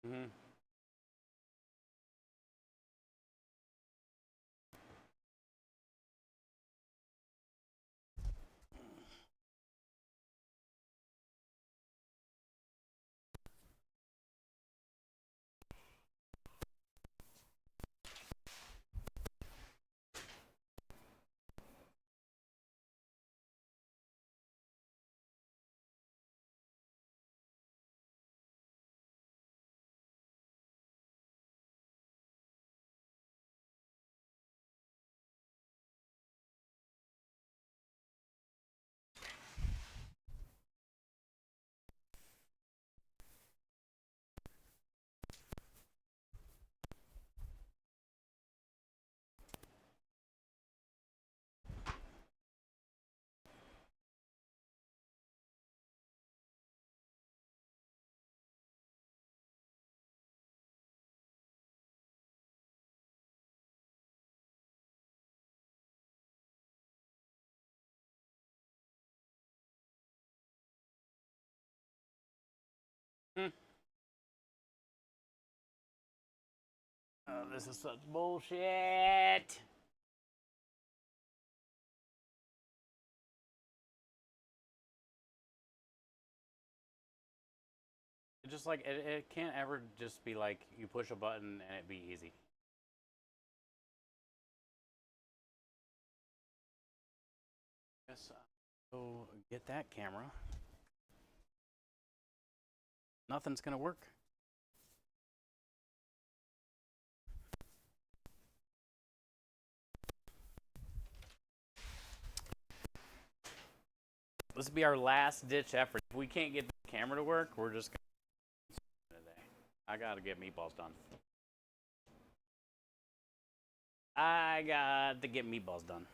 Mm-hmm. Hmm. Oh, this is such bullshit. It just like it can't ever just be like you push a button and it be easy. Guess I'll go get that camera. Nothing's gonna work. This will be our last ditch effort. If we can't get the camera to work, we're just gonna today. I gotta get meatballs done. I got to get meatballs done.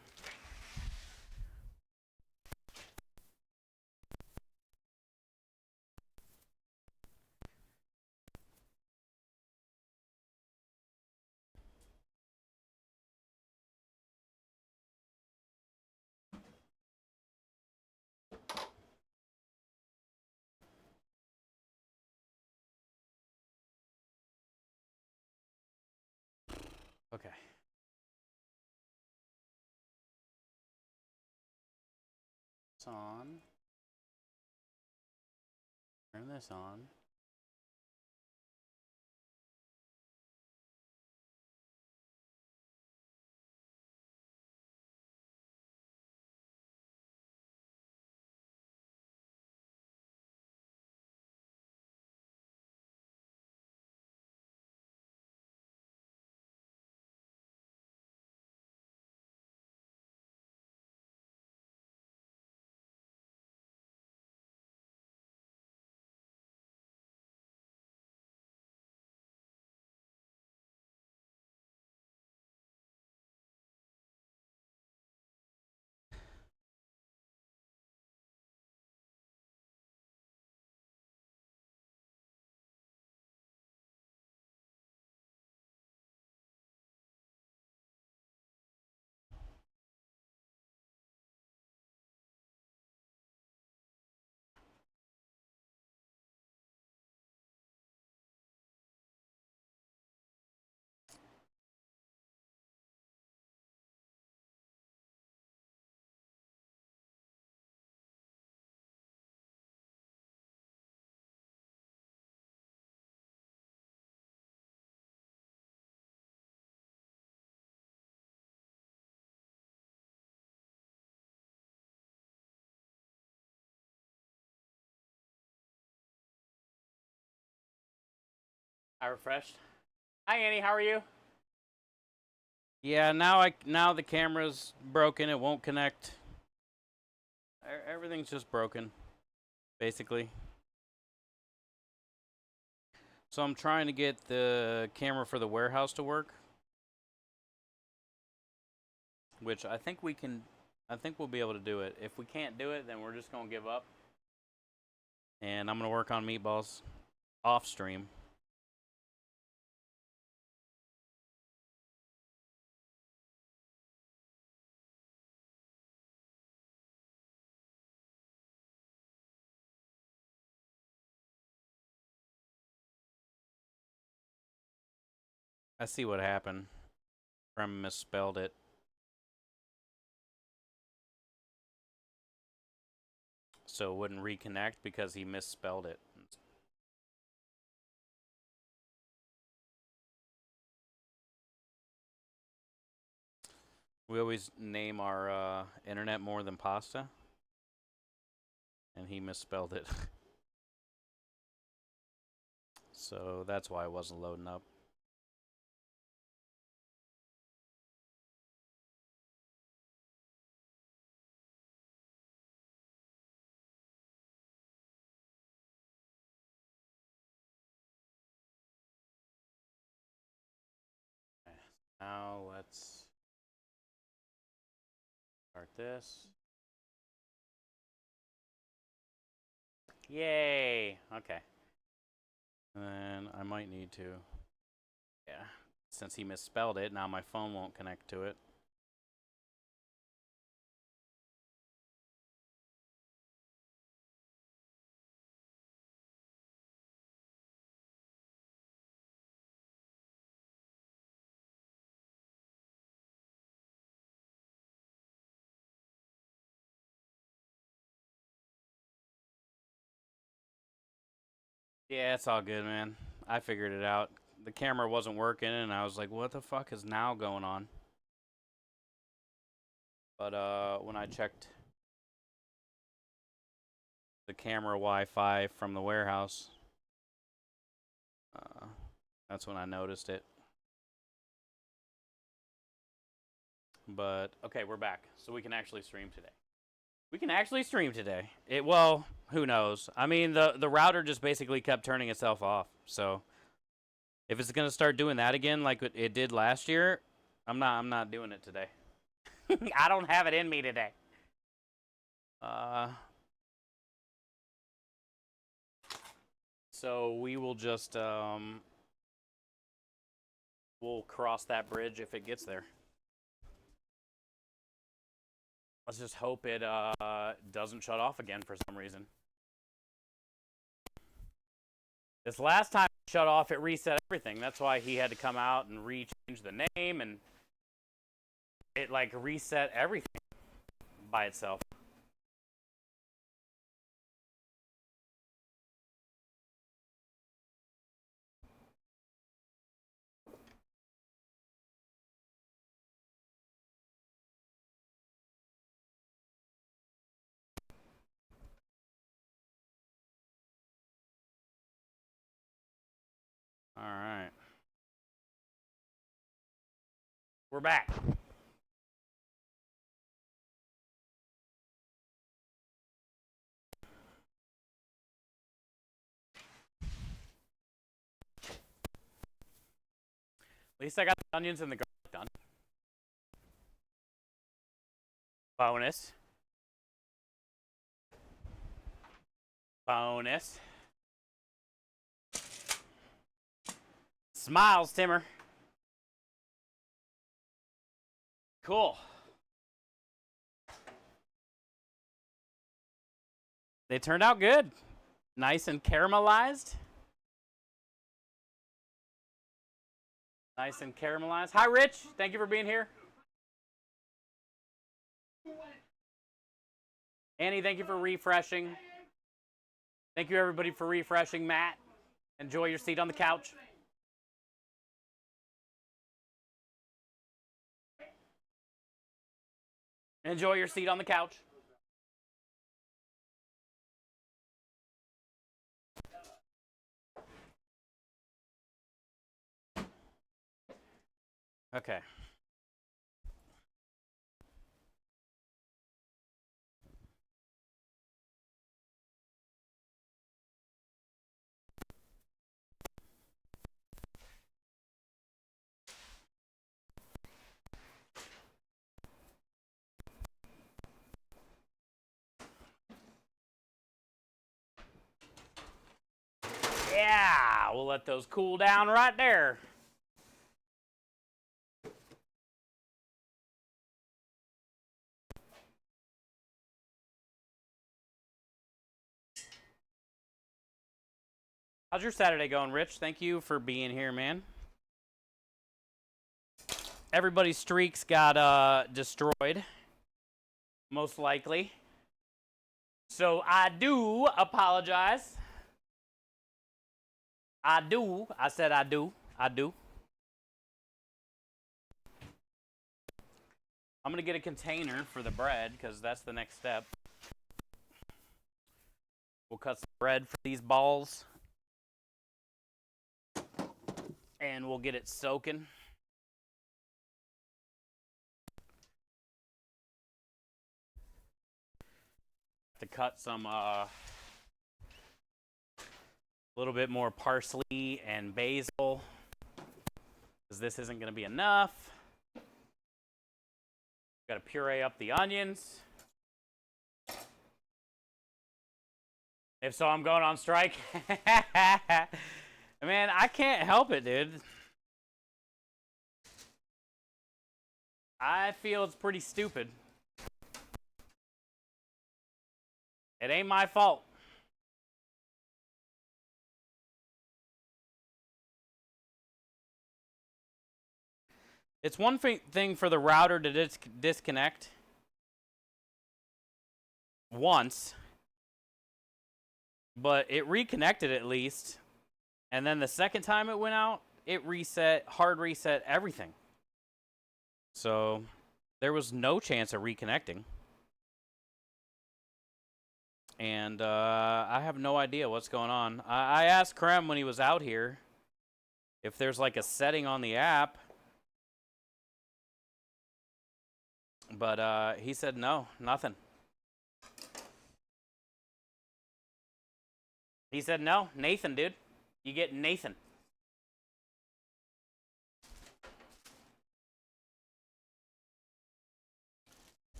Okay. It's on. Turn this on. I refreshed. Hi Annie, how are you? Yeah, now the camera's broken. It won't connect. Everything's just broken, basically. So I'm trying to get the camera for the warehouse to work, which I think we can. I think we'll be able to do it. If we can't do it, then we're just gonna give up. And I'm gonna work on meatballs off stream. I see what happened. Prem misspelled it. So it wouldn't reconnect because he misspelled it. We always name our internet more than pasta. And he misspelled it. So that's why it wasn't loading up. Now let's start this. Yay! Okay. And then I might need to. Yeah. Since he misspelled it, now my phone won't connect to it. Yeah, it's all good, man. I figured it out. The camera wasn't working, and I was like, what the fuck is now going on? But when I checked the camera Wi-Fi from the warehouse, that's when I noticed it. But, okay, we're back. So we can actually stream today. We can actually stream today. Well, who knows? I mean, the router just basically kept turning itself off. So if it's gonna start doing that again, like it did last year, I'm not doing it today. I don't have it in me today. So we will just we'll cross that bridge if it gets there. Let's just hope it doesn't shut off again for some reason. This last time it shut off, it reset everything. That's why he had to come out and rechange the name, and it like reset everything by itself. All right. We're back. At least I got the onions and the garlic done. Bonus. Bonus. Smiles, Timmer. Cool. They turned out good. Nice and caramelized. Nice and caramelized. Hi, Rich. Thank you for being here. Annie, thank you for refreshing. Thank you, everybody, for refreshing. Matt, enjoy your seat on the couch. Enjoy your seat on the couch. Okay. Yeah, we'll let those cool down right there. How's your Saturday going, Rich? Thank you for being here, man. everybody's streaks got destroyed, most likely. So I do apologize. I do. I said I do. I do. I'm going to get a container for the bread because that's the next step. We'll cut some bread for these balls. And we'll get it soaking. To cut some little bit more parsley and basil because this isn't going to be enough. Got to puree up the onions. If so, I'm going on strike. Man, I can't help it, dude. I feel it's pretty stupid. It ain't my fault. It's one thing for the router to disconnect once, but it reconnected at least. And then the second time it went out, it hard reset everything. So there was no chance of reconnecting. And I have no idea what's going on. I asked Krem when he was out here if there's like a setting on the app. But he said no, nothing. He said no, Nathan, dude. You get Nathan.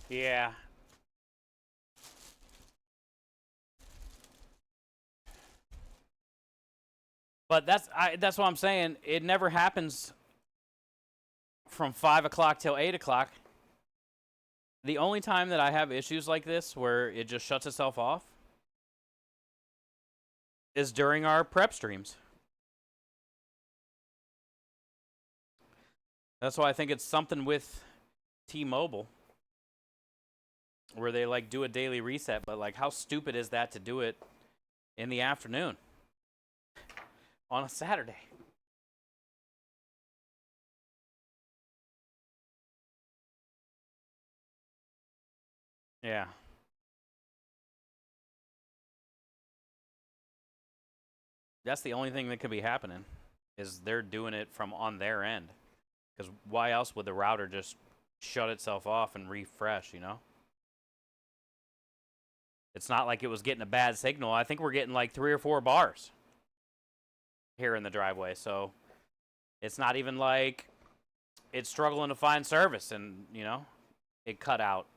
Yeah. But that's what I'm saying. It never happens from 5 o'clock till 8 o'clock. The only time that I have issues like this where it just shuts itself off is during our prep streams. That's why I think it's something with T-Mobile where they like do a daily reset, but like how stupid is that to do it in the afternoon on a Saturday? Yeah. That's the only thing that could be happening is they're doing it from on their end. Because why else would the router just shut itself off and refresh, you know? It's not like it was getting a bad signal. I think we're getting like 3 or 4 bars here in the driveway. So it's not even like it's struggling to find service and, you know, it cut out.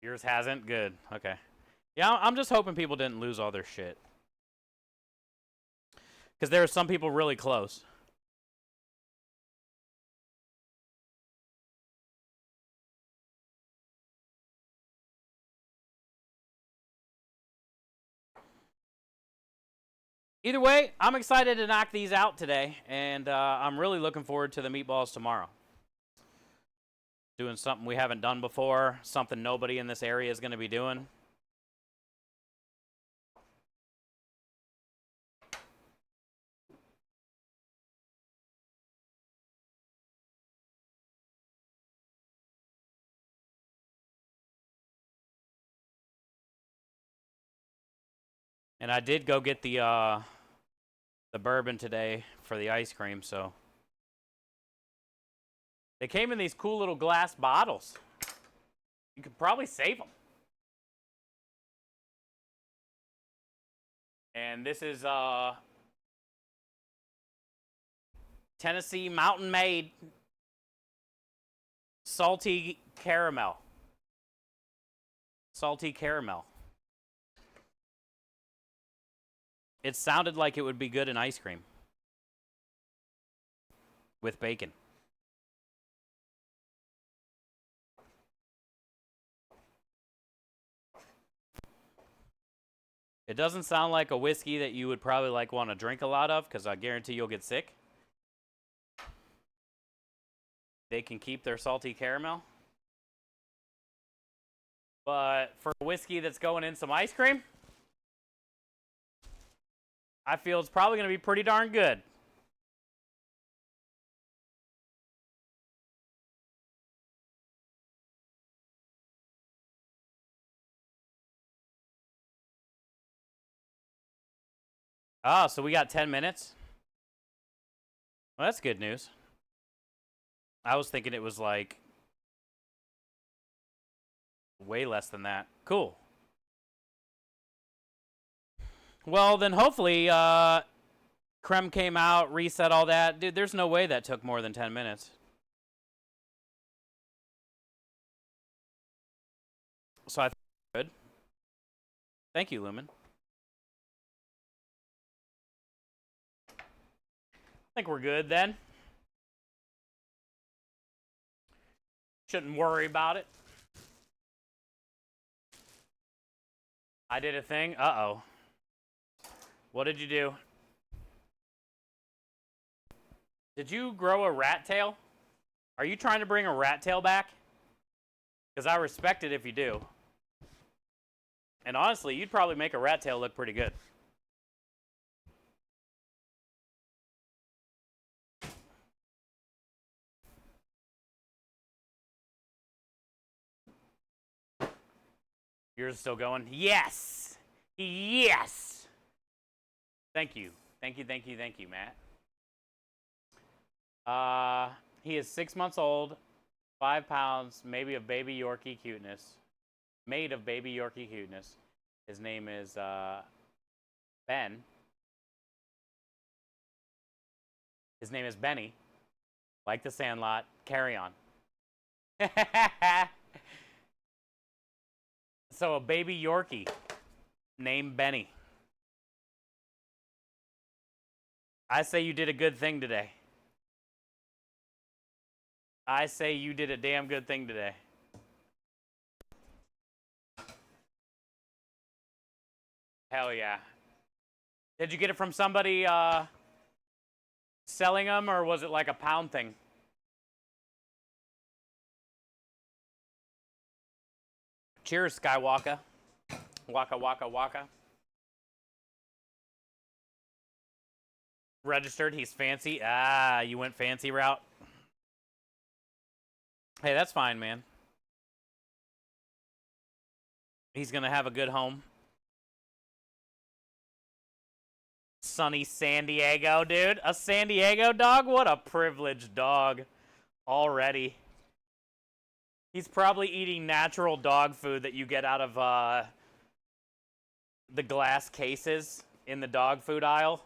Yours hasn't? Good. Okay. Yeah, I'm just hoping people didn't lose all their shit. Because there are some people really close. Either way, I'm excited to knock these out today. And I'm really looking forward to the meatballs tomorrow. Doing something we haven't done before. Something nobody in this area is going to be doing. And I did go get the bourbon today for the ice cream, so. They came in these cool little glass bottles. You could probably save them. And this is Tennessee Mountain Made Salty Caramel. Salty caramel. It sounded like it would be good in ice cream. With bacon. It doesn't sound like a whiskey that you would probably like want to drink a lot of, because I guarantee you'll get sick. They can keep their salty caramel. But for a whiskey that's going in some ice cream, I feel it's probably going to be pretty darn good. Ah, so we got 10 minutes? Well, that's good news. I was thinking it was like way less than that. Cool. Well, then hopefully Creme came out, reset all that. Dude, there's no way that took more than 10 minutes. So I think good. Thank you, Lumen. I think we're good then. Shouldn't worry about it. I did a thing. Uh-oh. What did you do? Did you grow a rat tail? Are you trying to bring a rat tail back? Because I respect it if you do. And honestly, you'd probably make a rat tail look pretty good. Yours is still going? Yes! Yes! Thank you. Thank you, thank you, thank you, Matt. He is 6 months old, 5 pounds, maybe of baby Yorkie cuteness. Made of baby Yorkie cuteness. His name is Ben. His name is Benny. Like the Sandlot. Carry on. So a baby Yorkie named Benny. I say you did a good thing today. I say you did a damn good thing today. Hell yeah. Did you get it from somebody selling them, or was it like a pound thing? Cheers, Skywalker. Waka, waka, waka. Registered, he's fancy. Ah, you went fancy route. Hey, that's fine, man. He's gonna have a good home. Sunny San Diego, dude. A San Diego dog? What a privileged dog already. He's probably eating natural dog food that you get out of the glass cases in the dog food aisle.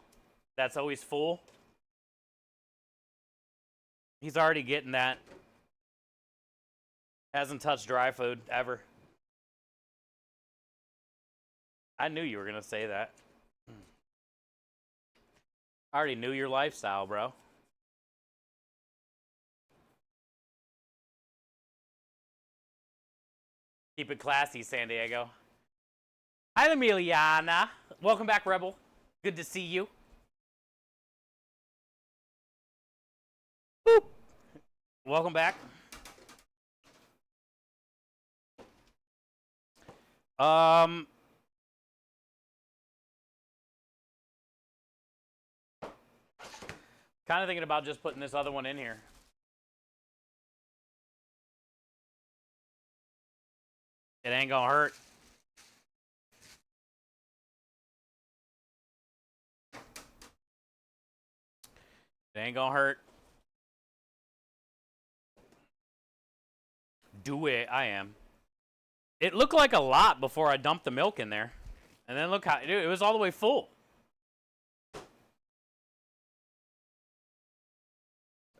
That's always full. He's already getting that. Hasn't touched dry food ever. I knew you were going to say that. I already knew your lifestyle, bro. Keep it classy, San Diego. Hi, Emiliana. Welcome back, Rebel. Good to see you. Boop. Welcome back. Kind of thinking about just putting this other one in here. It ain't gonna hurt. It ain't gonna hurt. Do it. I am. It looked like a lot before I dumped the milk in there. And then look how, dude, it was all the way full.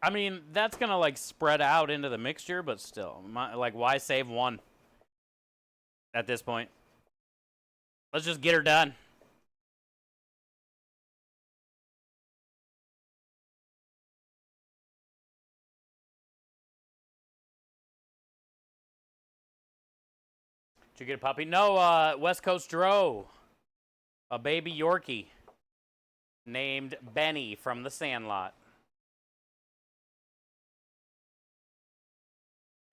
I mean, that's going to, like, spread out into the mixture, but still. Like, why save one at this point? Let's just get her done. Did you get a puppy? No, West Coast Dro. A baby Yorkie named Benny from The Sandlot.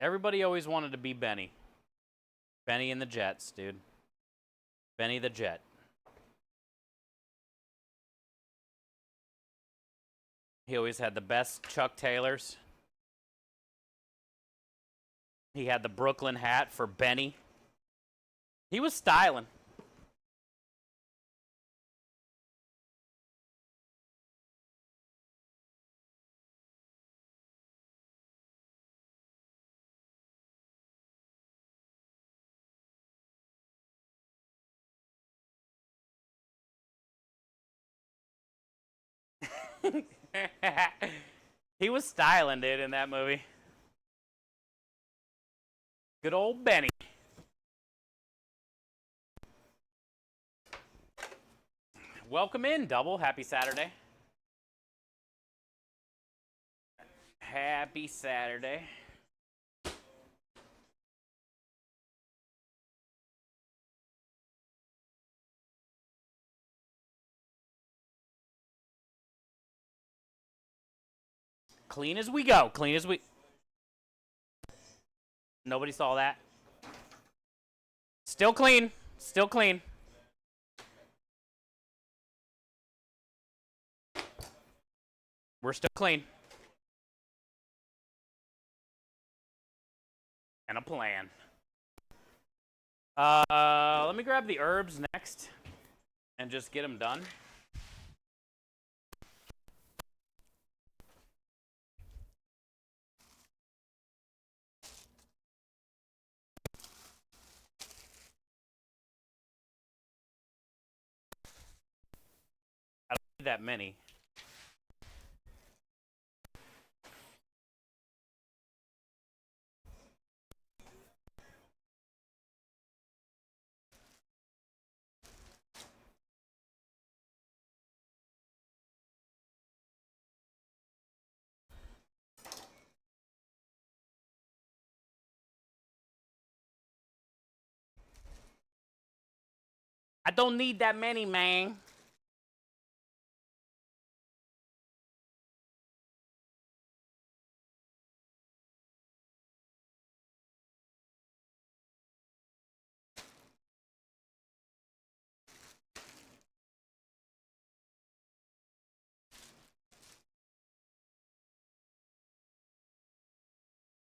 Everybody always wanted to be Benny. Benny and the Jets, dude. Benny the Jet. He always had the best Chuck Taylors. He had the Brooklyn hat for Benny. He was styling. He was styling, dude, in that movie. Good old Benny. Welcome in, Double. Happy Saturday. Happy Saturday. Clean as we go. Clean as we... Nobody saw that. Still clean. Still clean. We're still clean. And a plan. Let me grab the herbs next and just get them done. I don't need that many. I don't need that many, man.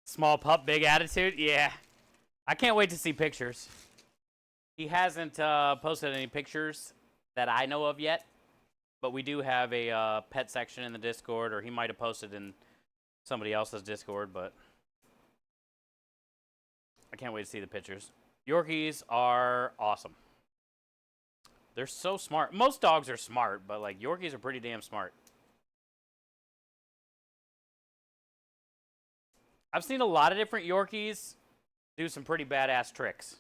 Small pup, big attitude? Yeah. I can't wait to see pictures. He hasn't posted any pictures that I know of yet, but we do have a pet section in the Discord, or he might have posted in somebody else's Discord, but I can't wait to see the pictures. Yorkies are awesome. They're so smart. Most dogs are smart, but like Yorkies are pretty damn smart. I've seen a lot of different Yorkies do some pretty badass tricks.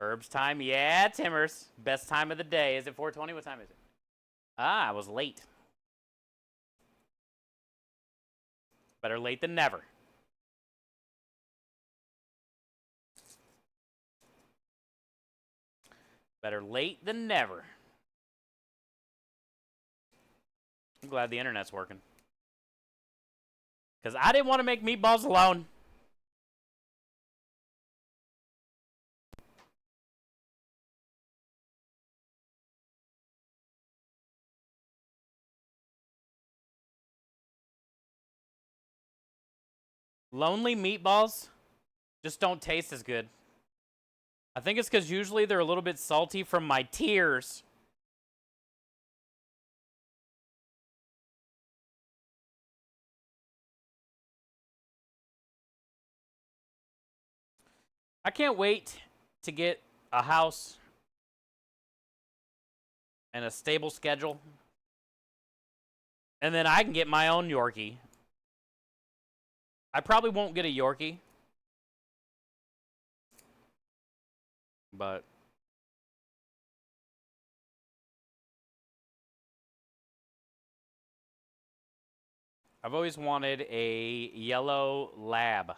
Herbs time, yeah, Timmers. Best time of the day. Is it 4:20? What time is it? Ah, I was late. Better late than never. Better late than never. I'm glad the internet's working. Because I didn't want to make meatballs alone. Lonely meatballs just don't taste as good. I think it's because usually they're a little bit salty from my tears. I can't wait to get a house and a stable schedule. And then I can get my own Yorkie. I probably won't get a Yorkie. But I've always wanted a yellow lab.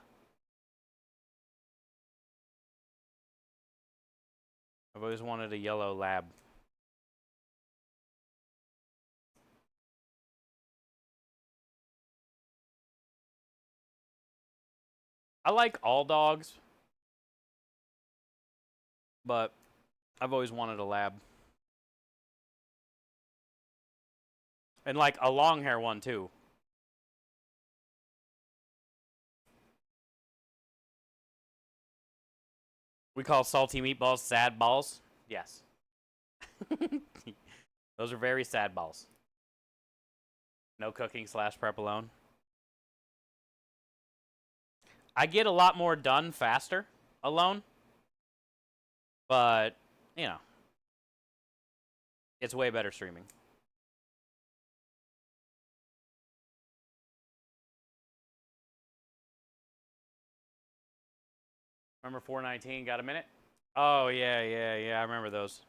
I've always wanted a yellow lab. I like all dogs, but I've always wanted a lab. And like a long hair one too. We call salty meatballs sad balls. Yes. Those are very sad balls. No cooking / prep alone. I get a lot more done faster alone. But, you know, it's way better streaming. Remember 419 got a minute? Oh, yeah. I remember those.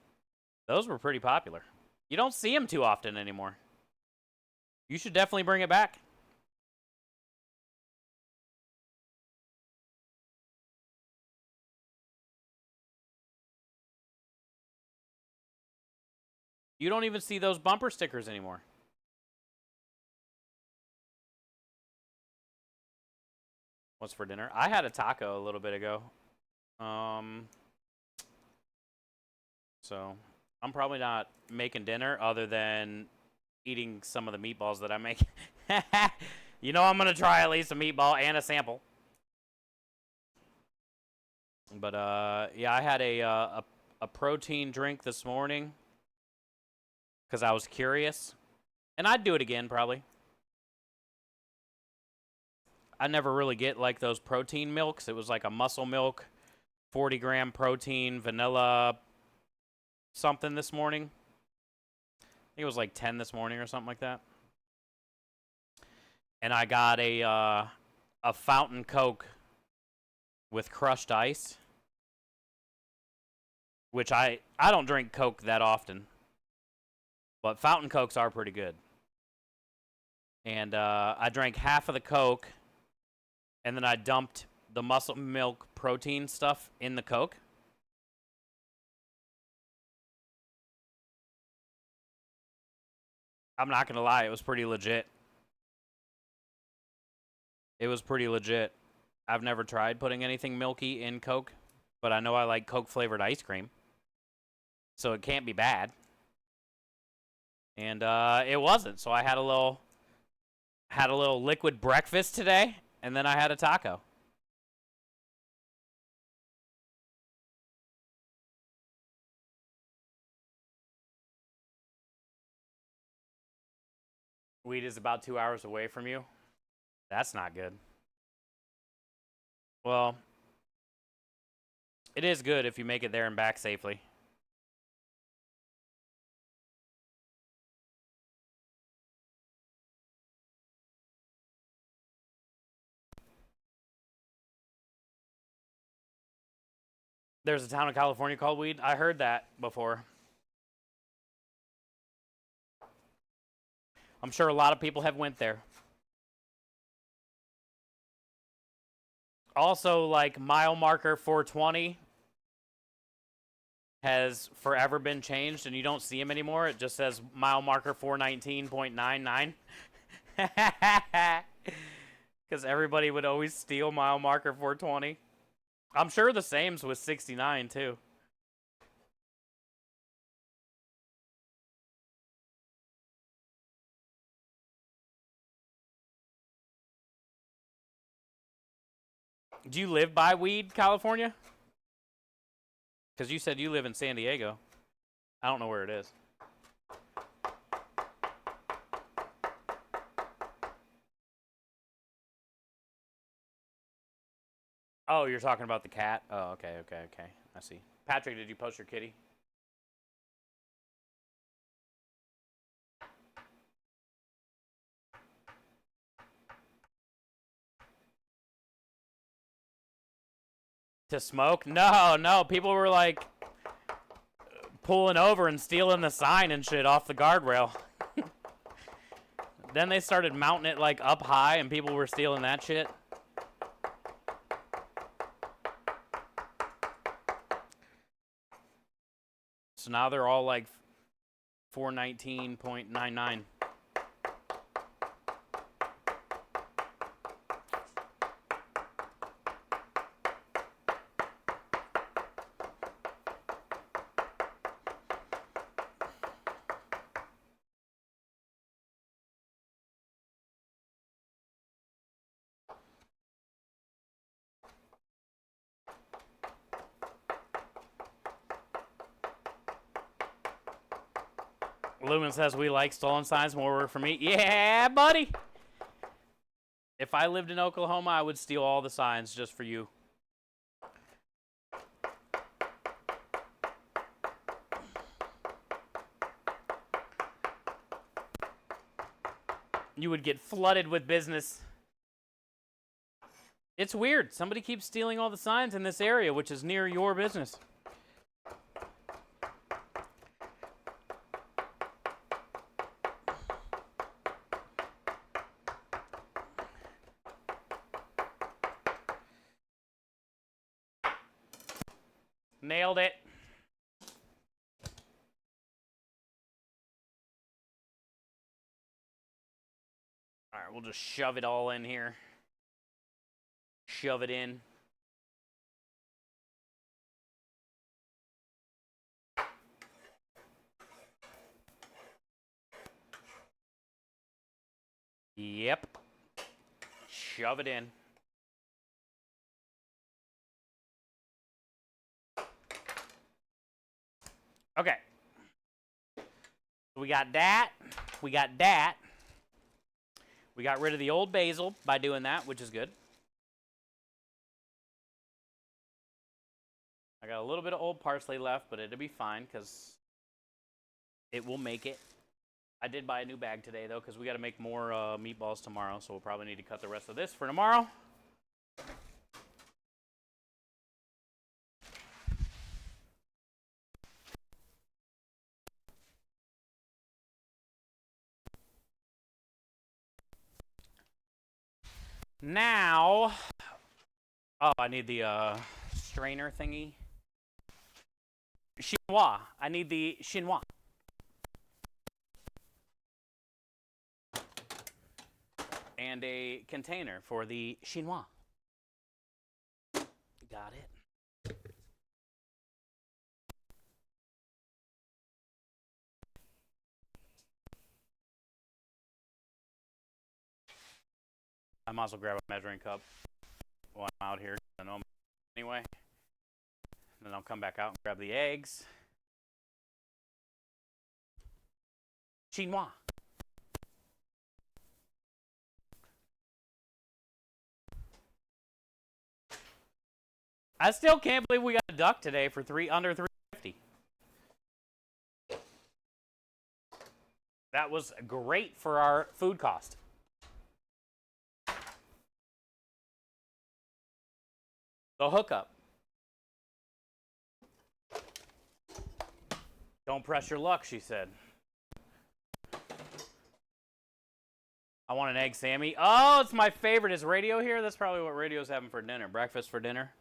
Those were pretty popular. You don't see them too often anymore. You should definitely bring it back. You don't even see those bumper stickers anymore. What's for dinner? I had a taco a little bit ago. So I'm probably not making dinner other than eating some of the meatballs that I make. You know I'm going to try at least a meatball and a sample. But, yeah, I had a protein drink this morning because I was curious. And I'd do it again, probably. I never really get, like, those protein milks. It was like a muscle milk, 40-gram protein, vanilla something this morning. I think it was like 10 this morning or something like that. And I got a fountain Coke with crushed ice, which I don't drink Coke that often, but fountain Cokes are pretty good. And I drank half of the Coke, and then I dumped the muscle milk protein stuff in the Coke. I'm not going to lie, it was pretty legit. It was pretty legit. I've never tried putting anything milky in Coke, but I know I like Coke-flavored ice cream, so it can't be bad. And it wasn't, so I had a little liquid breakfast today, and then I had a taco. Weed is about 2 hours away from you. That's not good. Well, it is good if you make it there and back safely. There's a town in California called Weed. I heard that before. I'm sure a lot of people have went there. Also, like, mile marker 420 has forever been changed, and you don't see them anymore. It just says mile marker 419.99. Because everybody would always steal mile marker 420. I'm sure the same's with 69, too. Do you live by Weed, California? Because you said you live in San Diego. I don't know where it is. Oh, you're talking about the cat? Oh, okay. I see. Patrick, did you post your kitty? To smoke? No. People were like pulling over and stealing the sign and shit off the guardrail. Then they started mounting it like up high and people were stealing that shit. So now they're all like 419.99. Lumen says we like stolen signs, more work for me. Yeah, buddy. If I lived in Oklahoma, I would steal all the signs just for you. You would get flooded with business. It's weird. Somebody keeps stealing all the signs in this area, which is near your business. Nailed it. All right, we'll just shove it all in here. Shove it in. Yep. Shove it in. Okay. We got that. We got that. We got rid of the old basil by doing that, which is good. I got a little bit of old parsley left, but it'll be fine because it will make it. I did buy a new bag today, though, because we got to make more meatballs tomorrow, so we'll probably need to cut the rest of this for tomorrow. Now, oh, I need the strainer thingy. Chinois. I need the chinois. And a container for the chinois. Got it. I might as well grab a measuring cup while I'm out here. I know anyway. Then I'll come back out and grab the eggs. Chinois. I still can't believe we got a duck today for under $3.50. That was great for our food cost. The hookup. Don't press your luck, she said. I want an egg Sammy. Oh, it's my favorite. Is Radio here? That's probably what Radio's having for dinner. Breakfast for dinner.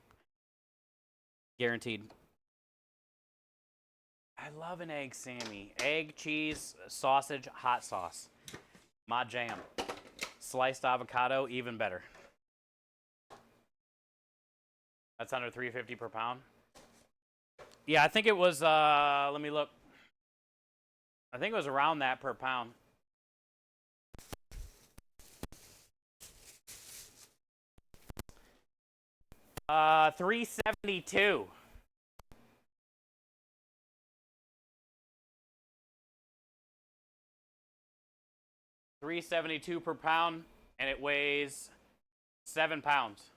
Guaranteed. I love an egg Sammy. Egg, cheese, sausage, hot sauce. My jam. Sliced avocado, even better. That's under $3.50 per pound. Yeah, I think it was, let me look. I think it was around that per pound. $3.72. $3.72 per pound, and it weighs 7 pounds.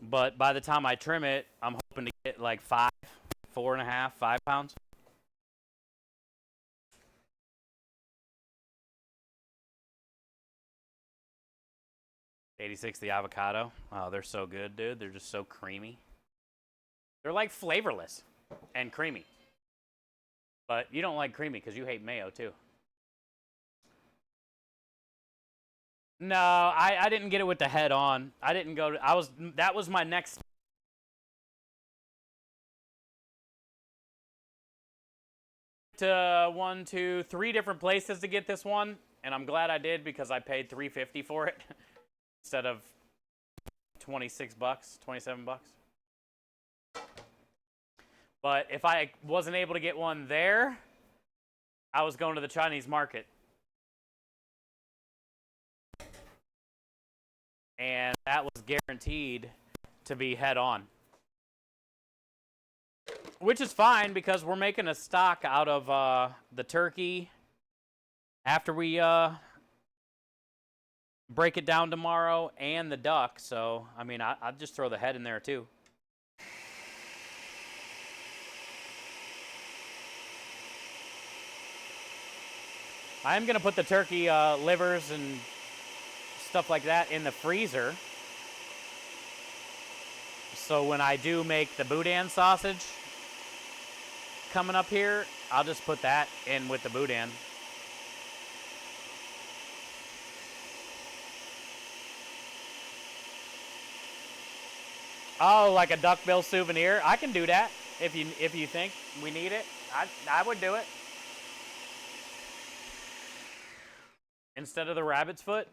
But by the time I trim it, I'm hoping to get like 4.5, 5 pounds. $86 the avocado. Oh, they're so good, dude. They're just so creamy. They're like flavorless and creamy. But you don't like creamy because you hate mayo too. No, I didn't get it with the head on. I didn't go to, that was my next to 1, 2, 3 different places to get this one, and I'm glad I did because I paid $3.50 for it instead of 26 bucks, 27 bucks. But if I wasn't able to get one there, I was going to the Chinese market. And that was guaranteed to be head on. Which is fine because we're making a stock out of the turkey after we break it down tomorrow and the duck. So, I mean, I'd just throw the head in there too. I am going to put the turkey livers and stuff like that in the freezer. So when I do make the boudin sausage coming up here, I'll just put that in with the boudin. Oh, like a duckbill souvenir? I can do that if you think we need it. I would do it. Instead of the rabbit's foot,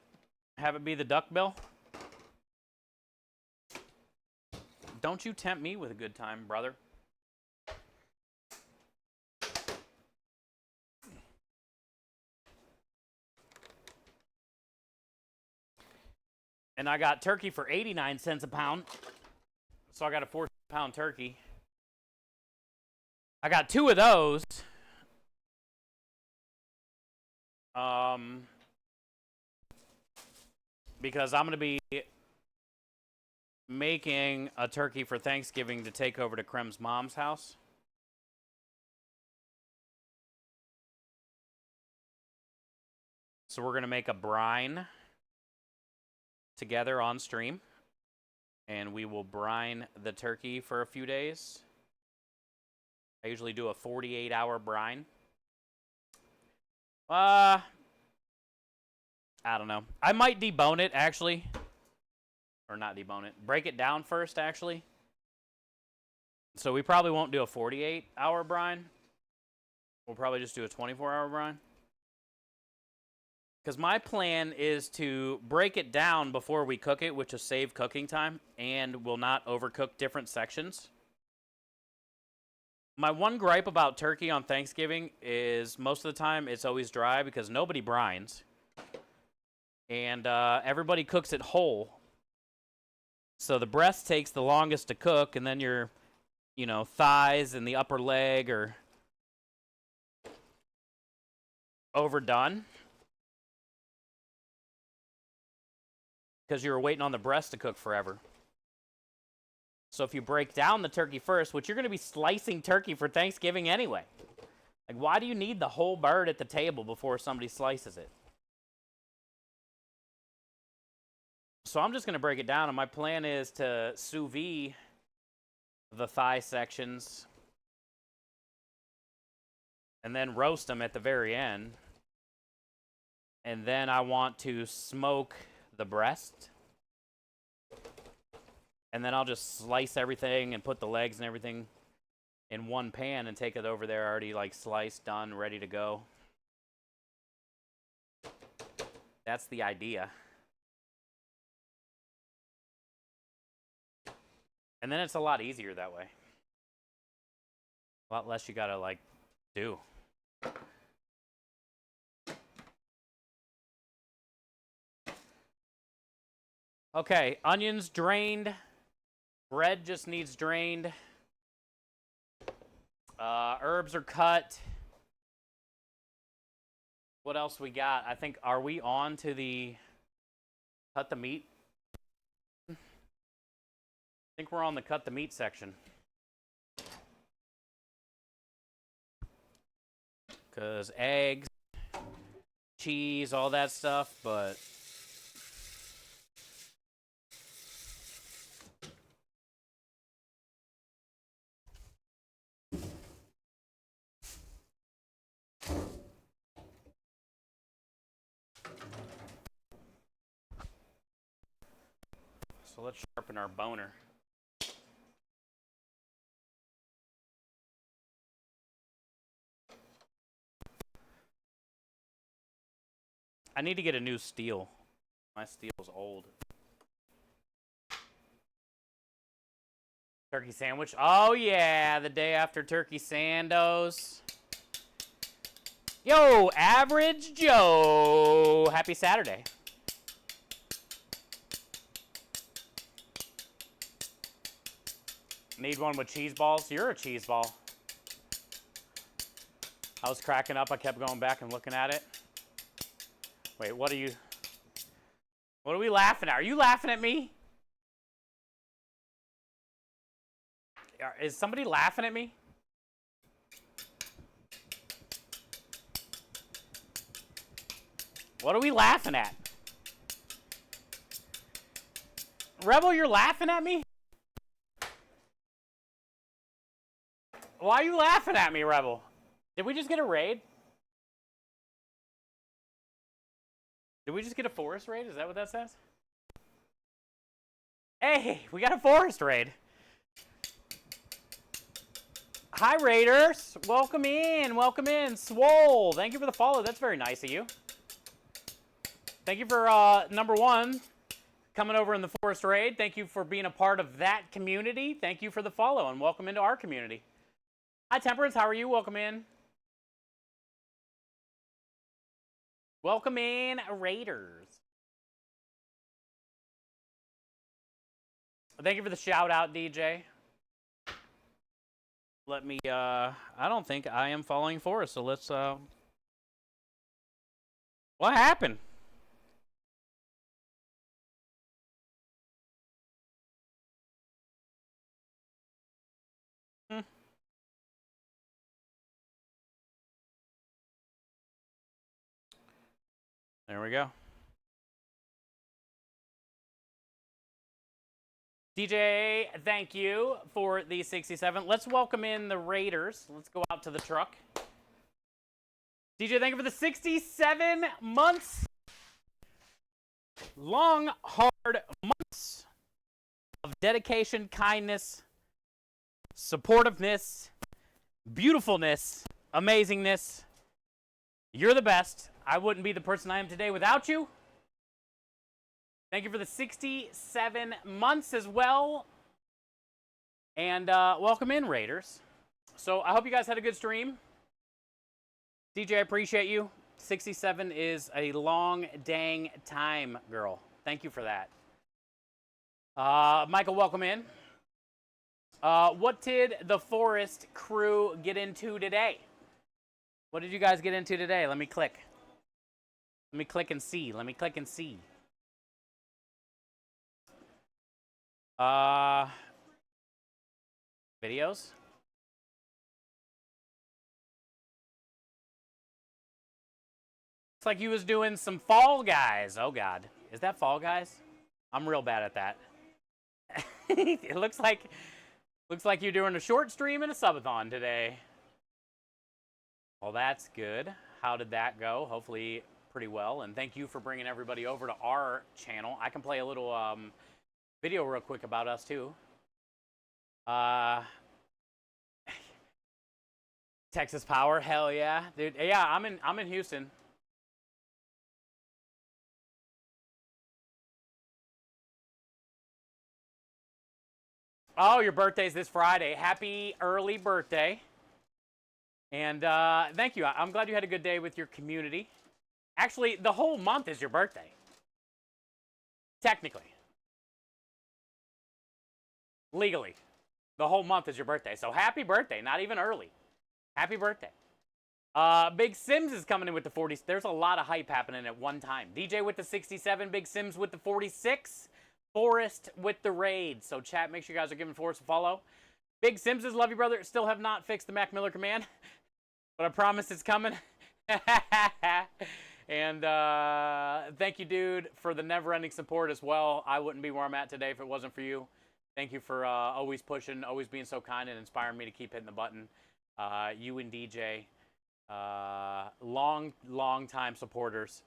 have it be the duckbill. Don't you tempt me with a good time, brother. And I got turkey for 89 cents a pound. So I got a 14-pound turkey. I got 2 of those. Because I'm going to be making a turkey for Thanksgiving to take over to Krem's mom's house. So we're going to make a brine together on stream. And we will brine the turkey for a few days. I usually do a 48-hour brine. I don't know. I might debone it, actually. Or not debone it. Break it down first, actually. So we probably won't do a 48-hour brine. We'll probably just do a 24-hour brine. Because my plan is to break it down before we cook it, which will save cooking time, and will not overcook different sections. My one gripe about turkey on Thanksgiving is most of the time it's always dry because nobody brines. And everybody cooks it whole. So the breast takes the longest to cook, and then your, thighs and the upper leg are overdone. Because you were waiting on the breast to cook forever. So if you break down the turkey first, which you're going to be slicing turkey for Thanksgiving anyway. Like, why do you need the whole bird at the table before somebody slices it? So I'm just going to break it down, and my plan is to sous vide the thigh sections and then roast them at the very end. And then I want to smoke the breast. And then I'll just slice everything and put the legs and everything in one pan and take it over there already sliced, done, ready to go. That's the idea. And then it's a lot easier that way. A lot less you gotta do. Okay, onions drained. Bread just needs drained. Herbs are cut. What else we got? I think, are we on to the cut the meat? I think we're on the cut the meat section. Because eggs, cheese, all that stuff, but So let's sharpen our boner. I need to get a new steel. My steel's old. Turkey sandwich. Oh, yeah. The day after Turkey Sandos. Yo, Average Joe. Happy Saturday. Need one with cheese balls? You're a cheese ball. I was cracking up. I kept going back and looking at it. Wait, what are we laughing at? Are you laughing at me? Is somebody laughing at me? What are we laughing at? Rebel, you're laughing at me? Why are you laughing at me, Rebel? Did we just get a raid? Did we just get a forest raid? Is that what that says? Hey, we got a forest raid. Hi, Raiders. Welcome in. Welcome in. Swole. Thank you for the follow. That's very nice of you. Thank you for, number one, coming over in the forest raid. Thank you for being a part of that community. Thank you for the follow, and welcome into our community. Hi, Temperance. How are you? Welcome in. Welcome in, Raiders. Thank you for the shout out, DJ. Let me, I don't think I am following Forrest, so let's, what happened? There we go. DJ, thank you for the 67. Let's welcome in the Raiders. Let's go out to the truck. DJ, thank you for the 67 months. Long, hard months of dedication, kindness, supportiveness, beautifulness, amazingness. You're the best. I wouldn't be the person I am today without you. Thank you for the 67 months as well. And welcome in, Raiders. So I hope you guys had a good stream. DJ, I appreciate you. 67 is a long dang time, girl. Thank you for that. Michael, welcome in. What did the Forest crew get into today? What did you guys get into today? Let me click. Let me click and see. Let me click and see. Videos? Looks like you was doing some Fall Guys. Oh, God. Is that Fall Guys? I'm real bad at that. It looks like you're doing a short stream and a subathon today. Well, that's good. How did that go? Hopefully pretty well. And thank you for bringing everybody over to our channel. I can play a little video real quick about us, too. Texas Power, hell yeah. Dude, yeah, I'm in Houston. Oh, your birthday's this Friday. Happy early birthday. And thank you. I'm glad you had a good day with your community. Actually, the whole month is your birthday. Technically. Legally. The whole month is your birthday. So happy birthday. Not even early. Happy birthday. Big Sims is coming in with the 40. There's a lot of hype happening at one time. DJ with the 67. Big Sims with the 46. Forrest with the raid. So chat, make sure you guys are giving Forrest a follow. Big Sims is love you, brother. Still have not fixed the Mac Miller command, but I promise it's coming. And thank you, dude, for the never-ending support as well. I wouldn't be where I'm at today if it wasn't for you. Thank you for always pushing, always being so kind and inspiring me to keep hitting the button. You and DJ, long time supporters.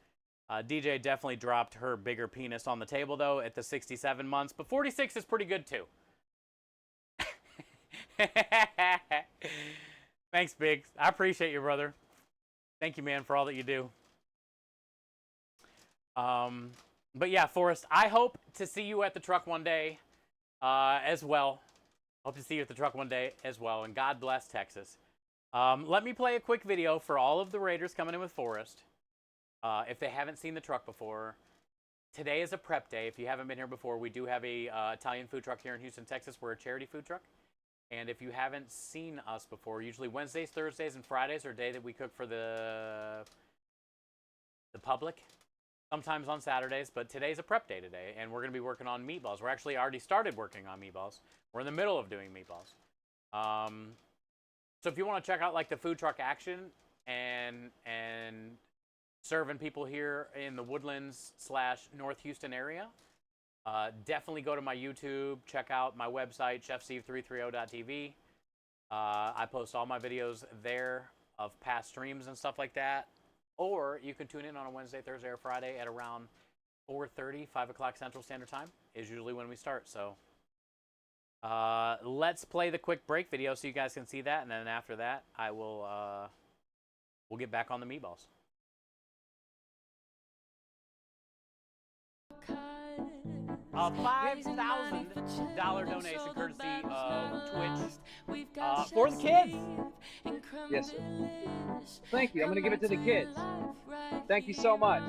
DJ definitely dropped her bigger penis on the table, though, at the 67 months. But 46 is pretty good, too. Thanks, Biggs. I appreciate you, brother. Thank you, man, for all that you do. But yeah, Forrest, I hope to see you at the truck one day as well. Hope to see you at the truck one day as well. And God bless Texas. Let me play a quick video for all of the Raiders coming in with Forrest. If they haven't seen the truck before, today is a prep day. If you haven't been here before, we do have a Italian food truck here in Houston, Texas. We're a charity food truck. And if you haven't seen us before, usually Wednesdays, Thursdays, and Fridays are a day that we cook for the public. Sometimes on Saturdays, but today's a prep day today, and we're going to be working on meatballs. We're actually already started working on meatballs. We're in the middle of doing meatballs. So if you want to check out like the food truck action and serving people here in the Woodlands / North Houston area, definitely go to my YouTube, check out my website, chefsteve330.tv. I post all my videos there of past streams and stuff like that. Or you can tune in on a Wednesday, Thursday, or Friday at around 4:30, 5 o'clock Central Standard Time is usually when we start. So let's play the quick break video so you guys can see that. And then after that, I will we'll get back on the meatballs. A $5,000 donation courtesy of Twitch for the kids. Yes, sir. Thank you. I'm going to give it to the kids. Thank you so much.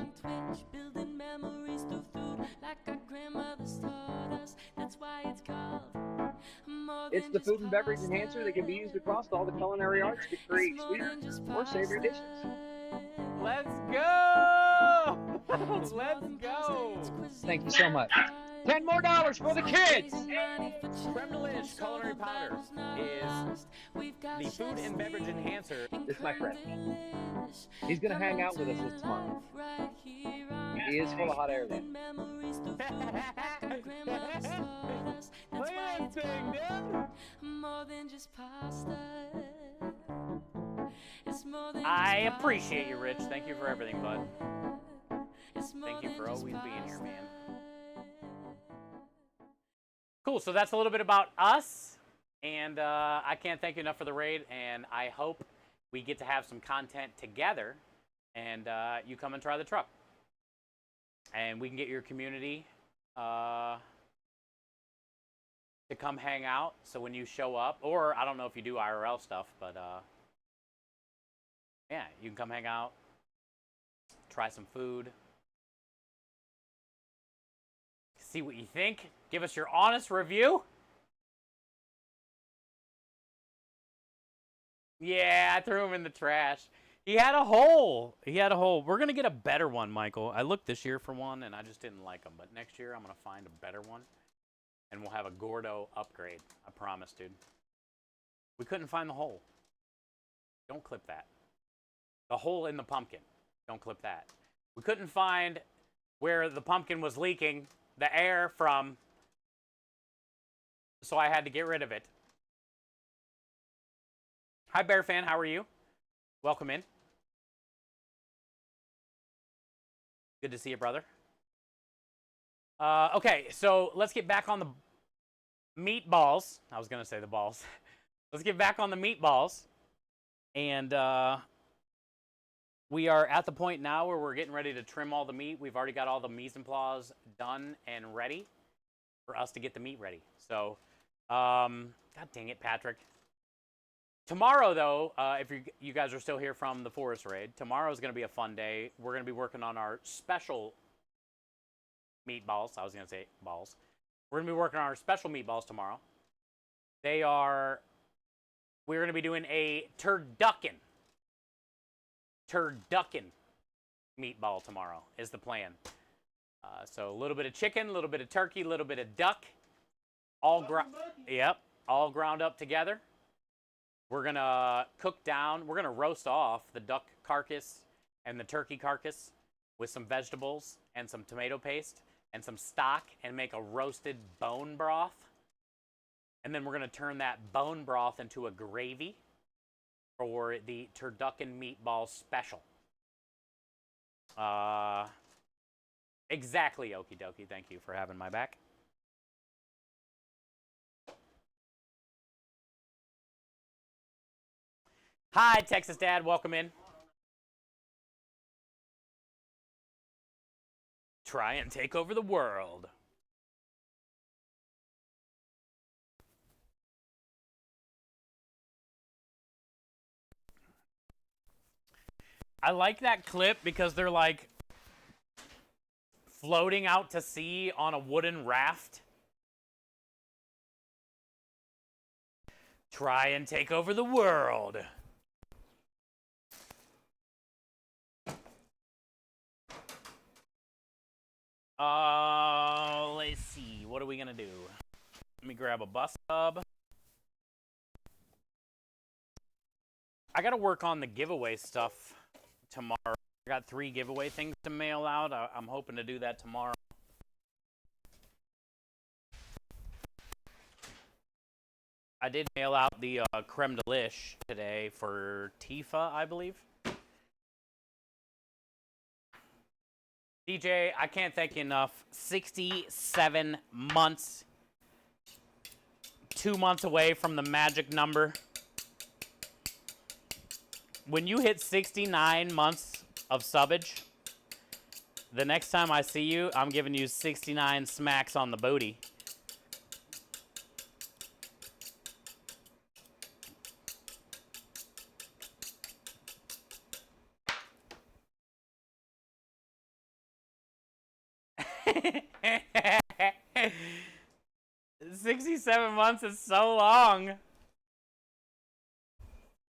It's the food and beverage enhancer that can be used across all the culinary arts to create sweeter or savory dishes. Let's go! Let's go! Thank you so much. $10 more for the kids! Creme de Liche Culinary Powder is the food and beverage enhancer. This is my friend. He's going to hang out with us this month. He is full of hot air, though. Look at this thing, dude! I appreciate you, Rich. Thank you for everything, bud. Thank you for always being here, man. Cool, so that's a little bit about us, and I can't thank you enough for the raid, and I hope we get to have some content together, and you come and try the truck. And we can get your community to come hang out, so when you show up, or I don't know if you do IRL stuff, but yeah, you can come hang out, try some food, see what you think. Give us your honest review. Yeah, I threw him in the trash. He had a hole. He had a hole. We're going to get a better one, Michael. I looked this year for one, and I just didn't like them. But next year, I'm going to find a better one, and we'll have a Gordo upgrade. I promise, dude. We couldn't find the hole. Don't clip that. The hole in the pumpkin. Don't clip that. We couldn't find where the pumpkin was leaking the air from, so I had to get rid of it. Hi, Bear Fan. How are you? Welcome in. Good to see you, brother. Okay, so let's get back on the meatballs. I was going to say the balls. Let's get back on the meatballs. And we are at the point now where we're getting ready to trim all the meat. We've already got all the mise en place done and ready for us to get the meat ready. So, God dang it, Patrick. Tomorrow, though, if you guys are still here from the Forest Raid, tomorrow is going to be a fun day. We're going to be working on our special meatballs. I was going to say balls. We're going to be working on our special meatballs tomorrow. We're going to be doing a turducken meatball tomorrow is the plan. So a little bit of chicken, a little bit of turkey, a little bit of duck, all ground up together. We're gonna cook down. We're gonna roast off the duck carcass and the turkey carcass with some vegetables and some tomato paste and some stock and make a roasted bone broth. And then we're gonna turn that bone broth into a gravy for the turducken meatball special. Exactly, okie dokie. Thank you for having my back. Hi, Texas Dad. Welcome in. Try and take over the world. I like that clip because they're like floating out to sea on a wooden raft. Try and take over the world. Let's see. What are we gonna do? Let me grab a bus hub. I gotta work on the giveaway stuff tomorrow. I got 3 giveaway things to mail out. I'm hoping to do that tomorrow. I did mail out the creme delish today for Tifa, I believe. DJ, I can't thank you enough. 67 months. 2 months away from the magic number. When you hit 69 months of subbage, the next time I see you, I'm giving you 69 smacks on the booty. $67 months is so long.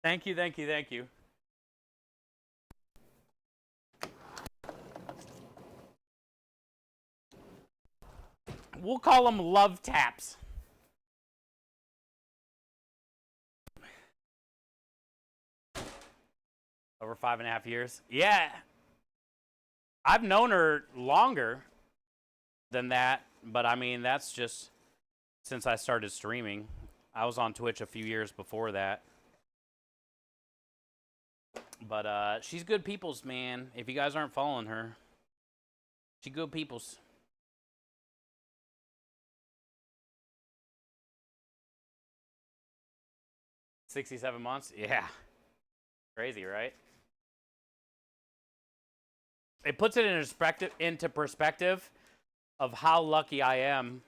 Thank you, thank you, thank you. We'll call them love taps. Over 5.5 years. Yeah. I've known her longer than that, but I mean, that's just since I started streaming. I was on Twitch a few years before that. But she's good people's, man. If you guys aren't following her, she good people's. $67 months? Yeah. Crazy, right? It puts it into perspective of how lucky I am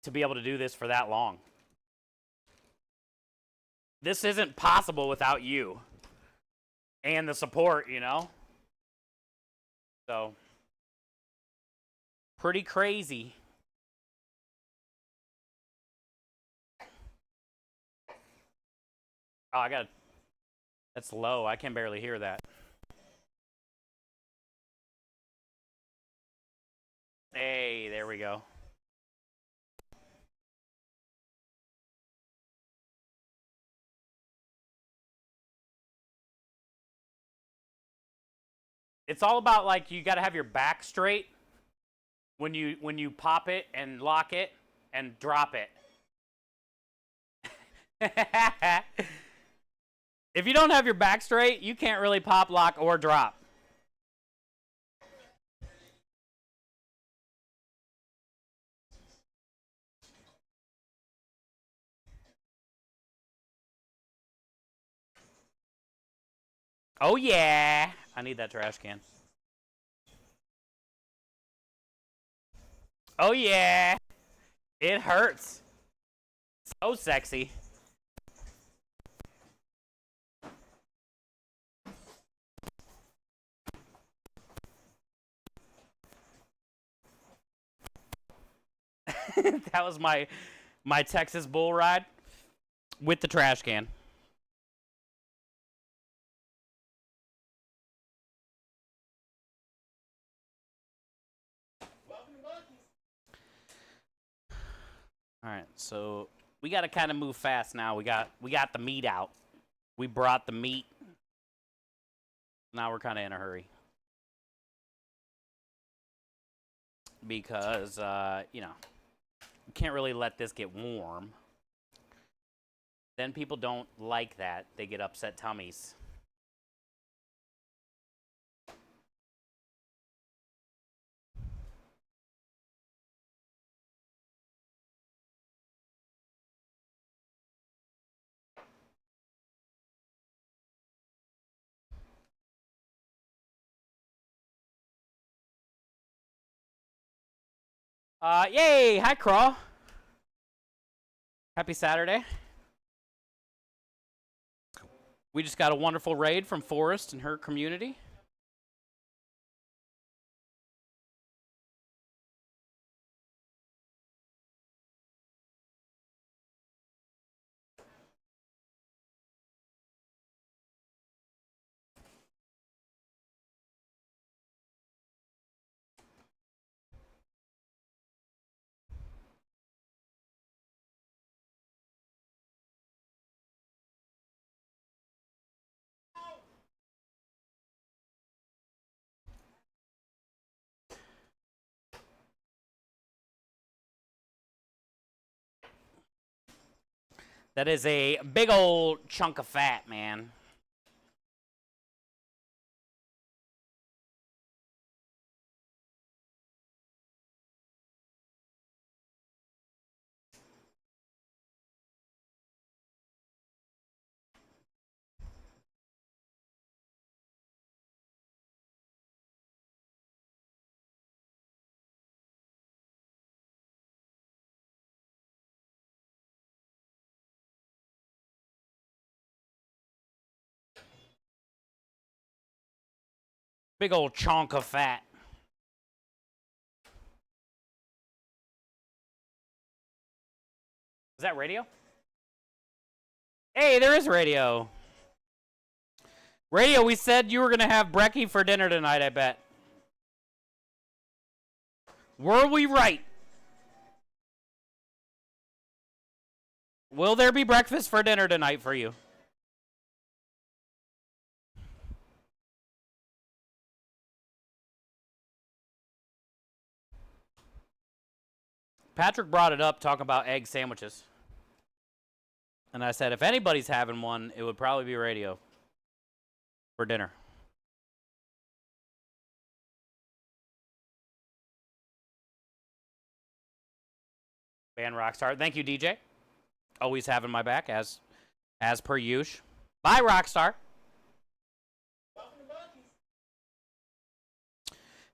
to be able to do this for that long. This isn't possible without you and the support, you know? So, pretty crazy. Oh, that's low. I can barely hear that. Hey, there we go. It's all about, like, you got to have your back straight when you pop it and lock it and drop it. If you don't have your back straight, you can't really pop, lock, or drop. Oh, yeah. I need that trash can. Oh, yeah. It hurts. So sexy. That was my Texas bull ride with the trash can. All right, so we got to kind of move fast now. We got the meat out. We brought the meat. Now we're kind of in a hurry because you know, you can't really let this get warm. Then people don't like that. They get upset tummies. Yay! Hi, Craw. Happy Saturday. We just got a wonderful raid from Forrest and her community. That is a big old chunk of fat, man. Big old chunk of fat. Is that radio? Hey, there is radio. Radio, we said you were going to have brekkie for dinner tonight, I bet. Were we right? Will there be breakfast for dinner tonight for you? Patrick brought it up talking about egg sandwiches. And I said, if anybody's having one, it would probably be radio for dinner. Band Rockstar. Thank you, DJ. Always having my back, as per usual. Bye, Rockstar.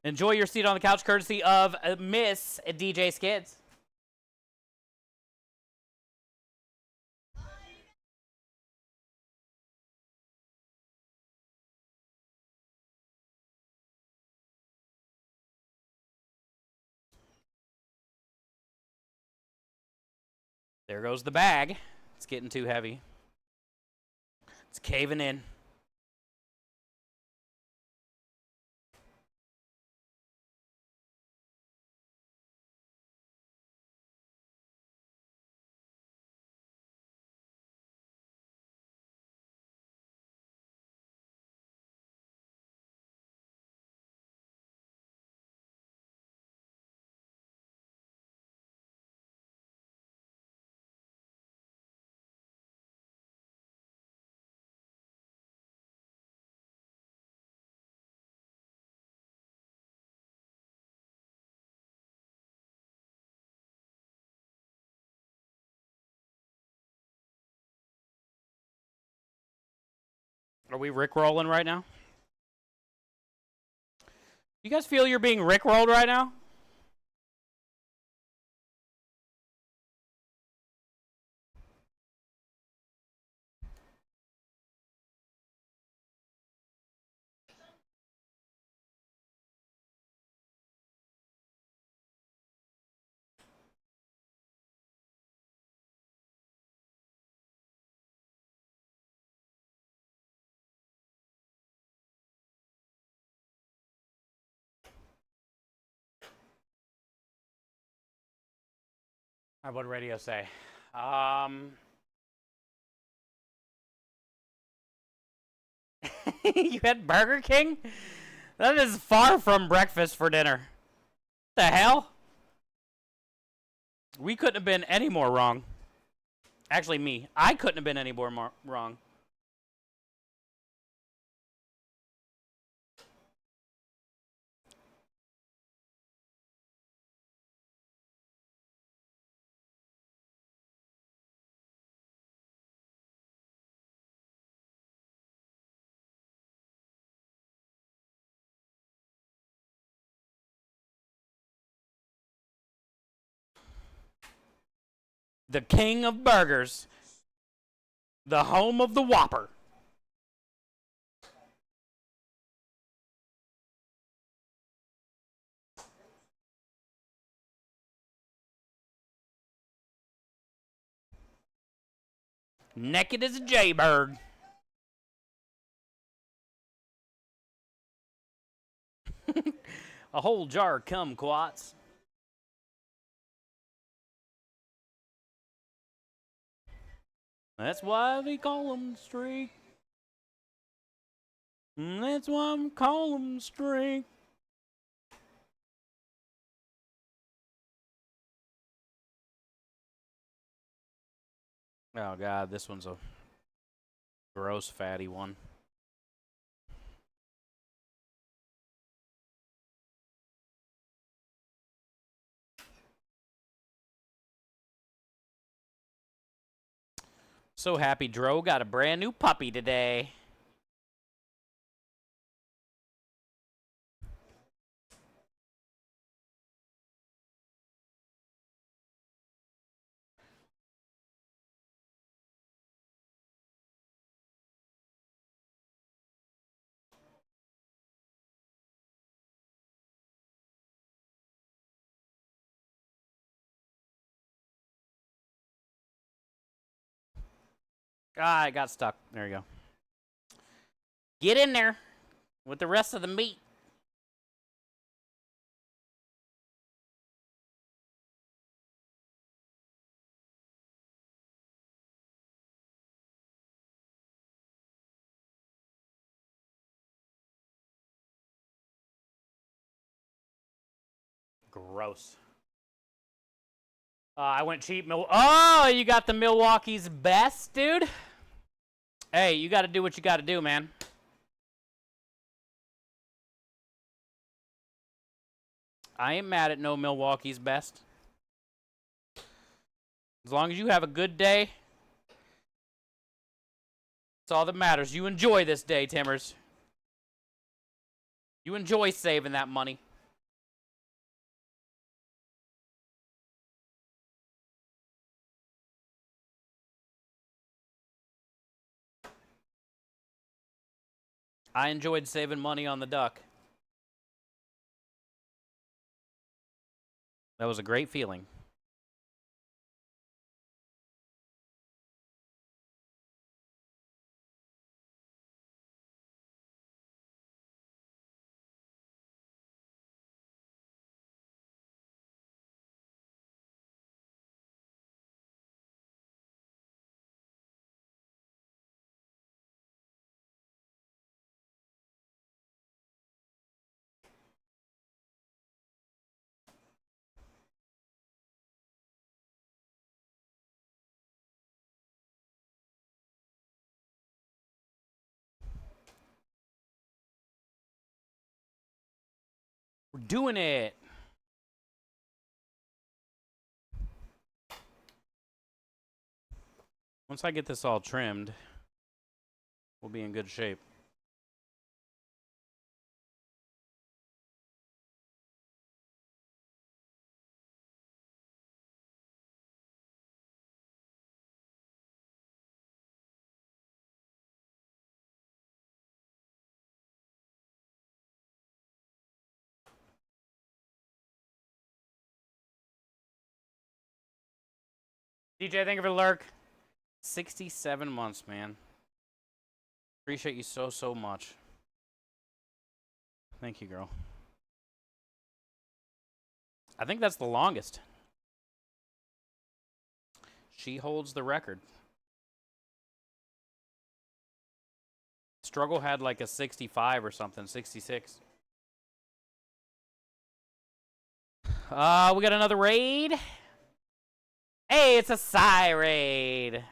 Enjoy your seat on the couch, courtesy of Miss DJ Skids. There goes the bag. It's getting too heavy. It's caving in. Are we rickrolling right now? You guys feel you're being rickrolled right now? What did radio say? You had Burger King? That is far from breakfast for dinner. What the hell? We couldn't have been any more wrong. Actually, me. I couldn't have been any more wrong. The king of burgers. The home of the Whopper. Naked as a jaybird. A whole jar of kumquats. That's why they call them streak. That's why we call them streak. Oh God, this one's a gross fatty one. So happy Dro got a brand new puppy today. Ah, I got stuck. There you go. Get in there with the rest of the meat. Gross. I went cheap. Oh, you got the Milwaukee's best, dude? Hey, you got to do what you got to do, man. I ain't mad at no Milwaukee's best. As long as you have a good day, that's all that matters. You enjoy this day, Timmers. You enjoy saving that money. I enjoyed saving money on the duck. That was a great feeling. We're doing it. Once I get this all trimmed, we'll be in good shape. DJ, thank you for the lurk. 67 months, man. Appreciate you so, so much. Thank you, girl. I think that's the longest. She holds the record. Struggle had like a 65 or something, 66. We got another raid. Hey, it's a Psy raid.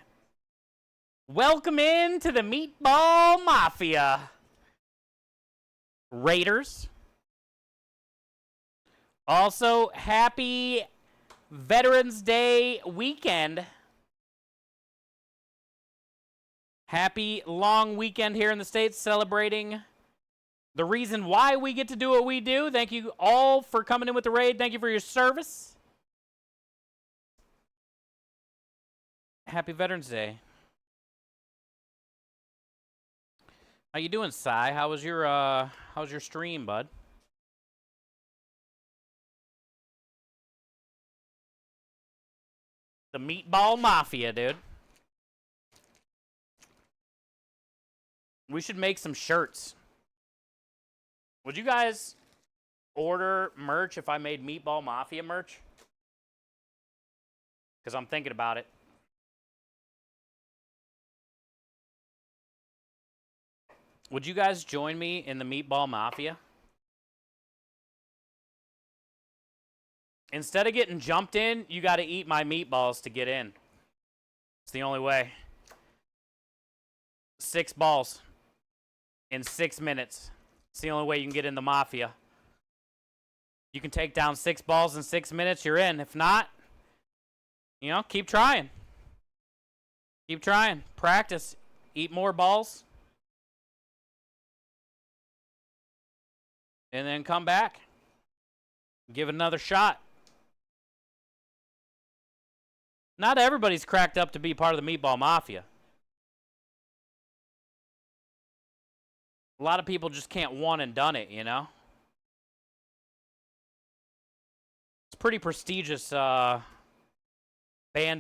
Welcome in to the Meatball Mafia. Raiders. Also, happy Veterans Day weekend. Happy long weekend here in the States celebrating the reason why we get to do what we do. Thank you all for coming in with the raid. Thank you for your service. Happy Veterans Day. How you doing, Cy? How was your stream, bud? The Meatball Mafia, dude. We should make some shirts. Would you guys order merch if I made Meatball Mafia merch? Because I'm thinking about it. Would you guys join me in the Meatball Mafia? Instead of getting jumped in, you got to eat my meatballs to get in. It's the only way. 6 balls in 6 minutes. It's the only way you can get in the Mafia. You can take down 6 balls in 6 minutes, you're in. If not, you know, keep trying. Keep trying. Practice. Eat more balls. And then come back. Give it another shot. Not everybody's cracked up to be part of the Meatball Mafia. A lot of people just can't one and done it, you know? It's a pretty prestigious band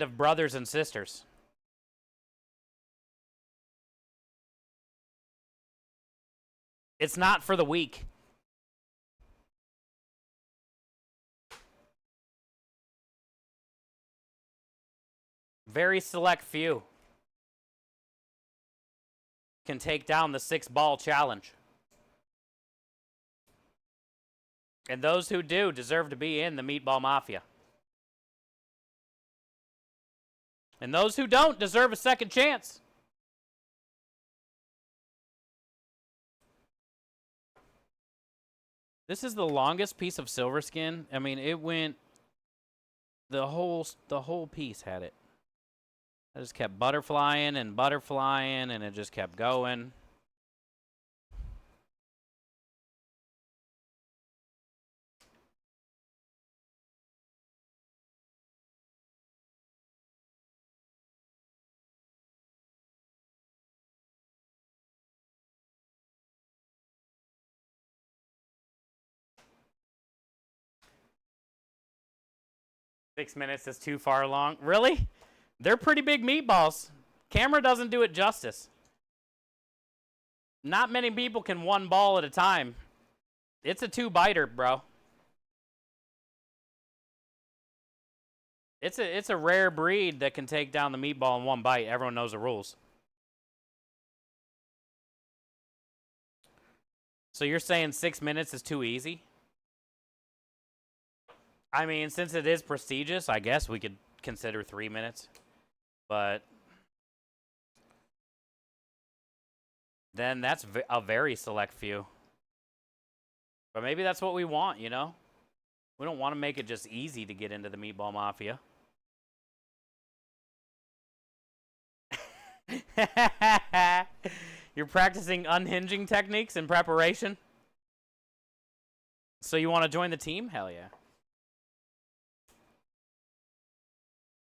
of brothers and sisters. It's not for the weak. Very select few can take down the 6-ball challenge. And those who do deserve to be in the Meatball Mafia. And those who don't deserve a second chance. This is the longest piece of silver skin. I mean, it went the whole piece had it. I just kept butterflying and butterflying, and it just kept going. Six minutes is too far long. Really? They're pretty big meatballs. Camera doesn't do it justice. Not many people can one ball at a time. It's a 2-biter, bro. It's a rare breed that can take down the meatball in 1 bite. Everyone knows the rules. So you're saying 6 minutes is too easy? I mean, since it is prestigious, I guess we could consider 3 minutes. But then that's a very select few. But maybe that's what we want, you know? We don't want to make it just easy to get into the Meatball Mafia. You're practicing unhinging techniques in preparation? So you want to join the team? Hell yeah.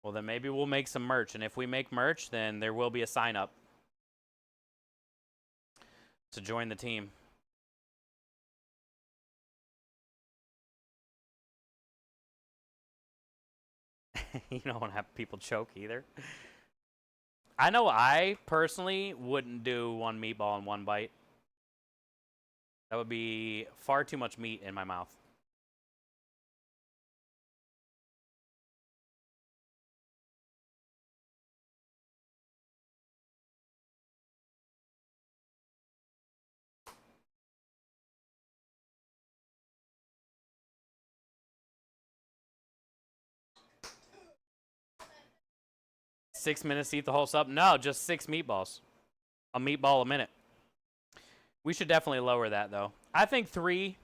Well, then maybe we'll make some merch. And if we make merch, then there will be a sign up to join the team. You don't want to have people choke either. I know I personally wouldn't do 1 meatball in 1 bite. That would be far too much meat in my mouth. Six minutes to eat the whole sub? No, just 6 meatballs. A meatball a minute. We should definitely lower that, though. I think 3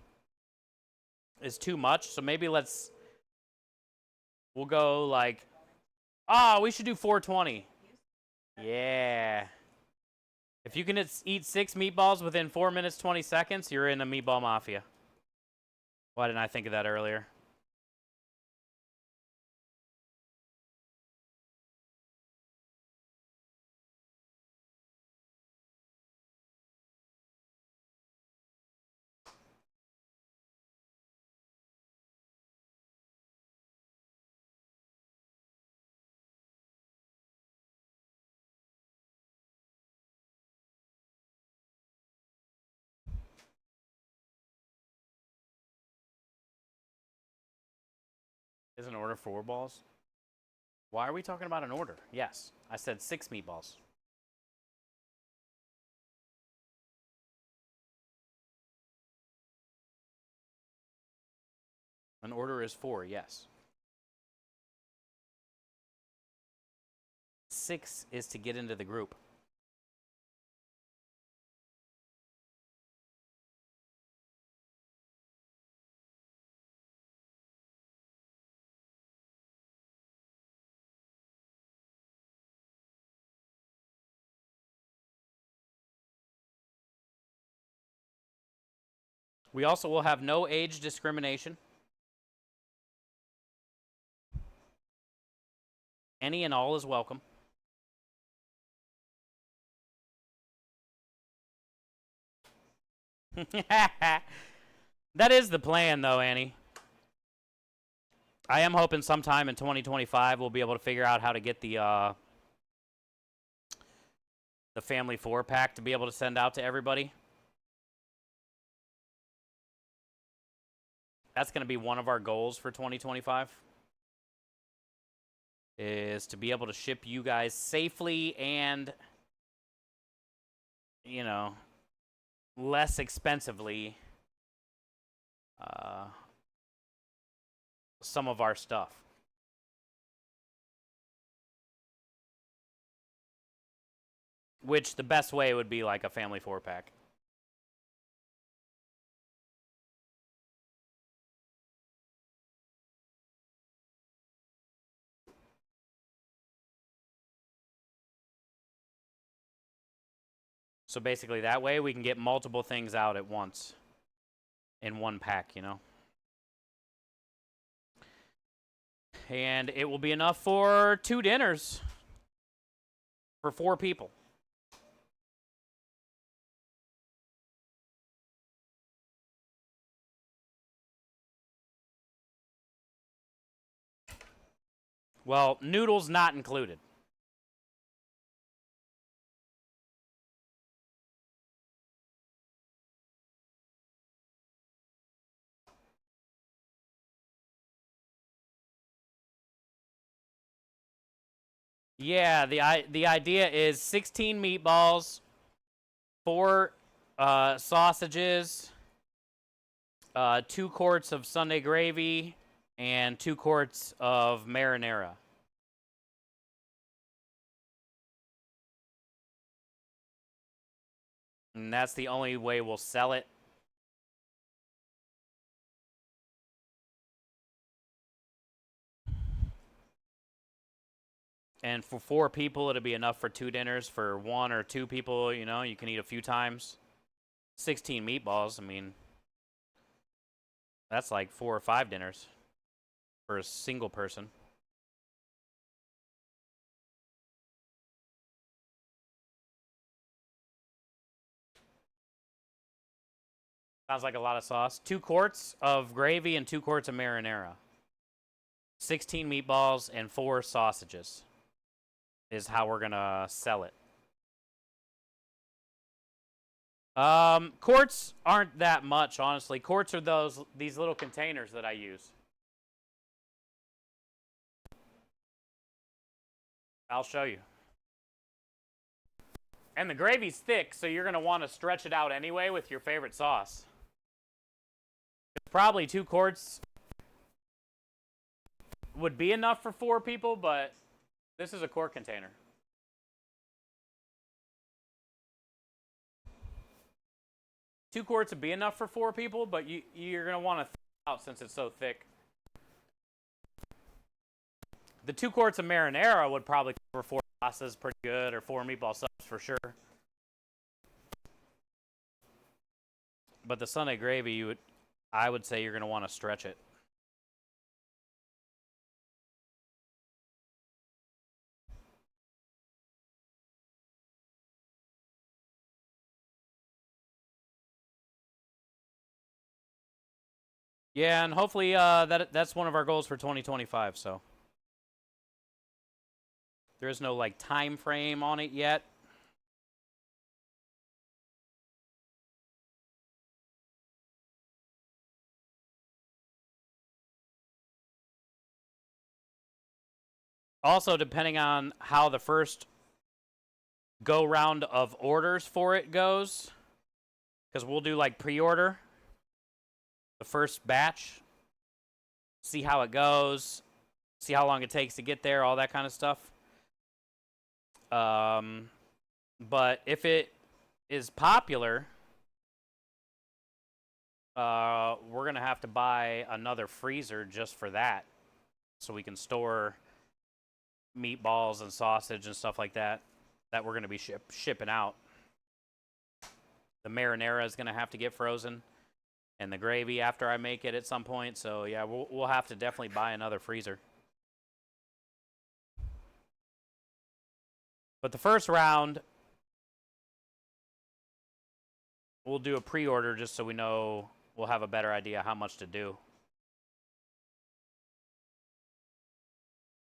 is too much, so maybe we'll go like, we should do 420. Yeah. If you can eat 6 meatballs within 4 minutes, 20 seconds, you're in a Meatball Mafia. Why didn't I think of that earlier? Is an order 4 balls? Why are we talking about an order? Yes, I said 6 meatballs. An order is 4, yes. 6 is to get into the group. We also will have no age discrimination. Any and all is welcome. That is the plan, though, Annie. I am hoping sometime in 2025 we'll be able to figure out how to get the family 4-pack to be able to send out to everybody. That's going to be one of our goals for 2025. Is to be able to ship you guys safely and, you know, less expensively some of our stuff. Which the best way would be like a family 4-pack. So basically that way we can get multiple things out at once in one pack, you know. And it will be enough for 2 dinners for 4 people. Well, noodles not included. Yeah, the idea is 16 meatballs, 4 sausages, 2 quarts of Sunday gravy, and 2 quarts of marinara. And that's the only way we'll sell it. And for 4 people, it'll be enough for 2 dinners. For 1 or 2 people, you know, you can eat a few times. 16 meatballs, I mean, that's like 4 or 5 dinners for a single person. Sounds like a lot of sauce. 2 quarts of gravy and 2 quarts of marinara. 16 meatballs and 4 sausages is how we're going to sell it. Quarts aren't that much, honestly. Quarts are these little containers that I use. I'll show you. And the gravy's thick, so you're going to want to stretch it out anyway with your favorite sauce. Probably 2 quarts would be enough for 4 people, but this is a quart container. Two quarts would be enough for 4 people, but you're going to want to thin it out since it's so thick. The 2 quarts of marinara would probably cover 4 pastas pretty good, or 4 meatball subs for sure. But the Sunday gravy, I would say you're going to want to stretch it. Yeah, and hopefully that's one of our goals for 2025. So there is no like time frame on it yet. Also, depending on how the first go round of orders for it goes, because we'll do like pre-order the first batch, see how it goes, see how long it takes to get there, all that kind of stuff. But if it is popular, we're gonna have to buy another freezer just for that, so we can store meatballs and sausage and stuff like that that we're gonna be shipping out. The marinara is gonna have to get frozen, and the gravy after I make it at some point. So yeah, we'll have to definitely buy another freezer. But the first round, we'll do a pre-order just so we know, we'll have a better idea how much to do.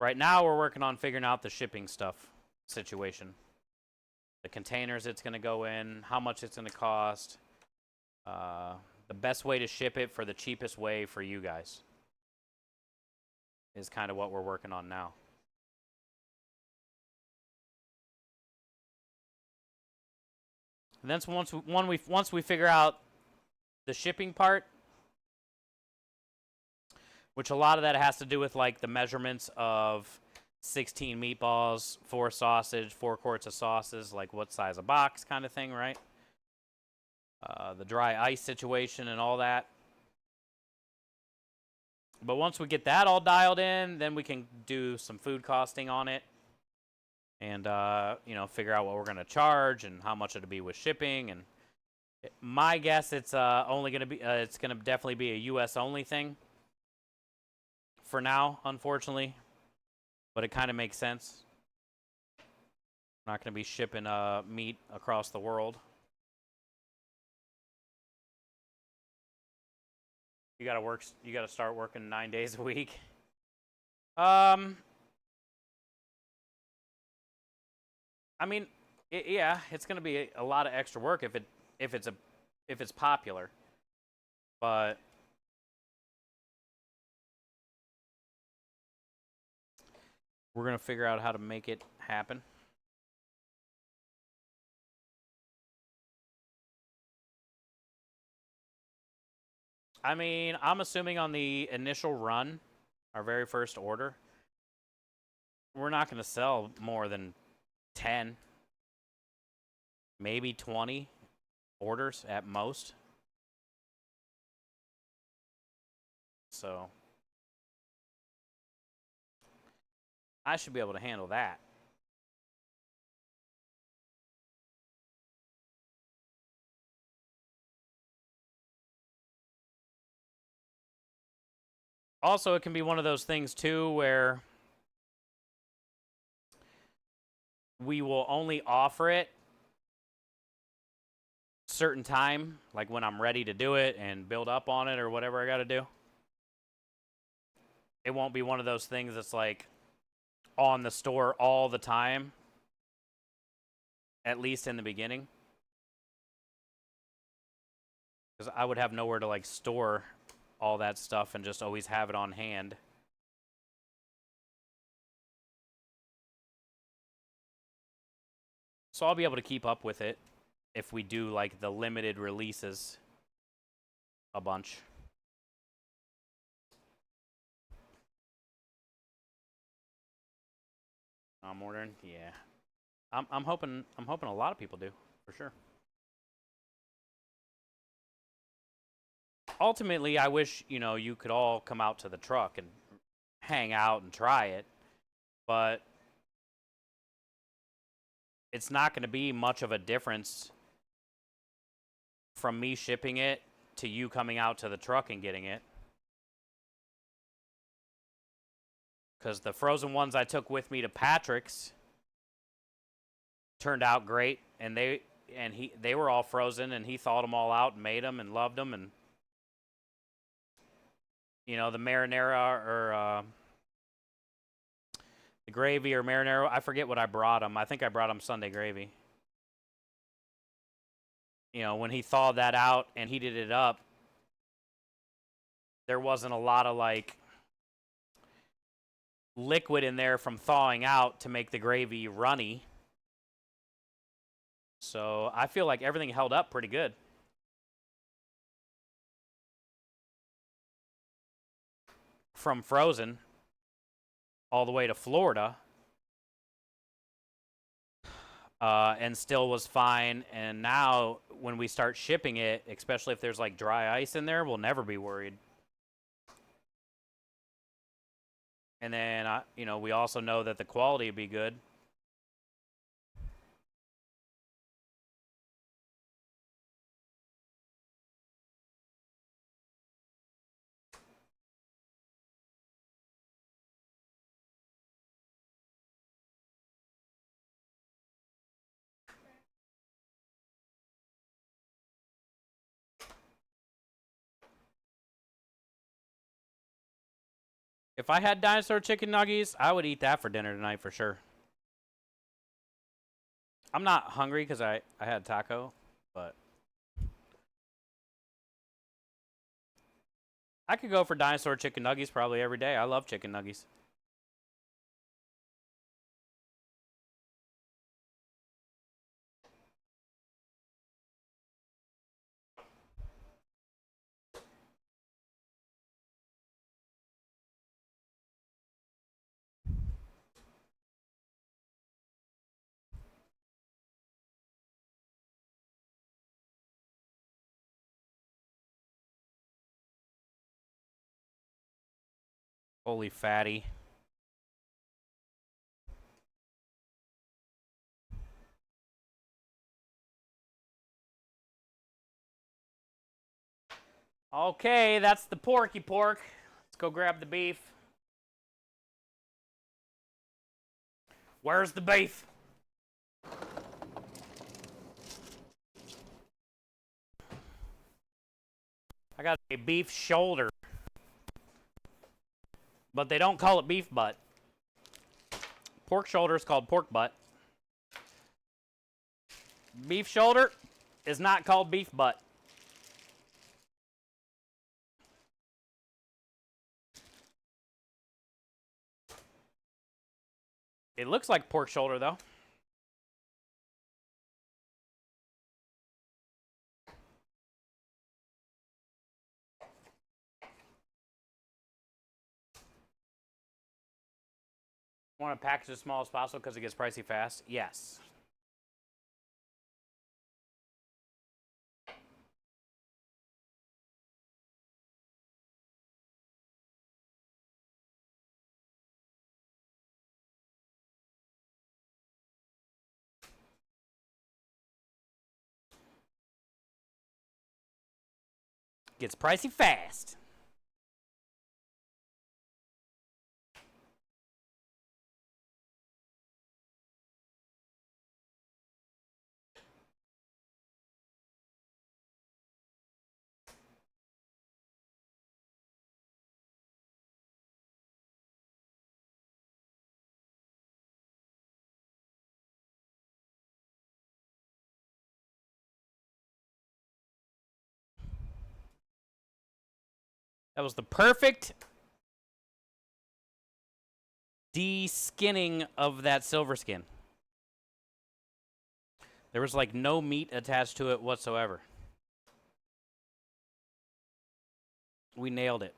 Right now, we're working on figuring out the shipping stuff situation. The containers it's going to go in, how much it's going to cost, the best way to ship it for the cheapest way for you guys is kind of what we're working on now. And then once we figure out the shipping part, which a lot of that has to do with like the measurements of 16 meatballs, 4 sausage, 4 quarts of sauces, like what size a box kind of thing, right? The dry ice situation and all that. But once we get that all dialed in, then we can do some food costing on it. And, you know, figure out what we're going to charge and how much it'll be with shipping. And my guess, it's only going to be, it's going to definitely be a U.S. only thing for now, unfortunately. But it kind of makes sense. We're not going to be shipping meat across the world. You got to work. You got to start working 9 days a week. I mean, yeah, it's going to be a lot of extra work if it's popular, but we're going to figure out how to make it happen. I mean, I'm assuming on the initial run, our very first order, we're not going to sell more than 10, maybe 20 orders at most. So I should be able to handle that. Also, it can be one of those things too where we will only offer it certain time, like when I'm ready to do it and build up on it or whatever I got to do. It won't be one of those things that's like on the store all the time, at least in the beginning. Because I would have nowhere to like store all that stuff and just always have it on hand. So I'll be able to keep up with it if we do like the limited releases a bunch. I'm ordering, yeah. I'm hoping a lot of people do, for sure. Ultimately, I wish, you know, you could all come out to the truck and hang out and try it, but it's not going to be much of a difference from me shipping it to you coming out to the truck and getting it. Because the frozen ones I took with me to Patrick's turned out great, and they were all frozen, and he thawed them all out and made them and loved them. And you know, the marinara or the gravy or marinara, I forget what I brought him. I think I brought him Sunday gravy. You know, when he thawed that out and heated it up, there wasn't a lot of like liquid in there from thawing out to make the gravy runny. So I feel like everything held up pretty good. From frozen all the way to Florida. And still was fine. And now when we start shipping it, especially if there's like dry ice in there, we'll never be worried. And then, you know, we also know that the quality will be good. If I had dinosaur chicken nuggets, I would eat that for dinner tonight for sure. I'm not hungry because I had taco, but I could go for dinosaur chicken nuggets probably every day. I love chicken nuggets. Holy fatty. Okay, that's the porky pork. Let's go grab the beef. Where's the beef? I got a beef shoulder. But they don't call it beef butt. Pork shoulder is called pork butt. Beef shoulder is not called beef butt. It looks like pork shoulder though. Want to package as small as possible because it gets pricey fast? Yes. Gets pricey fast. That was the perfect de-skinning of that silver skin. There was like no meat attached to it whatsoever. We nailed it.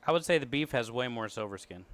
I would say the beef has way more silver skin.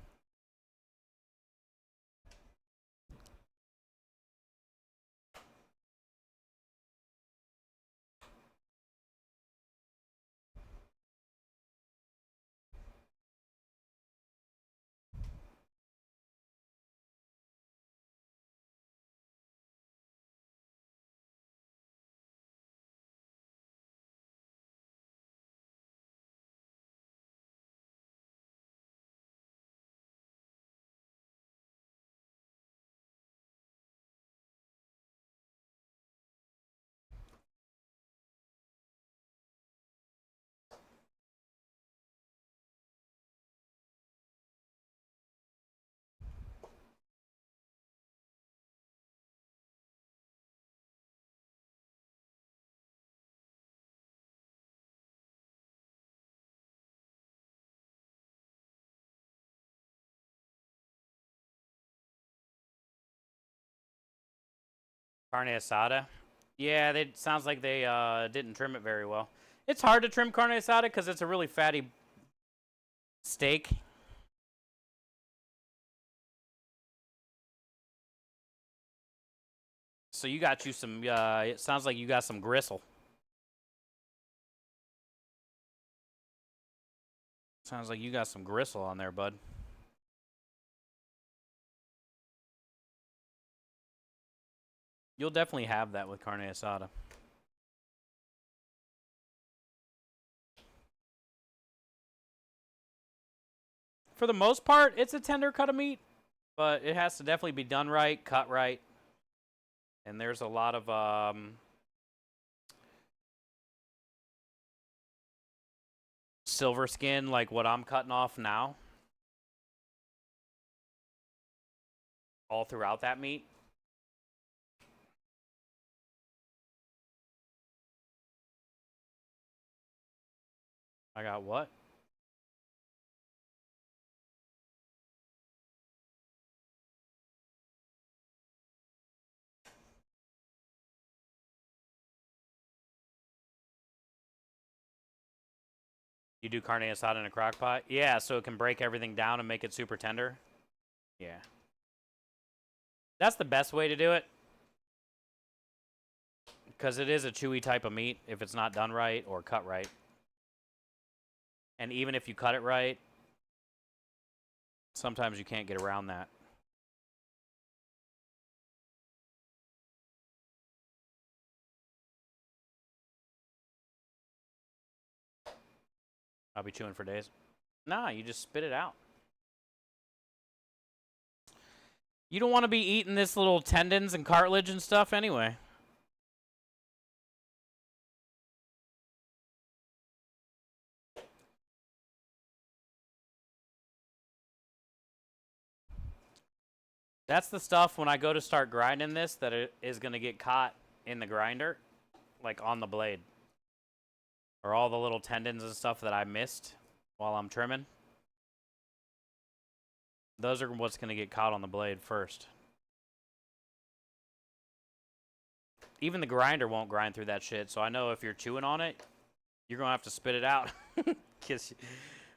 Carne asada. Yeah, it sounds like they didn't trim it very well. It's hard to trim carne asada because it's a really fatty steak. So you got you some, it sounds like you got some gristle. Sounds like you got some gristle on there, bud. You'll definitely have that with carne asada. For the most part, it's a tender cut of meat, but it has to definitely be done right, cut right. And there's a lot of silver skin, like what I'm cutting off now, all throughout that meat. I got what? You do carne asada in a crock pot? Yeah, so it can break everything down and make it super tender. Yeah. That's the best way to do it. Because it is a chewy type of meat if it's not done right or cut right. And even if you cut it right, sometimes you can't get around that. I'll be chewing for days. Nah, you just spit it out. You don't want to be eating this little tendons and cartilage and stuff anyway. That's the stuff when I go to start grinding this that it is going to get caught in the grinder, like on the blade. Or all the little tendons and stuff that I missed while I'm trimming. Those are what's going to get caught on the blade first. Even the grinder won't grind through that shit, so I know if you're chewing on it, you're going to have to spit it out.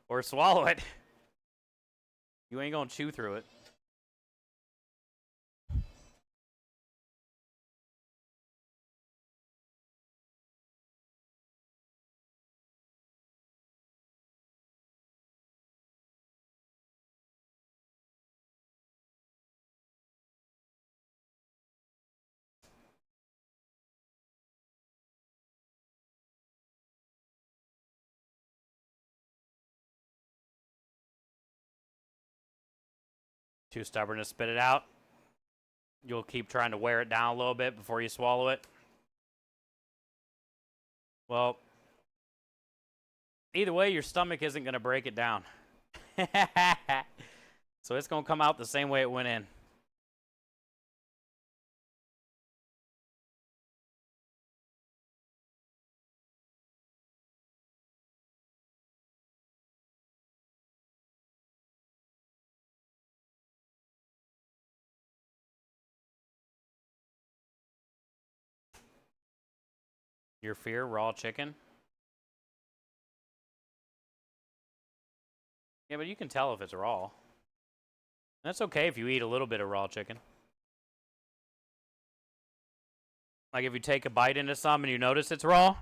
Or swallow it. You ain't going to chew through it. Too stubborn to spit it out. You'll keep trying to wear it down a little bit before you swallow it. Well, either way, your stomach isn't going to break it down. So it's going to come out the same way it went in. Your fear, raw chicken? Yeah, but you can tell if it's raw. That's okay if you eat a little bit of raw chicken. Like if you take a bite into some and you notice it's raw,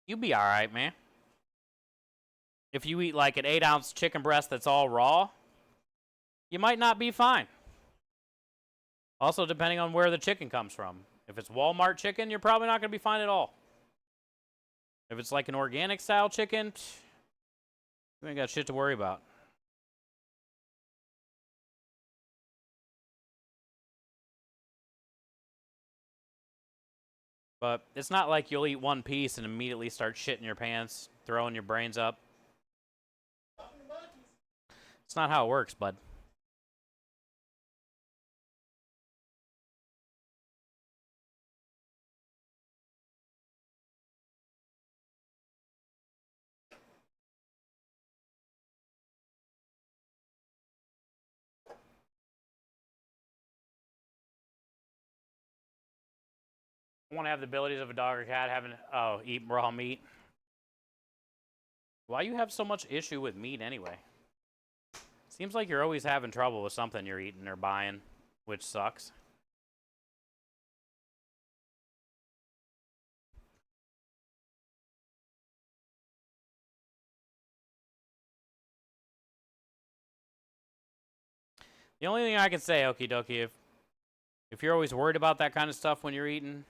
you'll be alright, man. If you eat like an 8-ounce chicken breast that's all raw, you might not be fine. Also, depending on where the chicken comes from. If it's Walmart chicken, you're probably not going to be fine at all. If it's like an organic style chicken, you ain't got shit to worry about. But it's not like you'll eat one piece and immediately start shitting your pants, throwing your brains up. It's not how it works, bud. I want to have the abilities of a dog or cat having, eat raw meat. Why you have so much issue with meat anyway? Seems like you're always having trouble with something you're eating or buying, which sucks. The only thing I can say, okie dokie, if you're always worried about that kind of stuff when you're eating,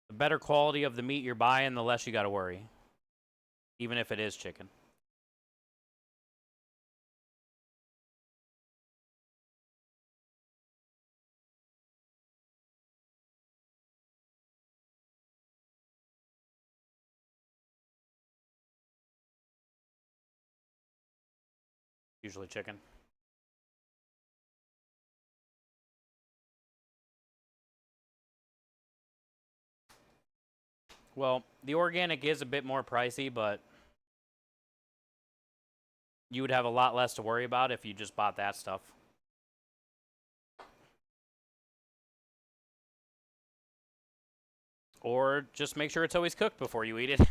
the better quality of the meat you're buying, the less you got to worry. Even if it is chicken. Usually chicken. Well, the organic is a bit more pricey, but you would have a lot less to worry about if you just bought that stuff. Or just make sure it's always cooked before you eat it.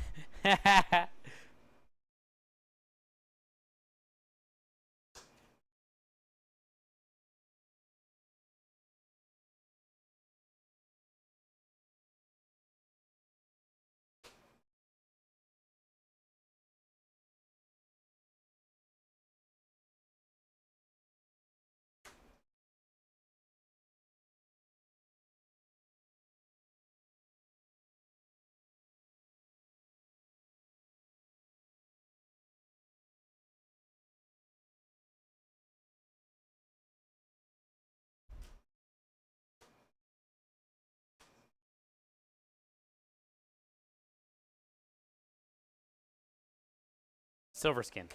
Silver skin.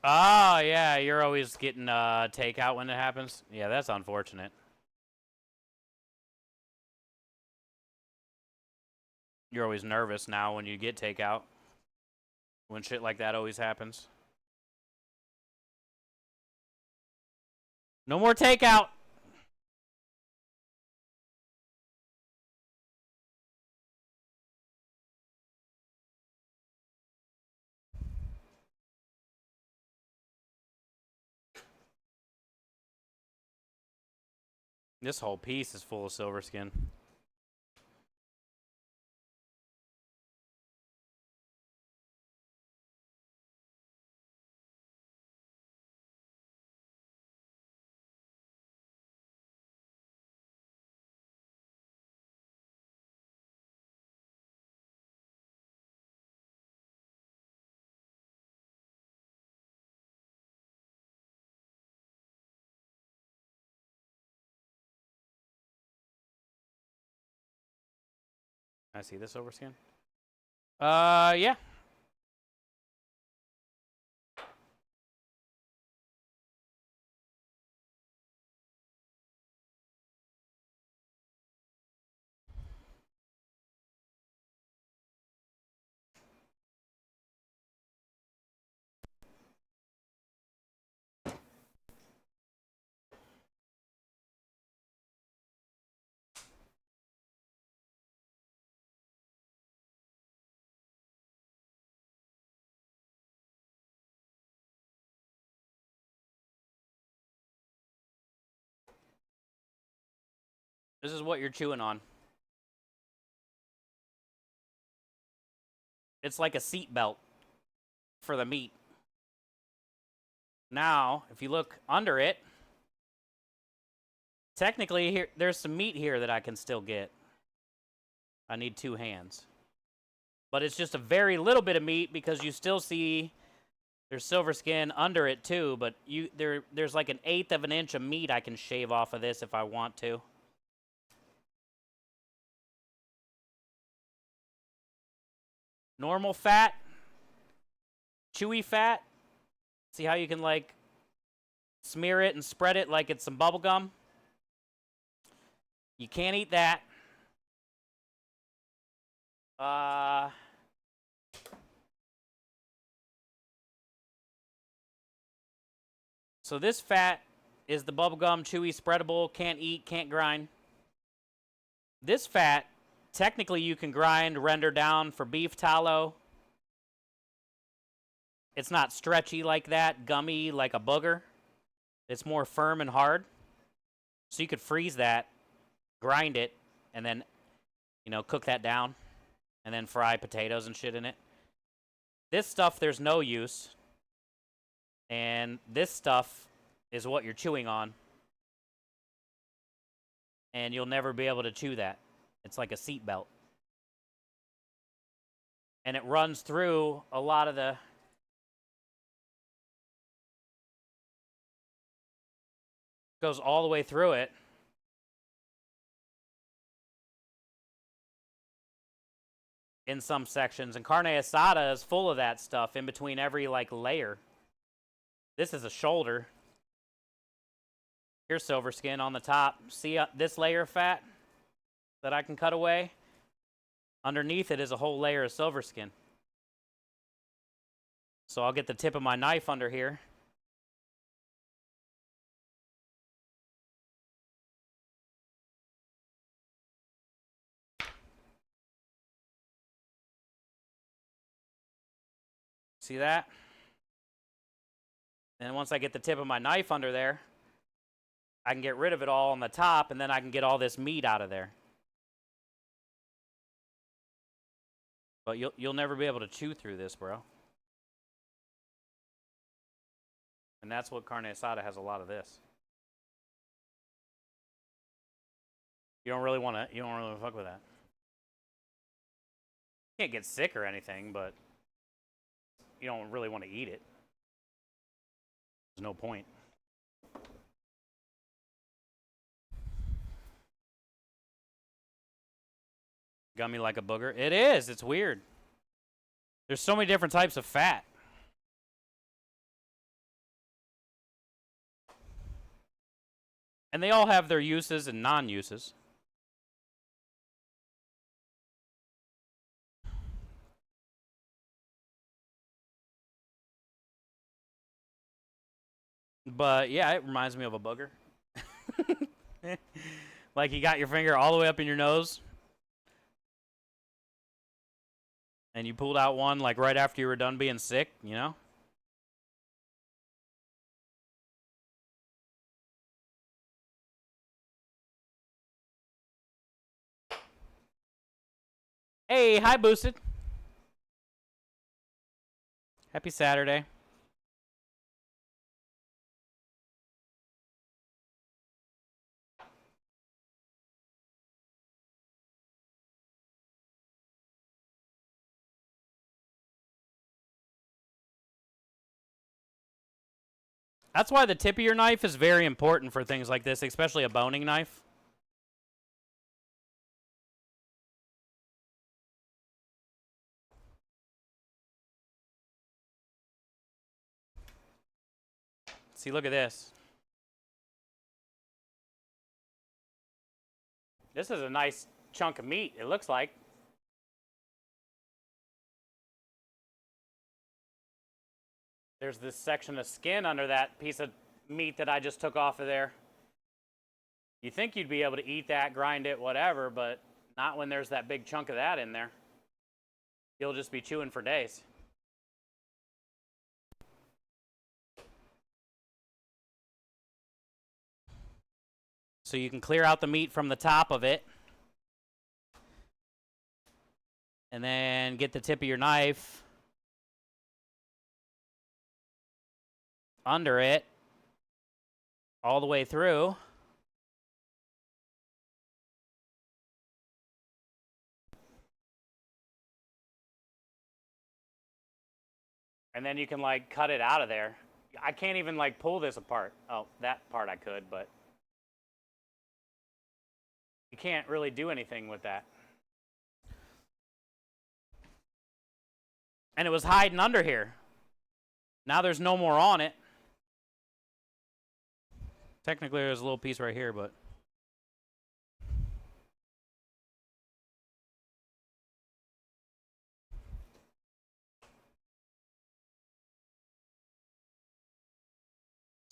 Oh, yeah, you're always getting takeout when it happens. Yeah, that's unfortunate. You're always nervous now when you get takeout. When shit like that always happens. No more takeout! This whole piece is full of silver skin. I see this silver skin. Yeah. This is what you're chewing on. It's like a seat belt for the meat. Now, if you look under it, technically here there's some meat here that I can still get. I need 2 hands. But it's just a very little bit of meat because you still see there's silver skin under it too, but there's like 1/8 of an inch of meat I can shave off of this if I want to. Normal fat, chewy fat. See how you can like smear it and spread it like it's some bubble gum? You can't eat that. So this fat is the bubblegum, chewy, spreadable, can't eat, can't grind. This fat, technically you can grind, render down for beef tallow. It's not stretchy like that, gummy like a booger. It's more firm and hard. So you could freeze that, grind it, and then, you know, cook that down, and then fry potatoes and shit in it. This stuff, there's no use. And this stuff is what you're chewing on. And you'll never be able to chew that. It's like a seatbelt. And it runs through a lot of the... Goes all the way through it. In some sections. And carne asada is full of that stuff in between every, like, layer. This is a shoulder. Here's silver skin on the top. See this layer of fat that I can cut away? Underneath it is a whole layer of silver skin. So I'll get the tip of my knife under here. See that? And once I get the tip of my knife under there, I can get rid of it all on the top, and then I can get all this meat out of there. But you'll never be able to chew through this, bro. And that's what carne asada has, a lot of this. You don't really fuck with that. You can't get sick or anything, but you don't really want to eat it. There's no point. Gummy like a booger. It is. It's weird. There's so many different types of fat. And they all have their uses and non-uses. But yeah, it reminds me of a booger. Like you got your finger all the way up in your nose. And you pulled out one like right after you were done being sick, you know? Hey, hi Boosted. Happy Saturday. That's why the tip of your knife is very important for things like this, especially a boning knife. See, look at this. This is a nice chunk of meat, it looks like. There's this section of skin under that piece of meat that I just took off of there. You think you'd be able to eat that, grind it, whatever, but not when there's that big chunk of that in there. You'll just be chewing for days. So you can clear out the meat from the top of it. And then get the tip of your knife under it all the way through. And then you can like cut it out of there. I can't even like pull this apart. Oh, that part I could, but you can't really do anything with that. And it was hiding under here. Now there's no more on it. Technically there's a little piece right here, but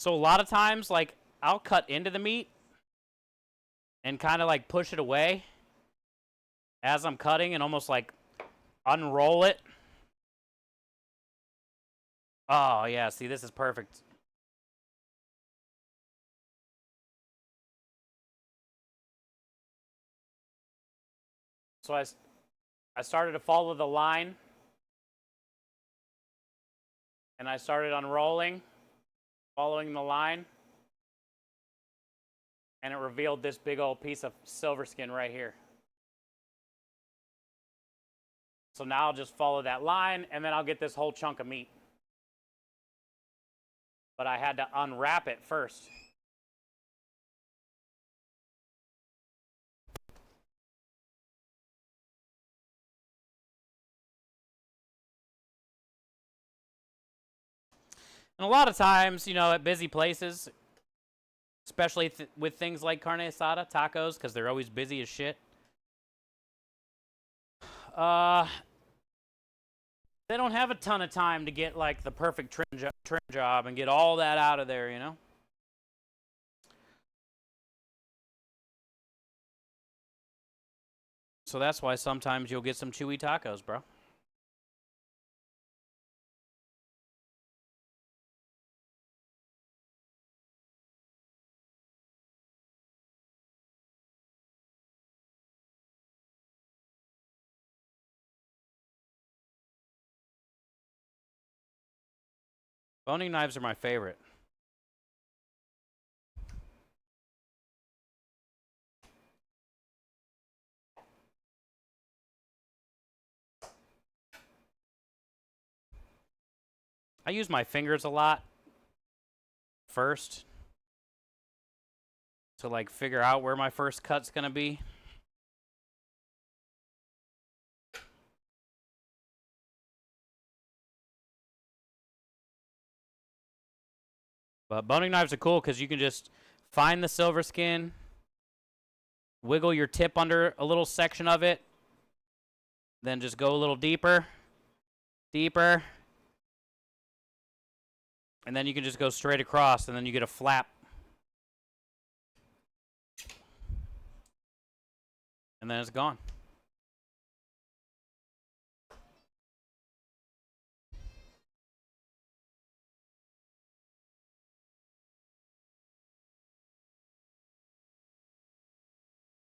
So a lot of times, like, I'll cut into the meat and kind of like push it away as I'm cutting and almost like unroll it. Oh, yeah, see, this is perfect. So I started to follow the line, and I started unrolling, following the line, and it revealed this big old piece of silver skin right here. So now I'll just follow that line, and then I'll get this whole chunk of meat. But I had to unwrap it first. And a lot of times, you know, at busy places, especially with things like carne asada, tacos, because they're always busy as shit. They don't have a ton of time to get like the perfect trim job and get all that out of there, you know? So that's why sometimes you'll get some chewy tacos, bro. Boning knives are my favorite. I use my fingers a lot first to like figure out where my first cut's gonna be. But boning knives are cool because you can just find the silver skin, wiggle your tip under a little section of it, then just go a little deeper, deeper, and then you can just go straight across, and then you get a flap. And then it's gone.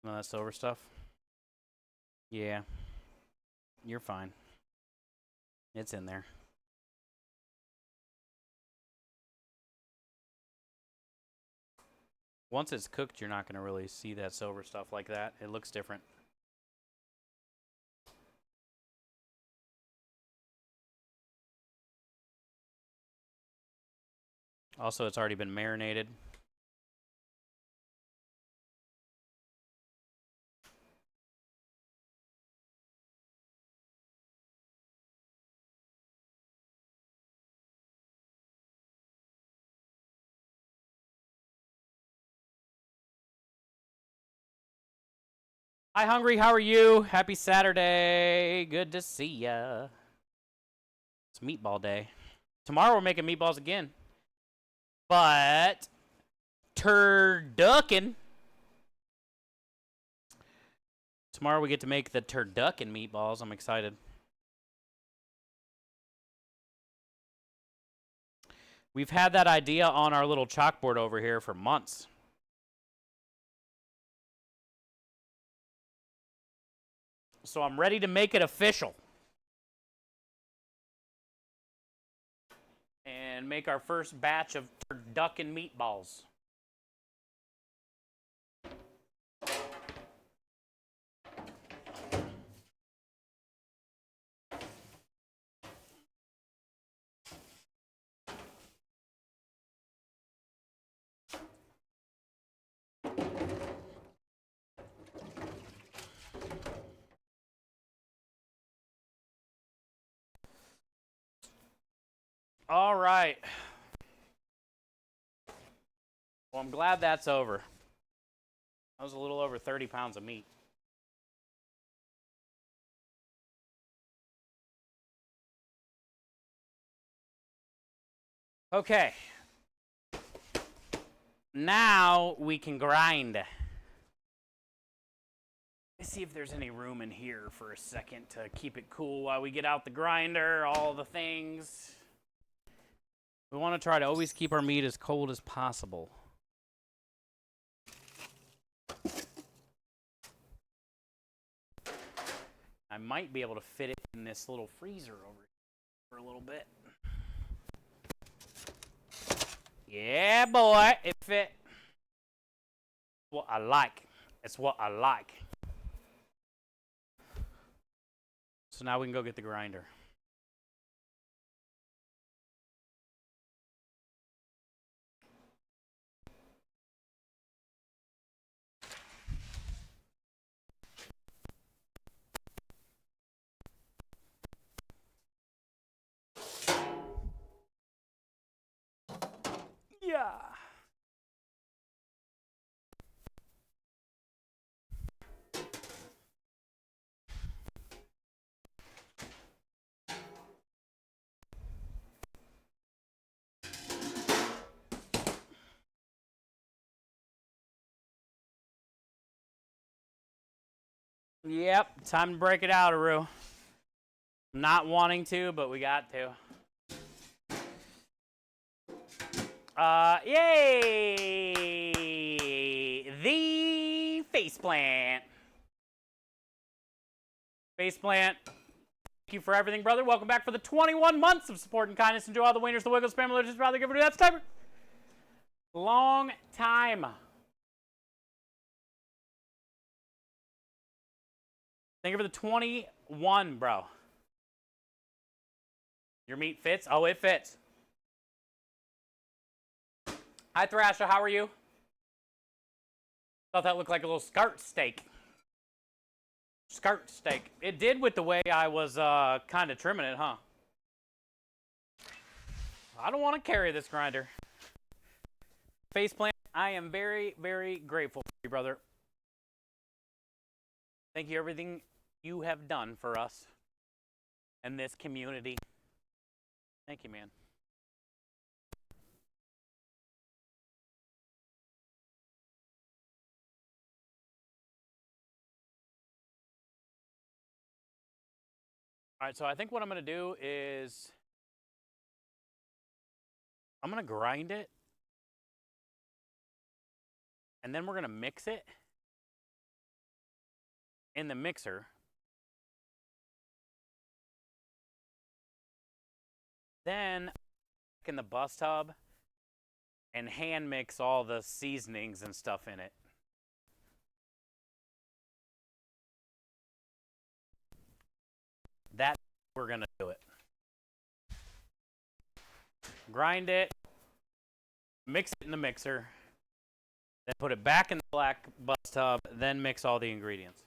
No, that silver stuff? Yeah. You're fine. It's in there. Once it's cooked, you're not going to really see that silver stuff like that. It looks different. Also, it's already been marinated. Hi, Hungry. How are you? Happy Saturday. Good to see ya. It's meatball day. Tomorrow we're making meatballs again. But turducken. Tomorrow we get to make the turducken meatballs. I'm excited. We've had that idea on our little chalkboard over here for months. So I'm ready to make it official. And make our first batch of turducken meatballs. All right. Well, I'm glad that's over. That was a little over 30 pounds of meat. Okay. Now we can grind. Let's see if there's any room in here for a second to keep it cool while we get out the grinder, all the things. We want to try to always keep our meat as cold as possible. I might be able to fit it in this little freezer over here for a little bit. Yeah, boy, it fit. What I like. It's what I like. So now we can go get the grinder. Yeah. Yep, time to break it out, Aru. Not wanting to, but we got to. Yay! The faceplant. Faceplant. Thank you for everything, brother. Welcome back for the 21 months of support and kindness. Enjoy all the wieners, the wiggles, spam alerts, rather give it to that sniper. Long time. Thank you for the 21, bro. Your meat fits? Oh, it fits. Hi, Thrasher. How are you? Thought that looked like a little skirt steak. Skirt steak. It did with the way I was kind of trimming it, huh? I don't want to carry this grinder. Faceplant, I am very, very grateful for you, brother. Thank you for everything you have done for us and this community. Thank you, man. All right, so I think what I'm going to do is I'm going to grind it, and then we're going to mix it in the mixer. Then in the bus tub and hand mix all the seasonings and stuff in it. That's how we're going to do it. Grind it, mix it in the mixer, then put it back in the black bus tub, then mix all the ingredients.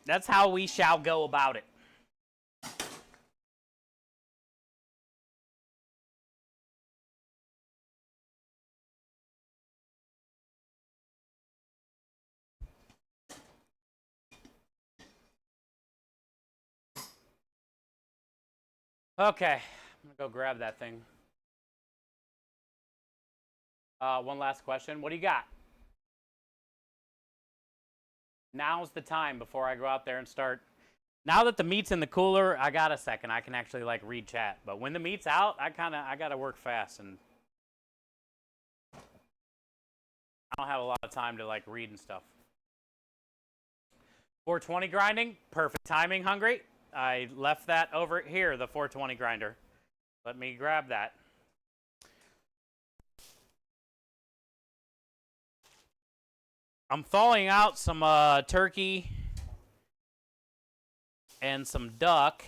That's how we shall go about it. Okay, I'm gonna go grab that thing. One last question. What do you got? Now's the time before I go out there and start. Now that the meat's in the cooler, I got a second. I can actually like read chat. But when the meat's out, I gotta work fast, and I don't have a lot of time to like read and stuff. 420 grinding, perfect timing, Hungry. I left that over here, the 420 grinder. Let me grab that. I'm thawing out some turkey and some duck.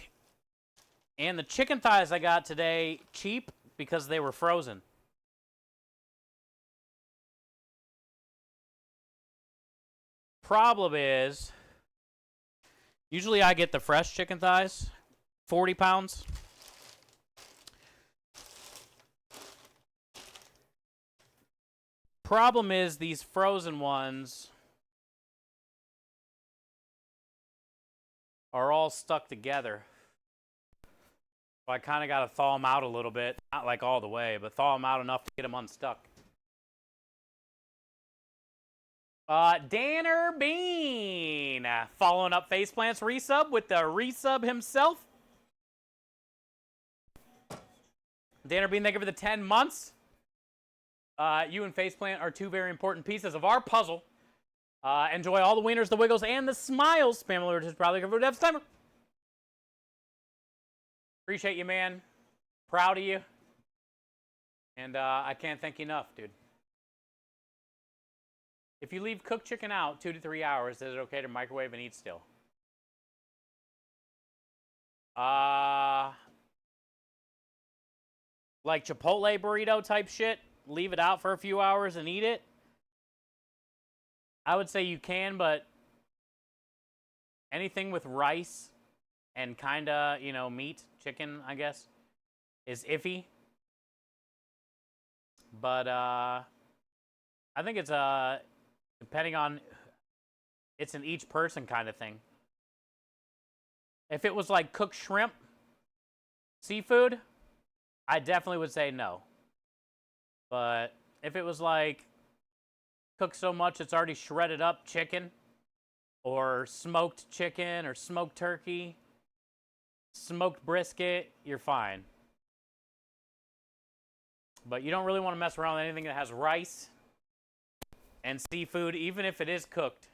And the chicken thighs I got today cheap because they were frozen. Problem is, usually I get the fresh chicken thighs, 40 pounds. Problem is these frozen ones are all stuck together. So I kind of got to thaw them out a little bit. Not like all the way, but thaw them out enough to get them unstuck. Danner Bean, following up Faceplant's resub with the resub himself. Danner Bean, thank you for the 10 months. You and Faceplant are two very important pieces of our puzzle. Enjoy all the wieners, the wiggles, and the smiles. Spam alert is probably going to Dev's timer. Appreciate you, man. Proud of you. And I can't thank you enough, dude. If you leave cooked chicken out 2 to 3 hours, is it okay to microwave and eat still? Like Chipotle burrito type shit, leave it out for a few hours and eat it. I would say you can, but anything with rice and kinda, you know, meat, chicken, I guess, is iffy. But I think it's depending on, it's an each person kind of thing. If it was like cooked shrimp, seafood, I definitely would say no. But if it was like cooked so much it's already shredded up chicken, or smoked chicken, or smoked turkey, smoked brisket, you're fine. But you don't really want to mess around with anything that has rice and seafood, even if it is cooked.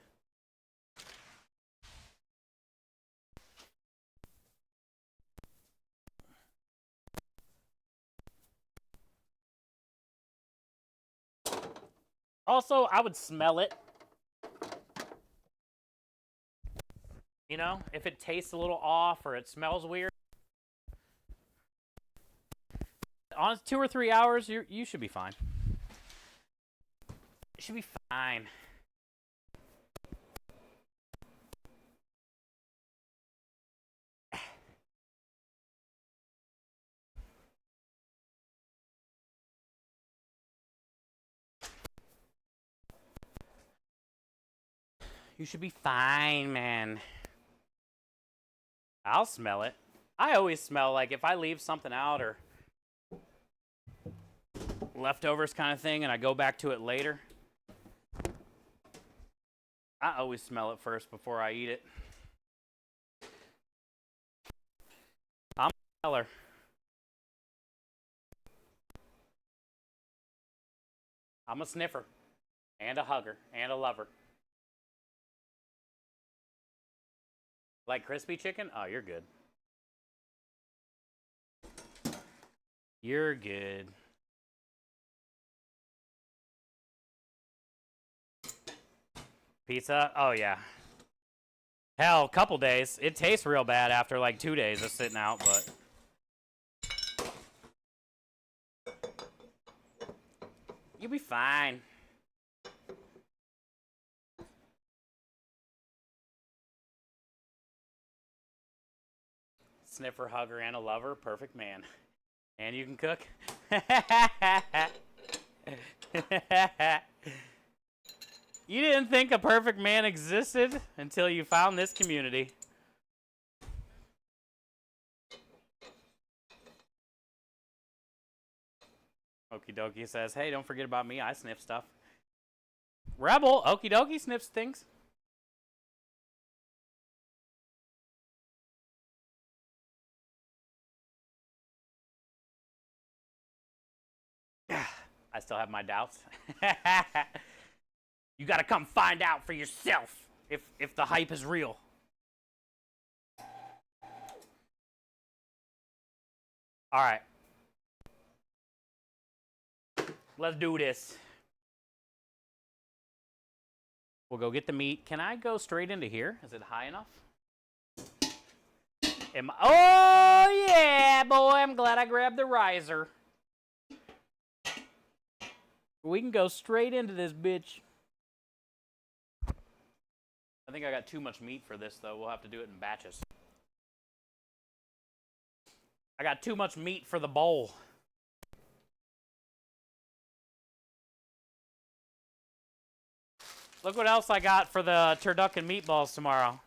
Also, I would smell it. You know, if it tastes a little off or it smells weird. On 2 or 3 hours, you should be fine. You should be fine. You should be fine, man. I'll smell it. I always smell like if I leave something out or leftovers kind of thing and I go back to it later, I always smell it first before I eat it. I'm a smeller. I'm a sniffer and a hugger and a lover. Like crispy chicken? Oh, you're good. You're good. Pizza? Oh, yeah. Hell, a couple days. It tastes real bad after like 2 days of sitting out, but... You'll be fine. Sniffer, hugger, and a lover. Perfect man. And you can cook? You didn't think a perfect man existed until you found this community. Okie dokie says, hey, don't forget about me. I sniff stuff. Rebel, okie dokie, sniffs things. I still have my doubts. You gotta come find out for yourself if the hype is real. All right. Let's do this. We'll go get the meat. Can I go straight into here? Is it high enough? Oh, yeah, boy. I'm glad I grabbed the riser. We can go straight into this bitch. I think I got too much meat for this, though. We'll have to do it in batches. I got too much meat for the bowl. Look what else I got for the turducken meatballs tomorrow.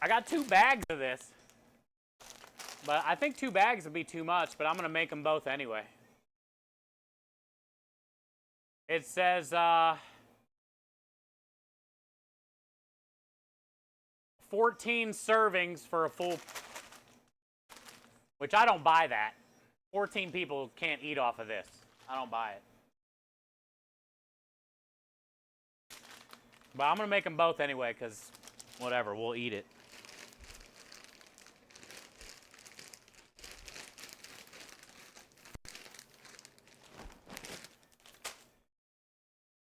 I got 2 bags of this. But I think 2 bags would be too much, but I'm going to make them both anyway. It says 14 servings for a full, which I don't buy that. 14 people can't eat off of this. I don't buy it. But I'm going to make them both anyway because whatever, we'll eat it.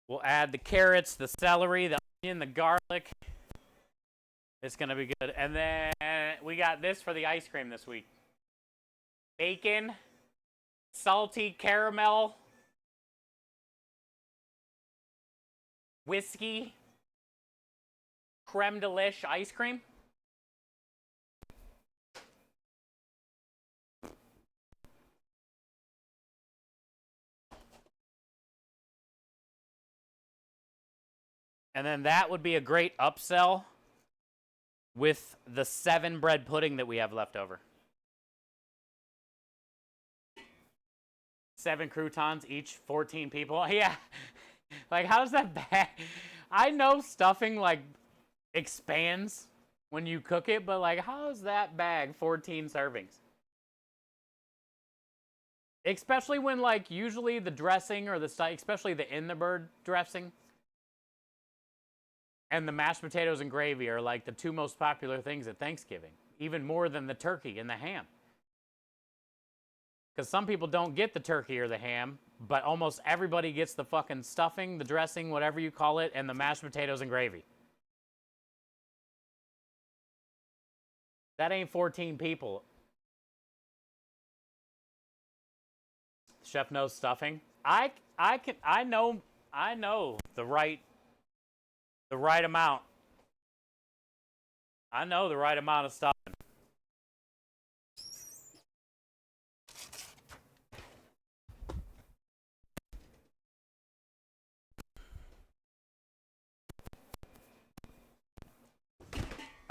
We'll add the carrots, the celery, the onion, the garlic. It's going to be good. And then we got this for the ice cream this week. Bacon, salty caramel, whiskey, creme de lish ice cream. And then that would be a great upsell with the 7 bread pudding that we have left over. 7 croutons, each 14 people. Yeah. Like, how's that bad? I know stuffing, like, expands when you cook it, but, like, how is that bag 14 servings? Especially when, like, usually the dressing or the, especially the in the bird dressing and the mashed potatoes and gravy are, like, the 2 most popular things at Thanksgiving, even more than the turkey and the ham. Because some people don't get the turkey or the ham, but almost everybody gets the fucking stuffing, the dressing, whatever you call it, and the mashed potatoes and gravy. That ain't 14 people. Chef knows stuffing. I know the right amount. I know the right amount of stuffing.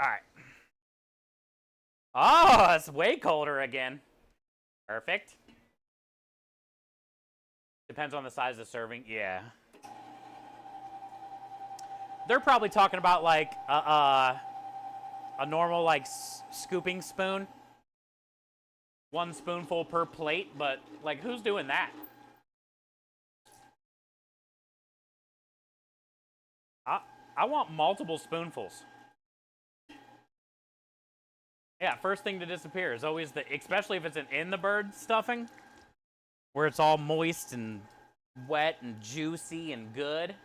All right. Oh, it's way colder again. Perfect. Depends on the size of the serving. Yeah. They're probably talking about like a normal like scooping spoon. 1 spoonful per plate, but like who's doing that? I want multiple spoonfuls. Yeah, first thing to disappear is always especially if it's an in the bird stuffing, where it's all moist and wet and juicy and good.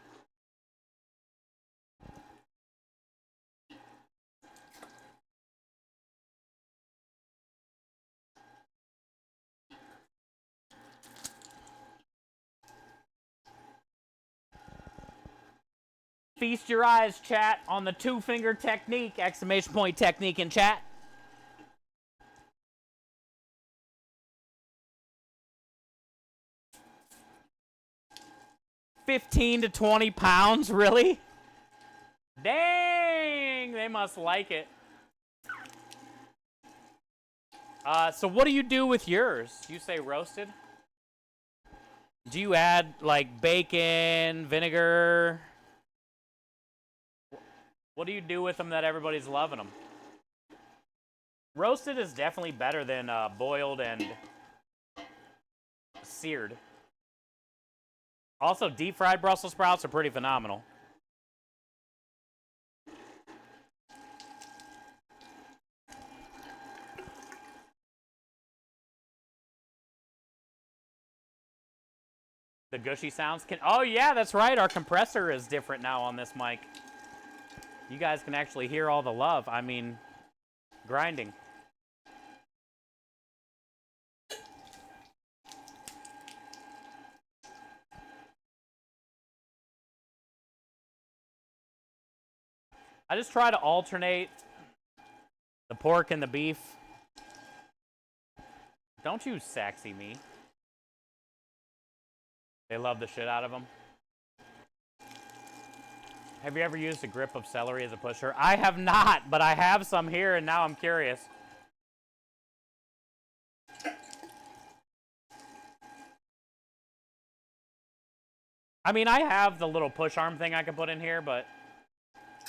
Feast your eyes, chat, on the 2-finger technique, exclamation point technique in chat. $15 to 20 pounds, really? Dang, they must like it. So what do you do with yours? You say roasted? Do you add like bacon, vinegar? What do you do with them that everybody's loving them? Roasted is definitely better than boiled and seared. Also, deep fried Brussels sprouts are pretty phenomenal. The gushy sounds can. Oh yeah, that's right. Our compressor is different now on this mic. You guys can actually hear all the love. I mean, grinding. I just try to alternate the pork and the beef. Don't you sexy me. They love the shit out of them. Have you ever used a grip of celery as a pusher? I have not, but I have some here, and now I'm curious. I mean, I have the little push arm thing I can put in here, but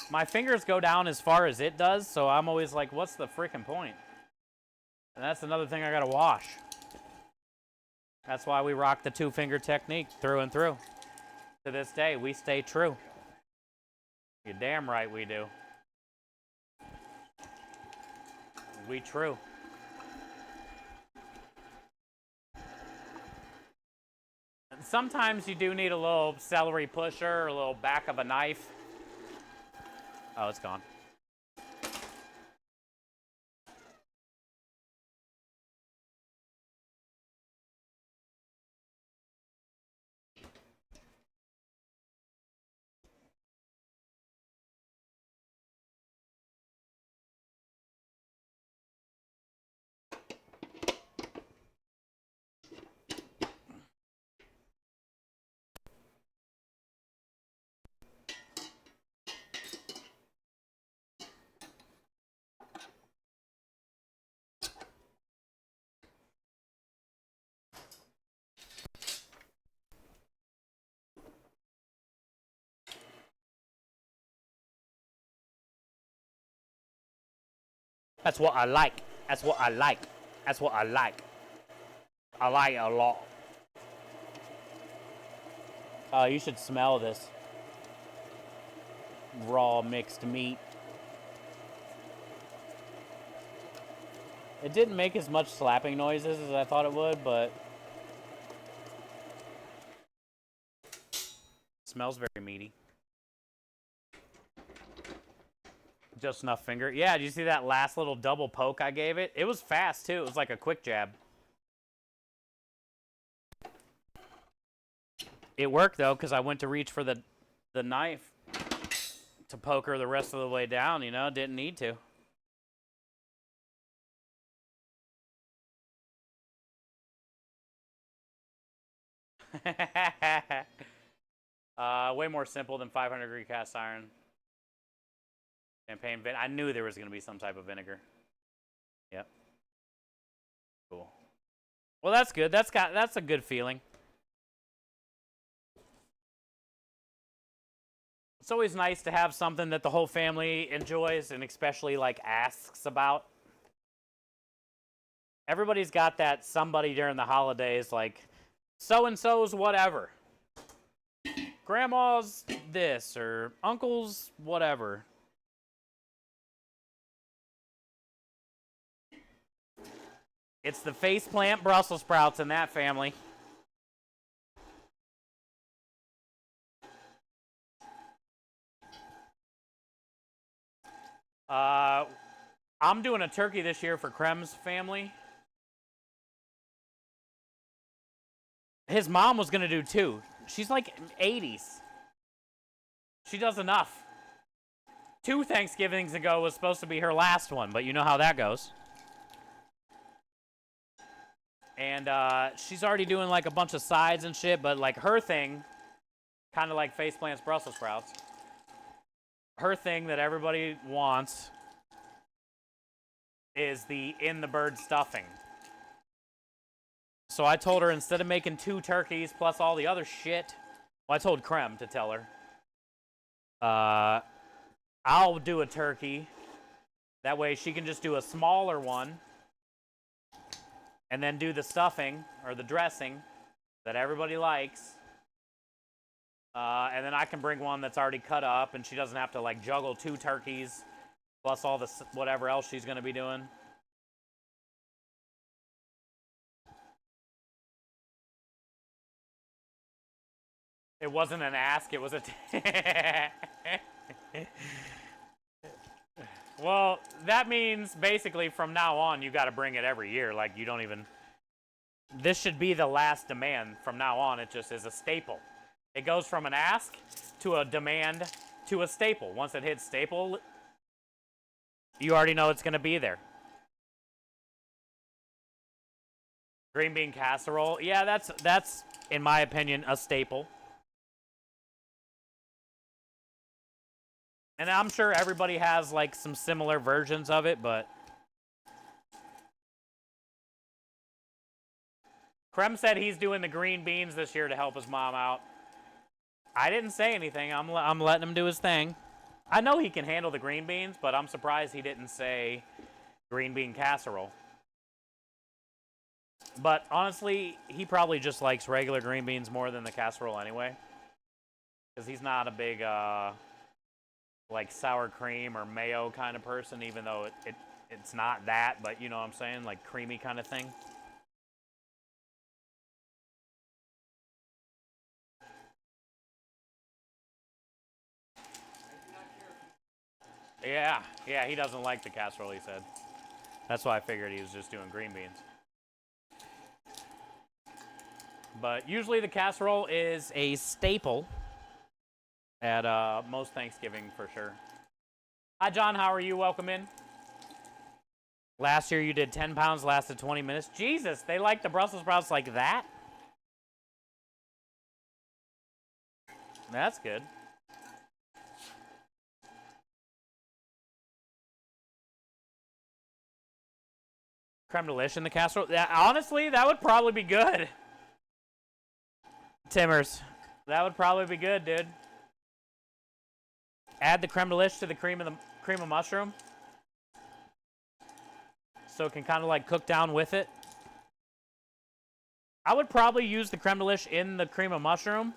my fingers go down as far as it does, so I'm always like, what's the freaking point? And that's another thing I gotta wash. That's why we rock the 2-finger technique through and through. To this day, we stay true. You're damn right we do. We true. And sometimes you do need a little celery pusher or a little back of a knife. Oh, it's gone. That's what I like. That's what I like. That's what I like. I like it a lot. You should smell this raw mixed meat. It didn't make as much slapping noises as I thought it would, but it smells very meaty. Just enough finger. Yeah, did you see that last little double poke I gave it? It was fast, too. It was like a quick jab. It worked, though, because I went to reach for the knife to poke her the rest of the way down, you know? Didn't need to. Way more simple than 500-degree cast iron. Champagne vin. I knew there was going to be some type of vinegar. Yep. Cool. Well, that's good. That's a good feeling. It's always nice to have something that the whole family enjoys and especially like asks about. Everybody's got that somebody during the holidays like so-and-so's whatever. Grandma's this or uncle's whatever. It's the faceplant Brussels sprouts in that family. I'm doing a turkey this year for Krem's family. His mom was going to do 2. She's like 80s. She does enough. 2 Thanksgivings ago was supposed to be her last one, but you know how that goes. And she's already doing like a bunch of sides and shit, but like her thing, kind of like faceplants Brussels sprouts, her thing that everybody wants is the in the bird stuffing. So I told her instead of making 2 turkeys plus all the other shit, well, I told Krem to tell her, I'll do a turkey. That way she can just do a smaller one and then do the stuffing or the dressing that everybody likes. And then I can bring one that's already cut up and she doesn't have to like juggle 2 turkeys plus all the whatever else she's going to be doing. It wasn't an ask, it was a... Well, that means basically from now on you got to bring it every year. Like you don't even... This should be the last demand. From now on it just is a staple. It goes from an ask to a demand to a staple. Once it hits staple, you already know it's going to be there. Green bean casserole. Yeah, that's in my opinion a staple. And I'm sure everybody has like some similar versions of it, but Krem said he's doing the green beans this year to help his mom out. I didn't say anything. I'm letting him do his thing. I know he can handle the green beans, but I'm surprised he didn't say green bean casserole. But honestly, he probably just likes regular green beans more than the casserole anyway. Because he's not a big, like, sour cream or mayo kind of person, even though it's not that, but you know what I'm saying? Like, creamy kind of thing. Yeah, he doesn't like the casserole, he said. That's why I figured he was just doing green beans. But usually the casserole is a staple at most Thanksgiving for sure. Hi, John. How are you? Welcome in. Last year you did 10 pounds, lasted 20 minutes. Jesus, they like the Brussels sprouts like that? That's good. Creme delish in the casserole. Honestly, that would probably be good. Timmers. That would probably be good, dude. Add the creme delish to the cream of mushroom. So it can kind of like cook down with it. I would probably use the creme delish in the cream of mushroom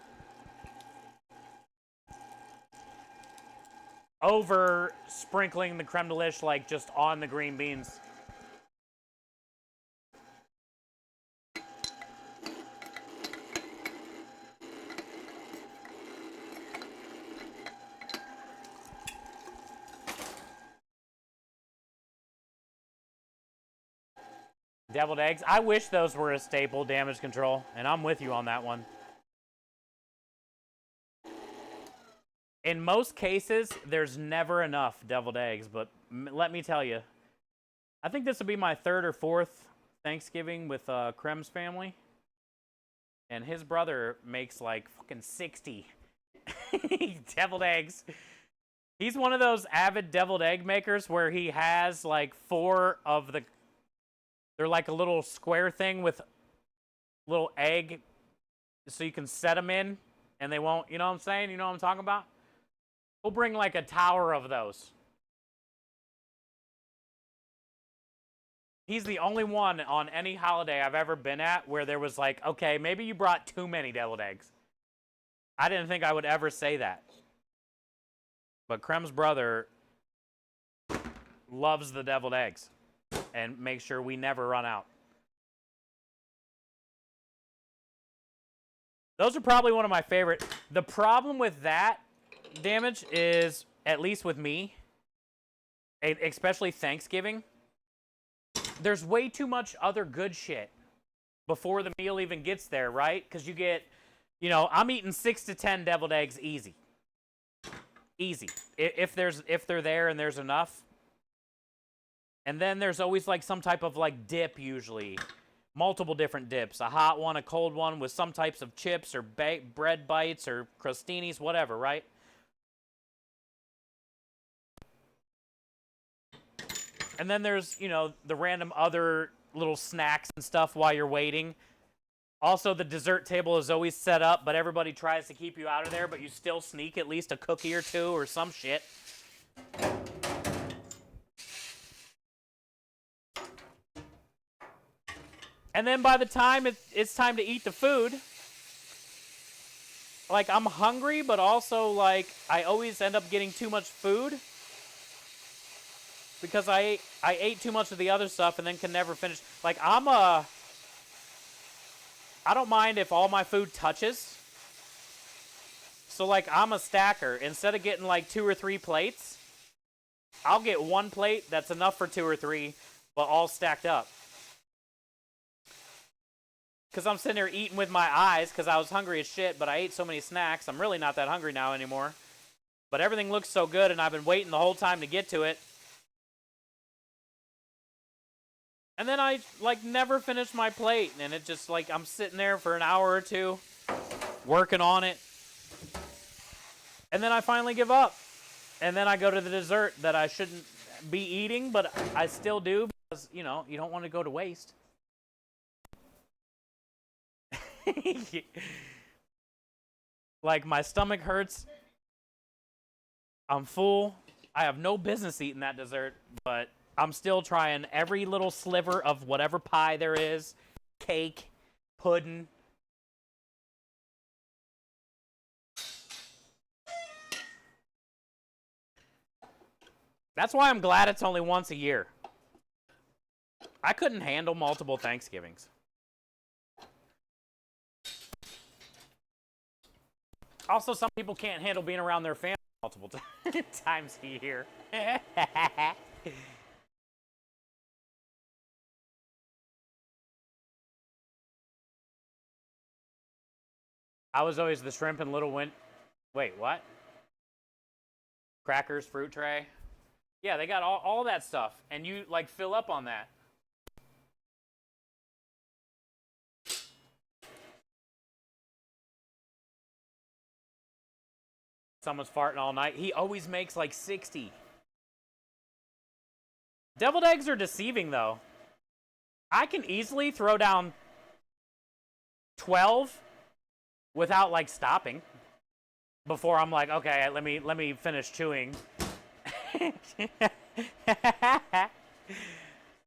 over sprinkling the creme delish like just on the green beans. Deviled eggs. I wish those were a staple, damage control, and I'm with you on that one. In most cases, there's never enough deviled eggs, but let me tell you, I think this will be my third or fourth Thanksgiving with Krem's family, and his brother makes like fucking 60 deviled eggs. He's one of those avid deviled egg makers where he has like 4 of the... They're like a little square thing with little egg so you can set them in and they won't, you know what I'm saying? You know what I'm talking about? We'll bring like a tower of those. He's the only one on any holiday I've ever been at where there was like, okay, maybe you brought too many deviled eggs. I didn't think I would ever say that. But Krem's brother loves the deviled eggs and makes sure we never run out. Those are probably one of my favorite. The problem with that damage is, at least with me, especially Thanksgiving, there's way too much other good shit before the meal even gets there, right? Because you get, you know, I'm eating 6 to 10 deviled eggs easy. Easy. If they're there and there's enough. And then there's always like some type of like dip usually. Multiple different dips. A hot one, a cold one with some types of chips or bread bites or crostinis, whatever, right? And then there's, you know, the random other little snacks and stuff while you're waiting. Also, the dessert table is always set up, but everybody tries to keep you out of there, but you still sneak at least a cookie or two or some shit. And then by the time it's time to eat the food, like, I'm hungry, but also, like, I always end up getting too much food because I ate too much of the other stuff and then can never finish. Like, I don't mind if all my food touches. So, like, I'm a stacker. Instead of getting, like, 2 or 3 plates, I'll get 1 plate that's enough for 2 or 3, but all stacked up. Because I'm sitting there eating with my eyes because I was hungry as shit, but I ate so many snacks. I'm really not that hungry now anymore. But everything looks so good, and I've been waiting the whole time to get to it. And then I, like, never finish my plate, and it just, like, I'm sitting there for an hour or 2, working on it. And then I finally give up. And then I go to the dessert that I shouldn't be eating, but I still do because, you know, you don't want to go to waste. Like, my stomach hurts. I'm full. I have no business eating that dessert, but I'm still trying every little sliver of whatever pie there is, cake, pudding. That's why I'm glad it's only once a year. I couldn't handle multiple Thanksgivings. Also, some people can't handle being around their family multiple times a year. I was always the shrimp and little win. Wait, what? Crackers, fruit tray. Yeah, they got all that stuff, and you like fill up on that. Someone's farting all night. He always makes like 60. Deviled eggs are deceiving, though. I can easily throw down 12 without like stopping before I'm like, okay, let me finish chewing.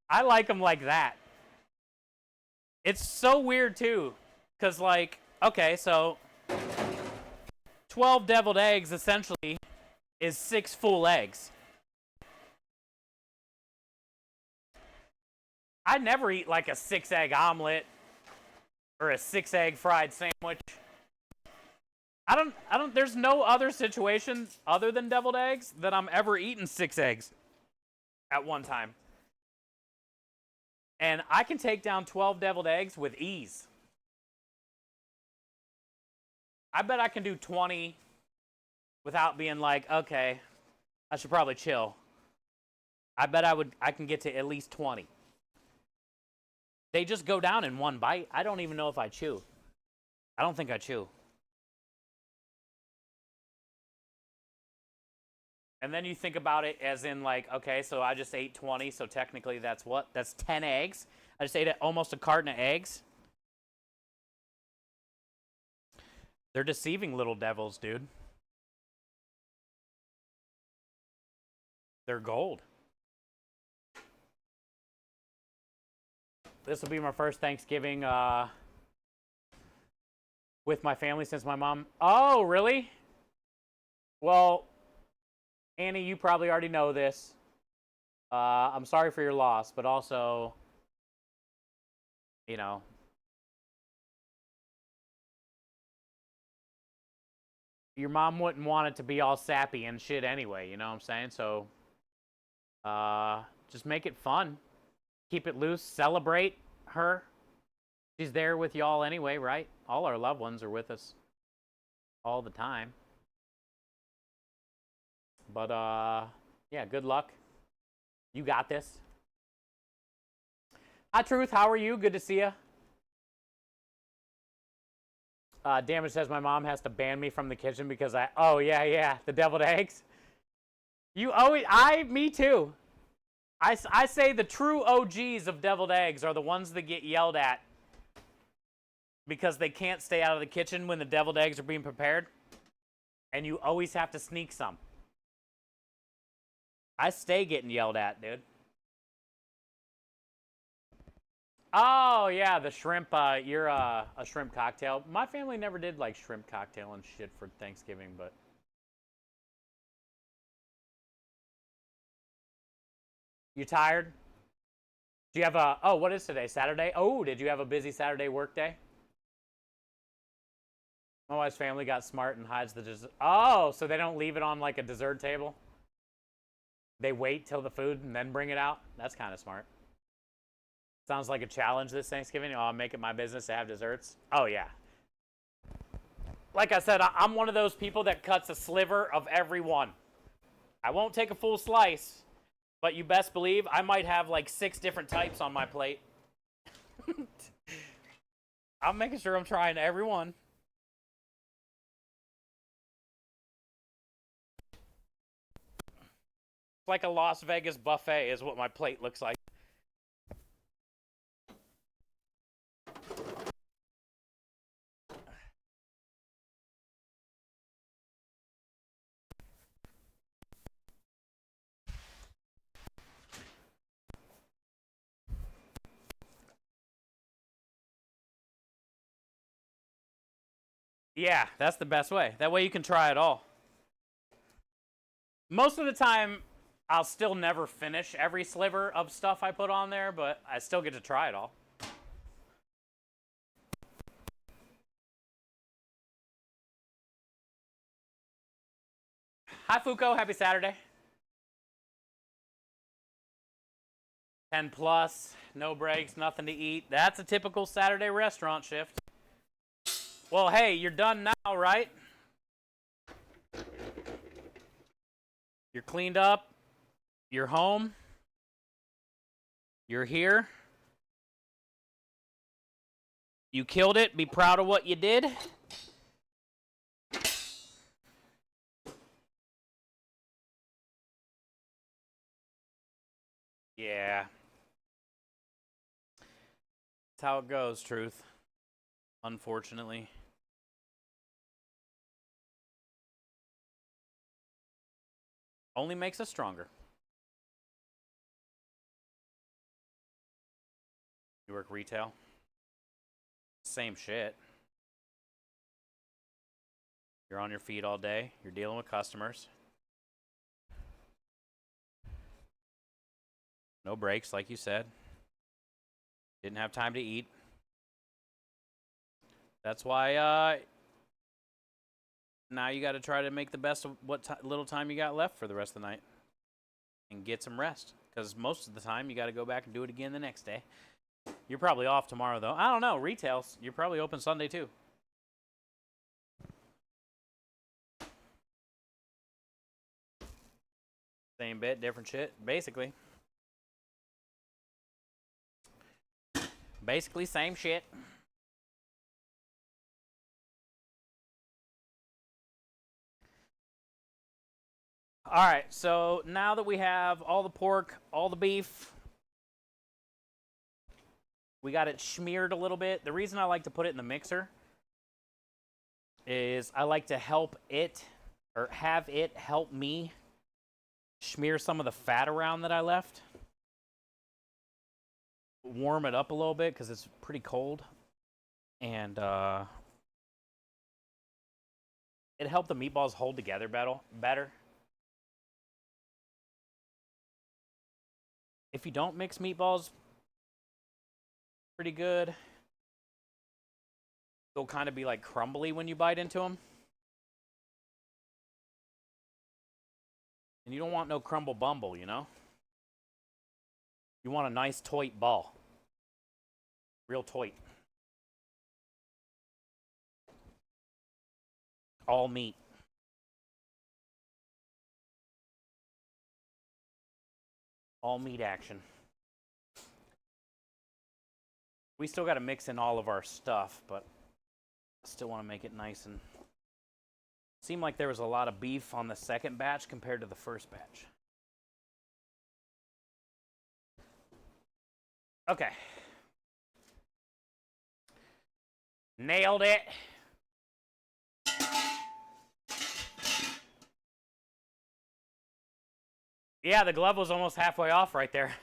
I like them like that. It's so weird too, because like, okay, so 12 deviled eggs essentially is 6 full eggs. I never eat like a 6-egg omelet or a 6-egg fried sandwich. I don't, there's no other situation other than deviled eggs that I'm ever eating 6 eggs at one time. And I can take down 12 deviled eggs with ease. I bet I can do 20 without being like, okay, I should probably chill. I bet I can get to at least 20. They just go down in one bite. I don't even know if I chew. I don't think I chew. And then you think about it as in like, okay, so I just ate 20, so technically that's what? That's 10 eggs. I just ate almost a carton of eggs. They're deceiving little devils, dude. They're gold. This will be my first Thanksgiving with my family since my mom... Oh, really? Well, Annie, you probably already know this. I'm sorry for your loss, but also, you know, your mom wouldn't want it to be all sappy and shit anyway, you know what I'm saying? So, just make it fun. Keep it loose. Celebrate her. She's there with y'all anyway, right? All our loved ones are with us all the time. But, yeah, good luck. You got this. Hi, Truth. How are you? Good to see you. Damage says my mom has to ban me from the kitchen because I... Oh, yeah, the deviled eggs. You always... Me too. I say the true OGs of deviled eggs are the ones that get yelled at because they can't stay out of the kitchen when the deviled eggs are being prepared. And you always have to sneak some. I stay getting yelled at, dude. Oh, yeah, the shrimp. You're a shrimp cocktail. My family never did like shrimp cocktail and shit for Thanksgiving, but... You tired? Do you have a... Oh, what is today? Saturday? Oh, did you have a busy Saturday work day? My wife's family got smart and hides the dessert. Oh, so they don't leave it on like a dessert table? They wait till the food and then bring it out? That's kind of smart. Sounds like a challenge this Thanksgiving. Oh, I'll make it my business to have desserts. Oh, yeah. Like I said, I'm one of those people that cuts a sliver of every one. I won't take a full slice, but you best believe I might have like 6 different types on my plate. I'm making sure I'm trying every one. It's like a Las Vegas buffet is what my plate looks like. Yeah, that's the best way. That way you can try it all. Most of the time, I'll still never finish every sliver of stuff I put on there, but I still get to try it all. Hi, Fuko. Happy Saturday. 10 plus, no breaks, nothing to eat. That's a typical Saturday restaurant shift. Well, hey, you're done now, right? You're cleaned up. You're home. You're here. You killed it. Be proud of what you did. Yeah. That's how it goes, Truth. Unfortunately. Only makes us stronger. You work retail? Same shit. You're on your feet all day. You're dealing with customers. No breaks, like you said. Didn't have time to eat. That's why now you got to try to make the best of what little time you got left for the rest of the night. And get some rest. Because most of the time, you got to go back and do it again the next day. You're probably off tomorrow, though. I don't know. Retails, you're probably open Sunday, too. Same bit, different shit. Basically. Basically, same shit. All right, so now that we have all the pork, all the beef, we got it smeared a little bit. The reason I like to put it in the mixer is I like to help it, or have it help me smear some of the fat around that I left. Warm it up a little bit because it's pretty cold. And it helped the meatballs hold together better. If you don't mix meatballs pretty good, they'll kind of be like crumbly when you bite into them. And you don't want no crumble bumble, you know? You want a nice toit ball. Real toit. All meat. All meat action. We still got to mix in all of our stuff, but I still want to make it nice. And seemed like there was a lot of beef on the second batch compared to the first batch. Okay. Nailed it. Yeah, the glove was almost halfway off right there.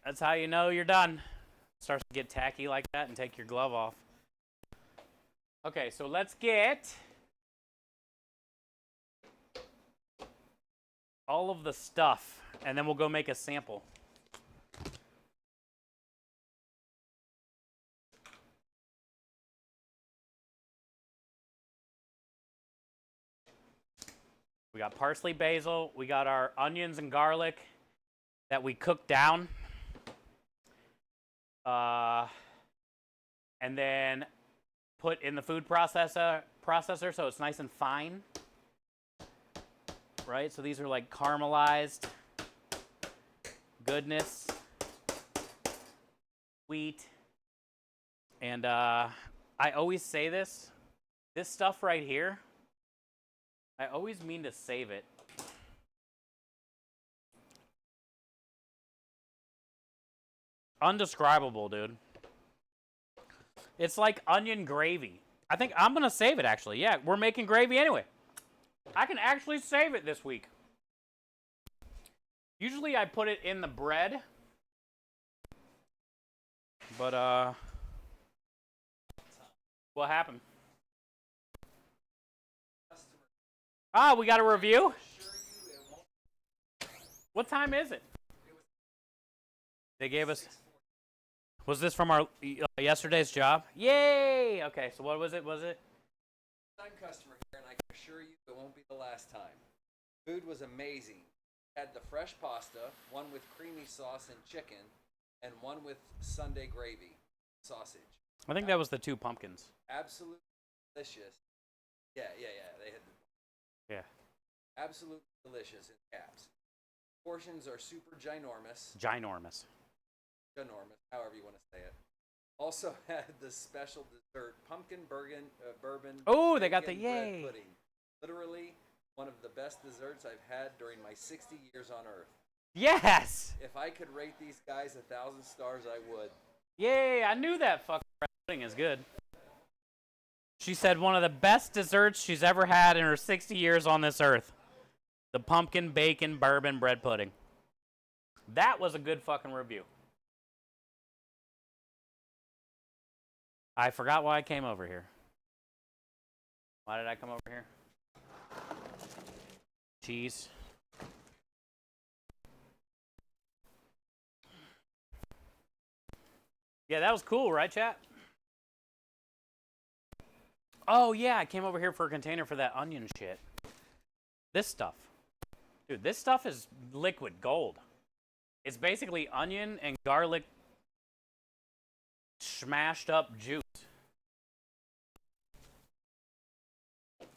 That's how you know you're done. Starts to get tacky like that and take your glove off. Okay, so let's get all of the stuff, and then we'll go make a sample. We got parsley, basil. We got our onions and garlic that we cooked down. And then put in the food processor so it's nice and fine. Right? So these are like caramelized goodness. Wheat. And I always say this stuff right here, I always mean to save it. Undescribable, dude. It's like onion gravy. I think I'm going to save it, actually. Yeah, we're making gravy anyway. I can actually save it this week. Usually I put it in the bread. But, What happened? Ah, we got a review? What time is it? They gave us... Was this from our yesterday's job? Yay! Okay, so what was it? Time customer here, and I can assure you it won't be the last time. Food was amazing. Had the fresh pasta, one with creamy sauce and chicken, and one with Sunday gravy, sausage. I think that was the 2 pumpkins. Absolutely delicious. Yeah. They had Yeah. absolutely delicious in caps. Portions are super ginormous. Ginormous. Ginormous, however you want to say it. Also had the special dessert, pumpkin bourbon. Oh, they got the bacon bread yay. pudding. Literally one of the best desserts I've had during my 60 years on Earth. Yes! If I could rate these guys 1,000 stars, I would. Yay, I knew that fucking bread pudding is good. She said one of the best desserts she's ever had in her 60 years on this earth. The pumpkin bacon bourbon bread pudding. That was a good fucking review. I forgot why I came over here. Why did I come over here? Cheese. Yeah, that was cool, right, chat? Oh, yeah, I came over here for a container for that onion shit. This stuff. Dude, this stuff is liquid gold. It's basically onion and garlic smashed up juice.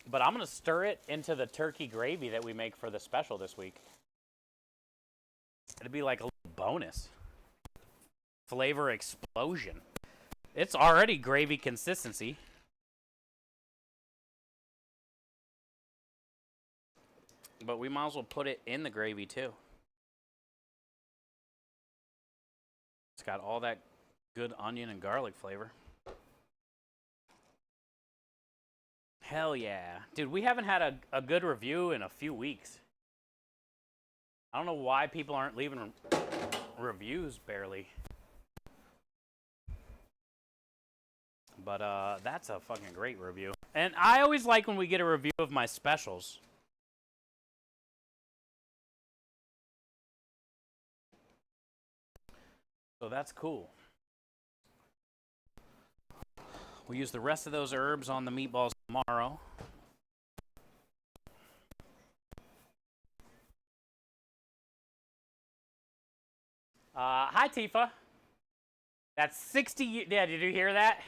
But I'm going to stir it into the turkey gravy that we make for the special this week. It'd be like a little bonus. Flavor explosion. It's already gravy consistency. But we might as well put it in the gravy too. It's got all that good onion and garlic flavor. Hell yeah. Dude, we haven't had a good review in a few weeks. I don't know why people aren't leaving reviews barely. But that's a fucking great review. And I always like when we get a review of my specials. So that's cool. We'll use the rest of those herbs on the meatballs tomorrow. Hi, Tifa. That's 60 years. Yeah, did you hear that?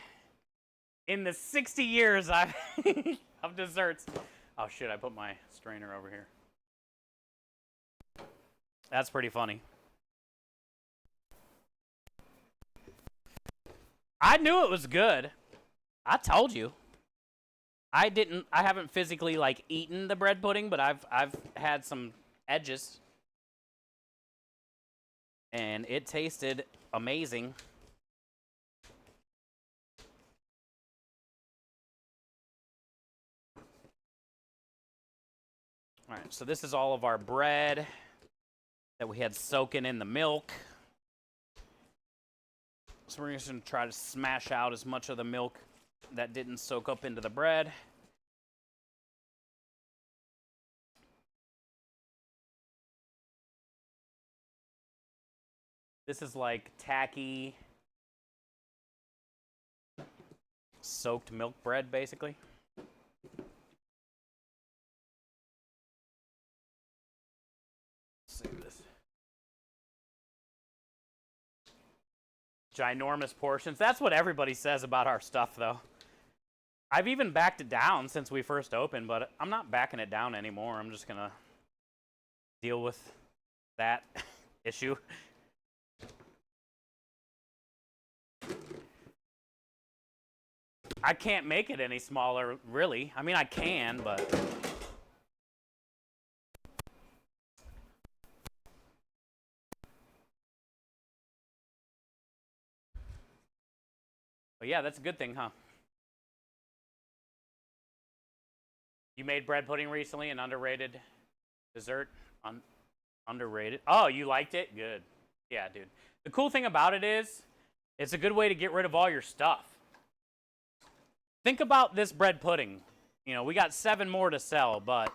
In the 60 years I've of desserts. Oh, shit, I put my strainer over here. That's pretty funny. I knew it was good. I told you. I haven't physically like eaten the bread pudding, but I've had some edges. And it tasted amazing. All right, so this is all of our bread that we had soaking in the milk. So we're just going to try to smash out as much of the milk that didn't soak up into the bread. This is like tacky soaked milk bread, basically. Let's see this. Ginormous portions. That's what everybody says about our stuff, though. I've even backed it down since we first opened, but I'm not backing it down anymore. I'm just going to deal with that issue. I can't make it any smaller, really. I mean, I can, but... But yeah, that's a good thing, huh? You made bread pudding recently, an underrated dessert? Underrated? Oh, you liked it? Good. Yeah, dude. The cool thing about it is, it's a good way to get rid of all your stuff. think about this bread pudding. You know, we got 7 more to sell, but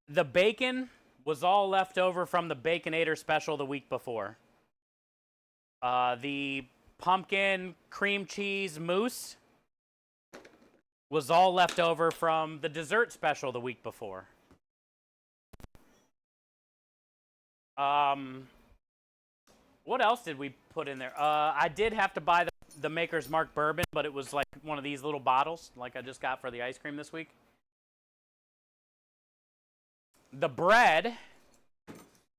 the bacon was all left over from the Baconator special the week before. The pumpkin cream cheese mousse was all left over from the dessert special the week before. What else did we put in there? I did have to buy the Maker's Mark bourbon, but it was like one of these little bottles, like I just got for the ice cream this week. The bread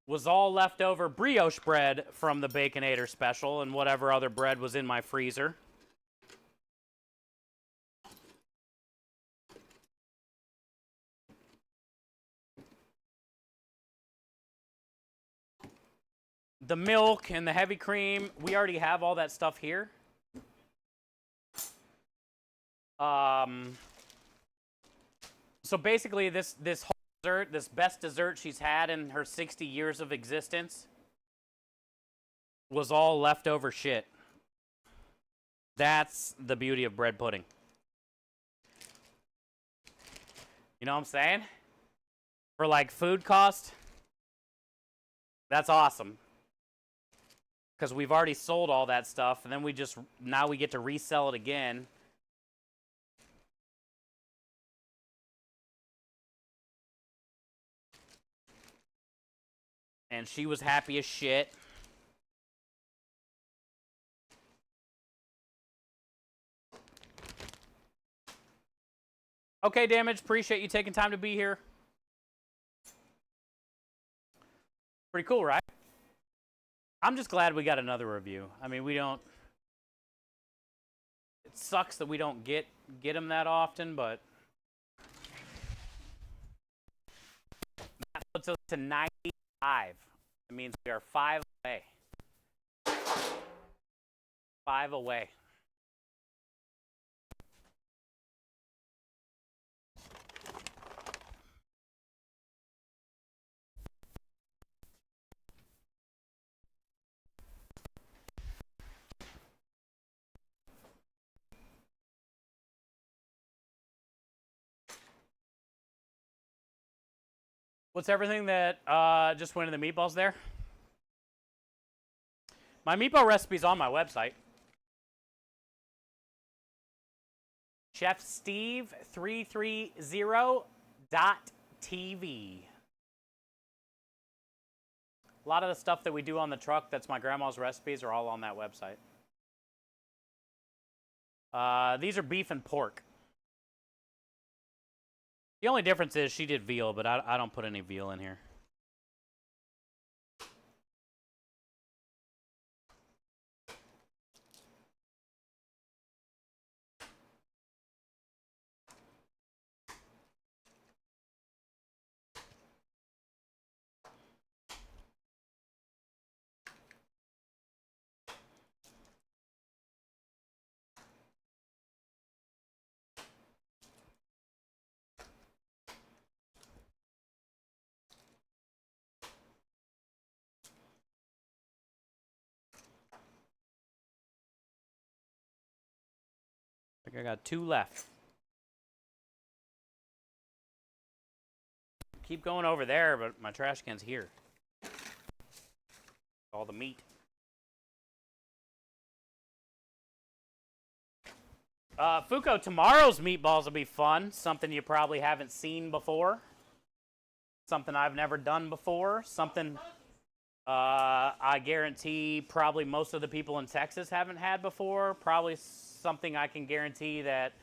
was all leftover brioche bread from the Baconator special and whatever other bread was in my freezer. The milk and the heavy cream, we already have all that stuff here. So basically this whole dessert, this best dessert she's had in her 60 years of existence, was all leftover shit. That's the beauty of bread pudding. You know what I'm saying? For like food cost, that's awesome. Because we've already sold all that stuff, and then now we get to resell it again. And she was happy as shit. Okay, Damage, appreciate you taking time to be here. Pretty cool, right? I'm just glad we got another review. I mean, we don't... It sucks that we don't get them that often, but... That puts us to 95. It means we are 5 away. 5 away. What's everything that just went in the meatballs there? My meatball recipe's on my website. ChefSteve330.tv. A lot of the stuff that we do on the truck that's my grandma's recipes are all on that website. These are beef and pork. The only difference is she did veal, but I don't put any veal in here. I think I got 2 left. Keep going over there, but my trash can's here. All the meat. Fuko, tomorrow's meatballs will be fun. Something you probably haven't seen before. Something I've never done before. Something I guarantee probably most of the people in Texas haven't had before. Probably something I can guarantee that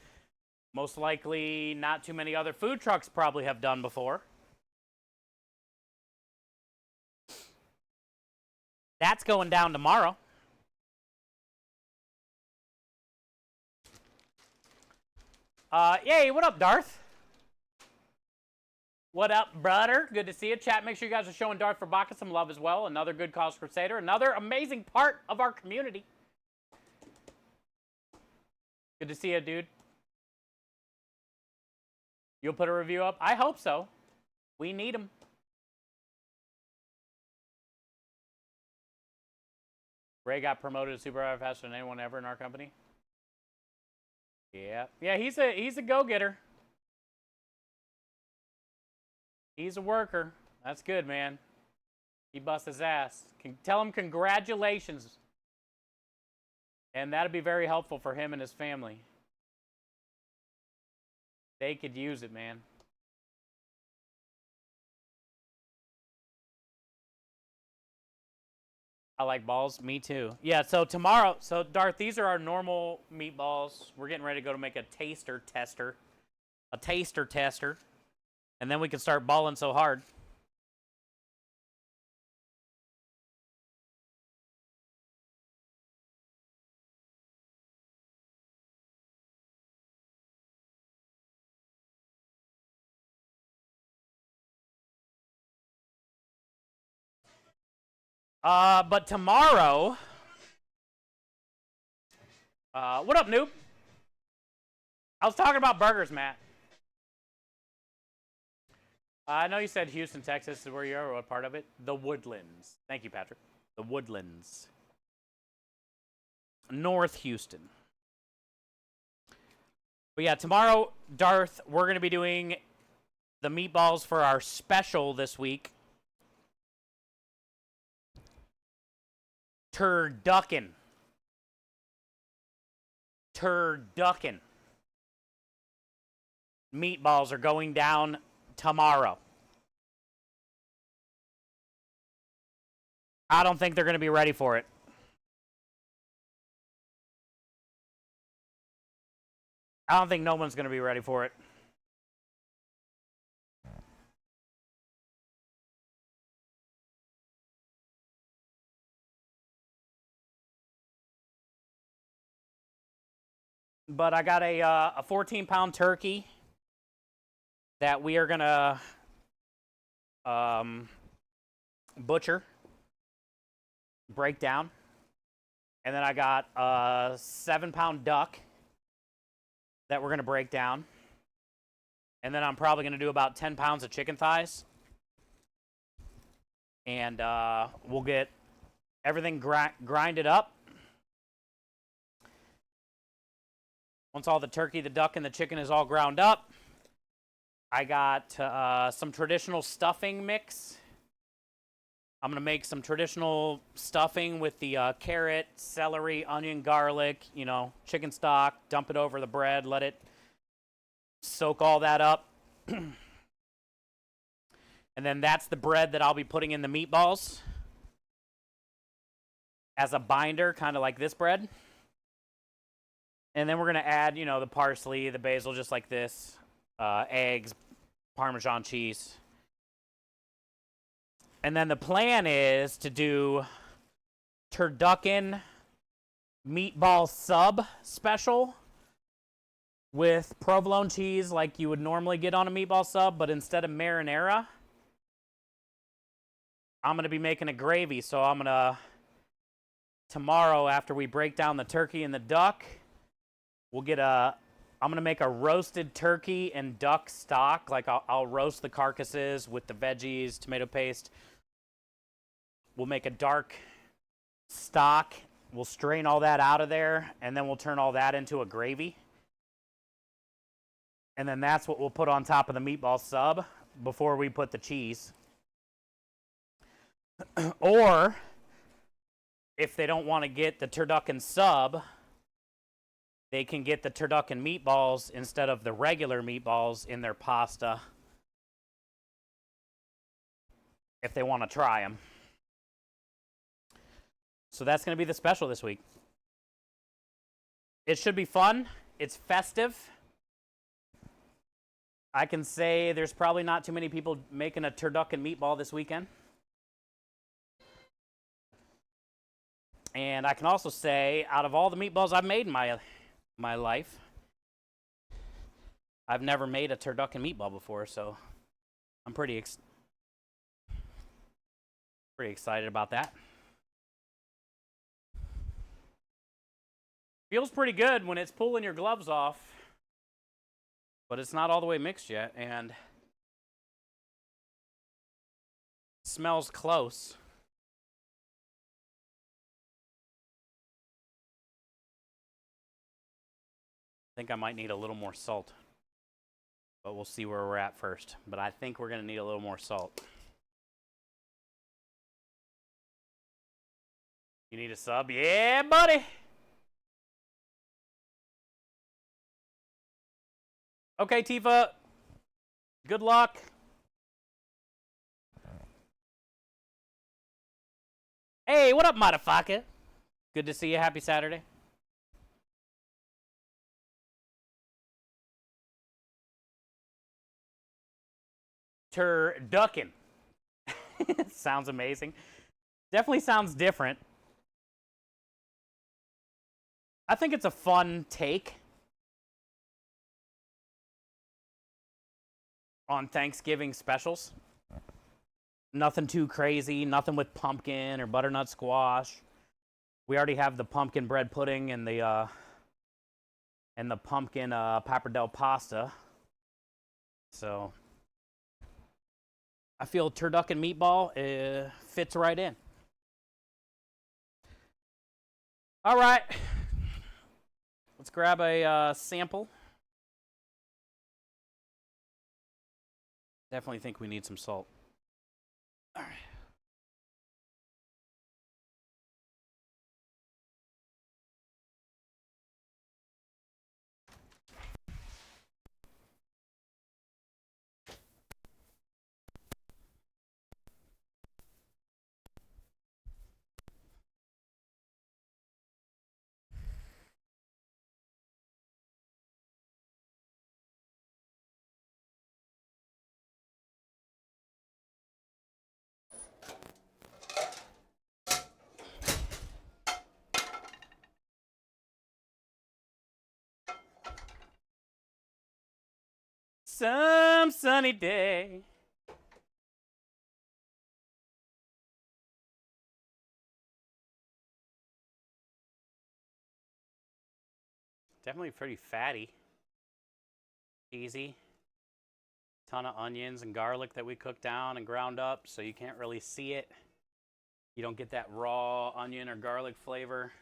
most likely not too many other food trucks probably have done before. That's going down tomorrow. Yay, what up, Darth? What up, brother? Good to see you. Chat, make sure you guys are showing Darth Verbaka some love as well. Another good cause crusader. Another amazing part of our community. Good to see you, dude. You'll put a review up? I hope so. We need them. Ray got promoted to supervisor faster than anyone ever in our company. Yeah. Yeah, he's a go-getter. He's a worker. That's good, man. He busts his ass. Tell him congratulations. And that'd be very helpful for him and his family. They could use it, man. I like balls. Me too. Yeah, so tomorrow, so Darth, these are our normal meatballs. We're getting ready to go to make a taster tester. A taster tester. And then we can start balling so hard. But tomorrow, what up, noob? I was talking about burgers, Matt. I know you said Houston, Texas is where you are. What part of it? The Woodlands. Thank you, Patrick. The Woodlands. North Houston. But yeah, tomorrow, Darth, we're going to be doing the meatballs for our special this week. Turducken. Turducken. Meatballs are going down tomorrow. I don't think they're going to be ready for it. I don't think no one's going to be ready for it. But I got a 14-pound turkey that we are going to butcher, break down. And then I got a 7-pound duck that we're going to break down. And then I'm probably going to do about 10 pounds of chicken thighs. And we'll get everything grinded up. Once all the turkey, the duck, and the chicken is all ground up, I got some traditional stuffing mix. I'm going to make some traditional stuffing with the carrot, celery, onion, garlic, chicken stock, dump it over the bread, let it soak all that up. And then that's the bread that I'll be putting in the meatballs as a binder, kind of like this bread. And then we're going to add, the parsley, the basil, just like this, eggs, Parmesan cheese. And then the plan is to do turducken meatball sub special with provolone cheese like you would normally get on a meatball sub, but instead of marinara, I'm going to be making a gravy. So I'm going to, tomorrow after we break down the turkey and the duck, I'm going to make a roasted turkey and duck stock. Like I'll roast the carcasses with the veggies, tomato paste. We'll make a dark stock. We'll strain all that out of there, and then we'll turn all that into a gravy. And then that's what we'll put on top of the meatball sub before we put the cheese. Or, if they don't want to get the turducken sub, they can get the turducken meatballs instead of the regular meatballs in their pasta if they want to try them. So that's going to be the special this week. It should be fun. It's festive. I can say there's probably not too many people making a turducken meatball this weekend. And I can also say, out of all the meatballs I've made in my life, I've never made a turducken meatball before, so I'm pretty excited about that. Feels pretty good when it's pulling your gloves off, but it's not all the way mixed yet, and smells close. think I might need a little more salt. But we'll see where we're at first. But I think we're going to need a little more salt. You need a sub? Yeah, buddy! Okay, Tifa. Good luck. Hey, what up, motherfucker? Good to see you. Happy Saturday. Turducken. Sounds amazing. Definitely sounds different. I think it's a fun take on Thanksgiving specials. Nothing too crazy, nothing with pumpkin or butternut squash. We already have the pumpkin bread pudding and the pumpkin pappardelle pasta. So I feel turducken meatball fits right in. All right, let's grab a sample. Definitely think we need some salt. All right. Some sunny day. Definitely pretty fatty. Easy. Ton of onions and garlic that we cooked down and ground up, so you can't really see it. You don't get that raw onion or garlic flavor.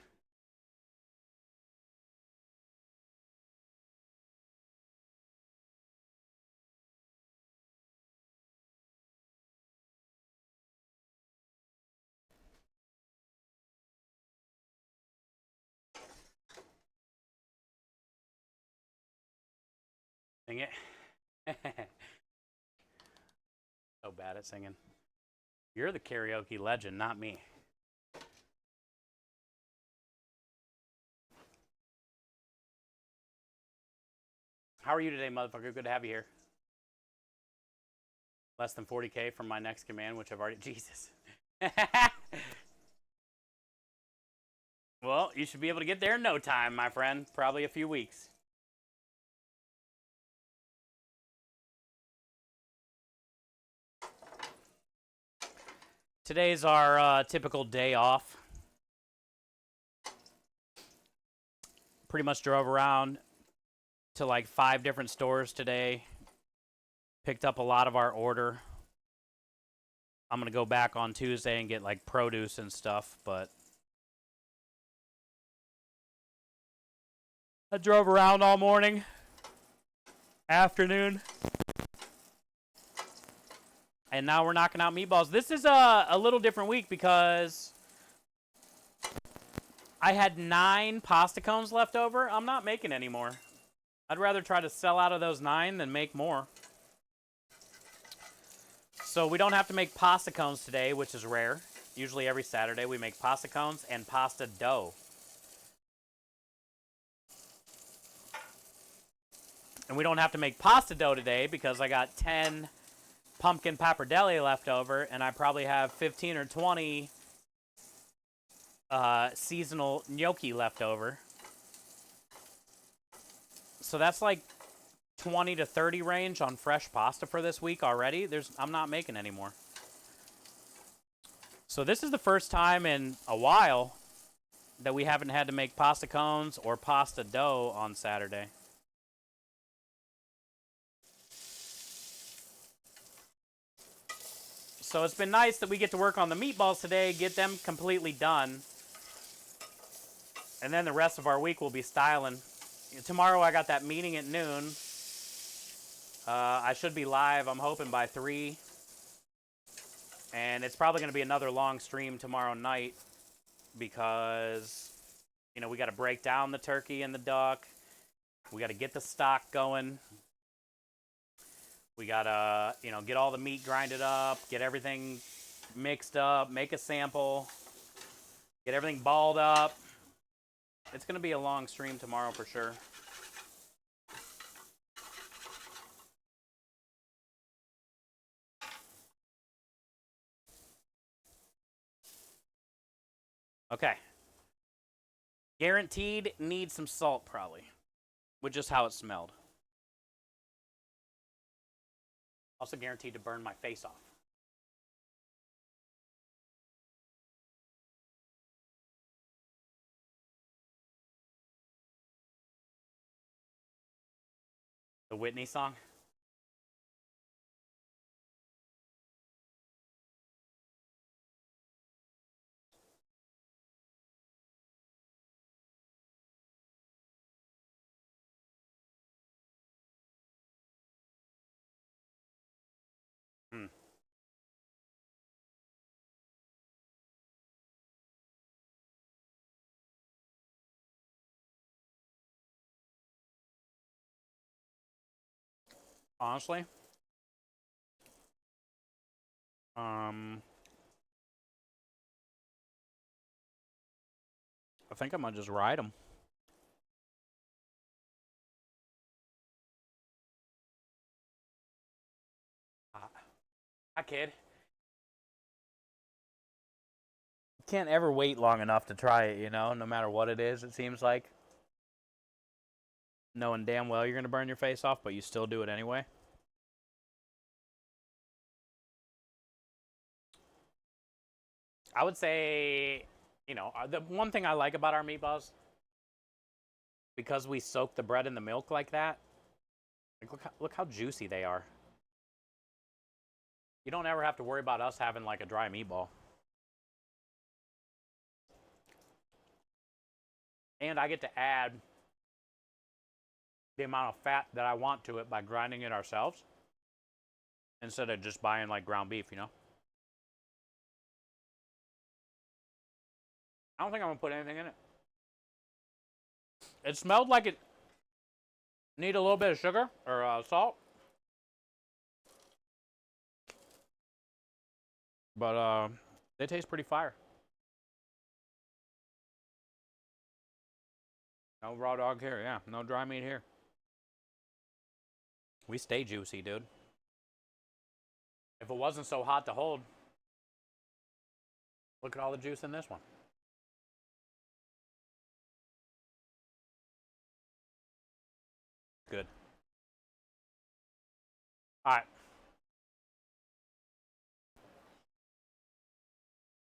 Sing it. So bad at singing. You're the karaoke legend, not me. How are you today, motherfucker? Good to have you here. Less than 40K from my next command, which I've already... Jesus. Well, you should be able to get there in no time, my friend. Probably a few weeks. Today's our typical day off. Pretty much drove around to like 5 different stores today. Picked up a lot of our order. I'm going to go back on Tuesday and get like produce and stuff, but I drove around all morning, afternoon, and now we're knocking out meatballs. This is a little different week because I had 9 pasta cones left over. I'm not making any more. I'd rather try to sell out of those 9 than make more. So we don't have to make pasta cones today, which is rare. Usually every Saturday we make pasta cones and pasta dough. And we don't have to make pasta dough today because I got 10 pumpkin pappardelle left over, and I probably have 15 or 20 seasonal gnocchi left over. So that's like 20 to 30 range on fresh pasta for this week already. I'm not making any more. So this is the first time in a while that we haven't had to make pasta cones or pasta dough on Saturday. So it's been nice that we get to work on the meatballs today, get them completely done. And then the rest of our week will be styling tomorrow I got that meeting at noon. I should be live, I'm hoping, by 3. And it's probably going to be another long stream tomorrow night because, you know, we got to break down the turkey and the duck. We got to get the stock going. We got to, you know, get all the meat grinded up, get everything mixed up, make a sample, get everything balled up. It's going to be a long stream tomorrow for sure. Okay. Guaranteed needs some salt probably, with just how it smelled. Also guaranteed to burn my face off. The Whitney song? Honestly, I think I'm gonna just ride them. Hi, kid. Can't ever wait long enough to try it, you know, no matter what it is, it seems like. Knowing damn well you're gonna burn your face off, but you still do it anyway. I would say, you know, the one thing I like about our meatballs, because we soak the bread in the milk like that, like look how juicy they are. You don't ever have to worry about us having like a dry meatball. And I get to add the amount of fat that I want to it by grinding it ourselves instead of just buying like ground beef, you know? I don't think I'm gonna put anything in it. It smelled like it needed a little bit of sugar or salt. But they taste pretty fire. No raw dog here, yeah. No dry meat here. We stay juicy, dude. If it wasn't so hot to hold, look at all the juice in this one. Good. All right.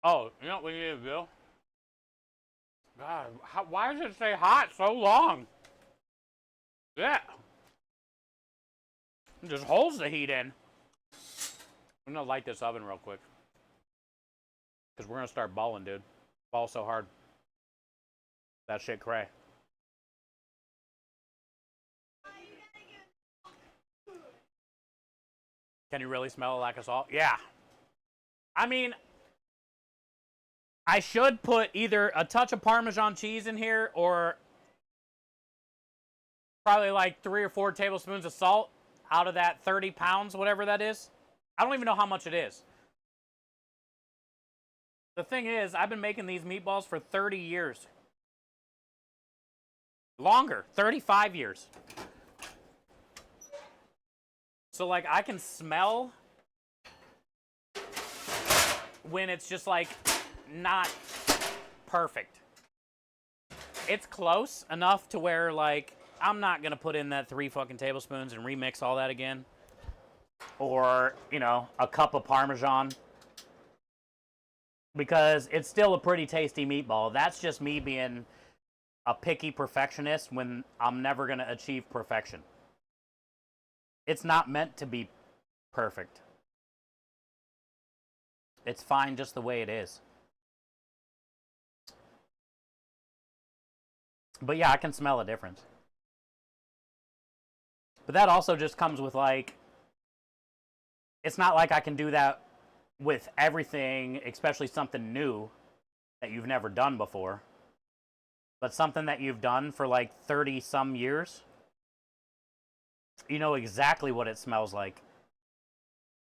Oh, you know what we need to do? God, why does it stay hot so long? Yeah. It just holds the heat in. I'm gonna light this oven real quick. Because we're gonna start balling, dude. Ball so hard. That shit cray. Can you really smell a lack of salt? Yeah. I mean, I should put either a touch of Parmesan cheese in here or probably like 3 or 4 tablespoons of salt out of that 30 pounds, whatever that is. I don't even know how much it is. The thing is, I've been making these meatballs for 30 years. Longer, 35 years. So, like, I can smell when it's just, like, not perfect. It's close enough to where, like, I'm not going to put in that 3 fucking tablespoons and remix all that again. Or, you know, a cup of Parmesan. Because it's still a pretty tasty meatball. That's just me being a picky perfectionist when I'm never going to achieve perfection. It's not meant to be perfect. It's fine just the way it is. But yeah, I can smell a difference. But that also just comes with, like, it's not like I can do that with everything, especially something new that you've never done before. But something that you've done for like 30 some years, you know exactly what it smells like,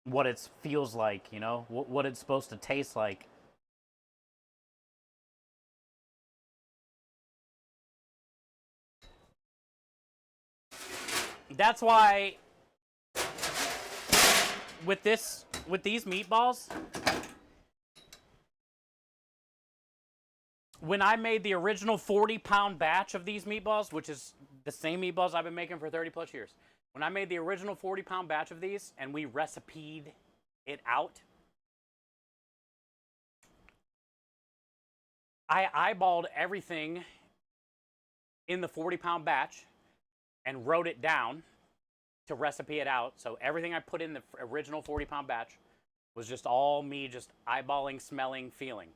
what it feels like, you know, what it's supposed to taste like. That's why with these meatballs, when I made the original 40-pound batch of these meatballs, which is the same meatballs I've been making for 30 plus years, when I made the original 40-pound batch of these and we recipe'd it out, I eyeballed everything in the 40-pound batch and wrote it down to recipe it out. So everything I put in the original 40-pound batch was just all me just eyeballing, smelling, feeling.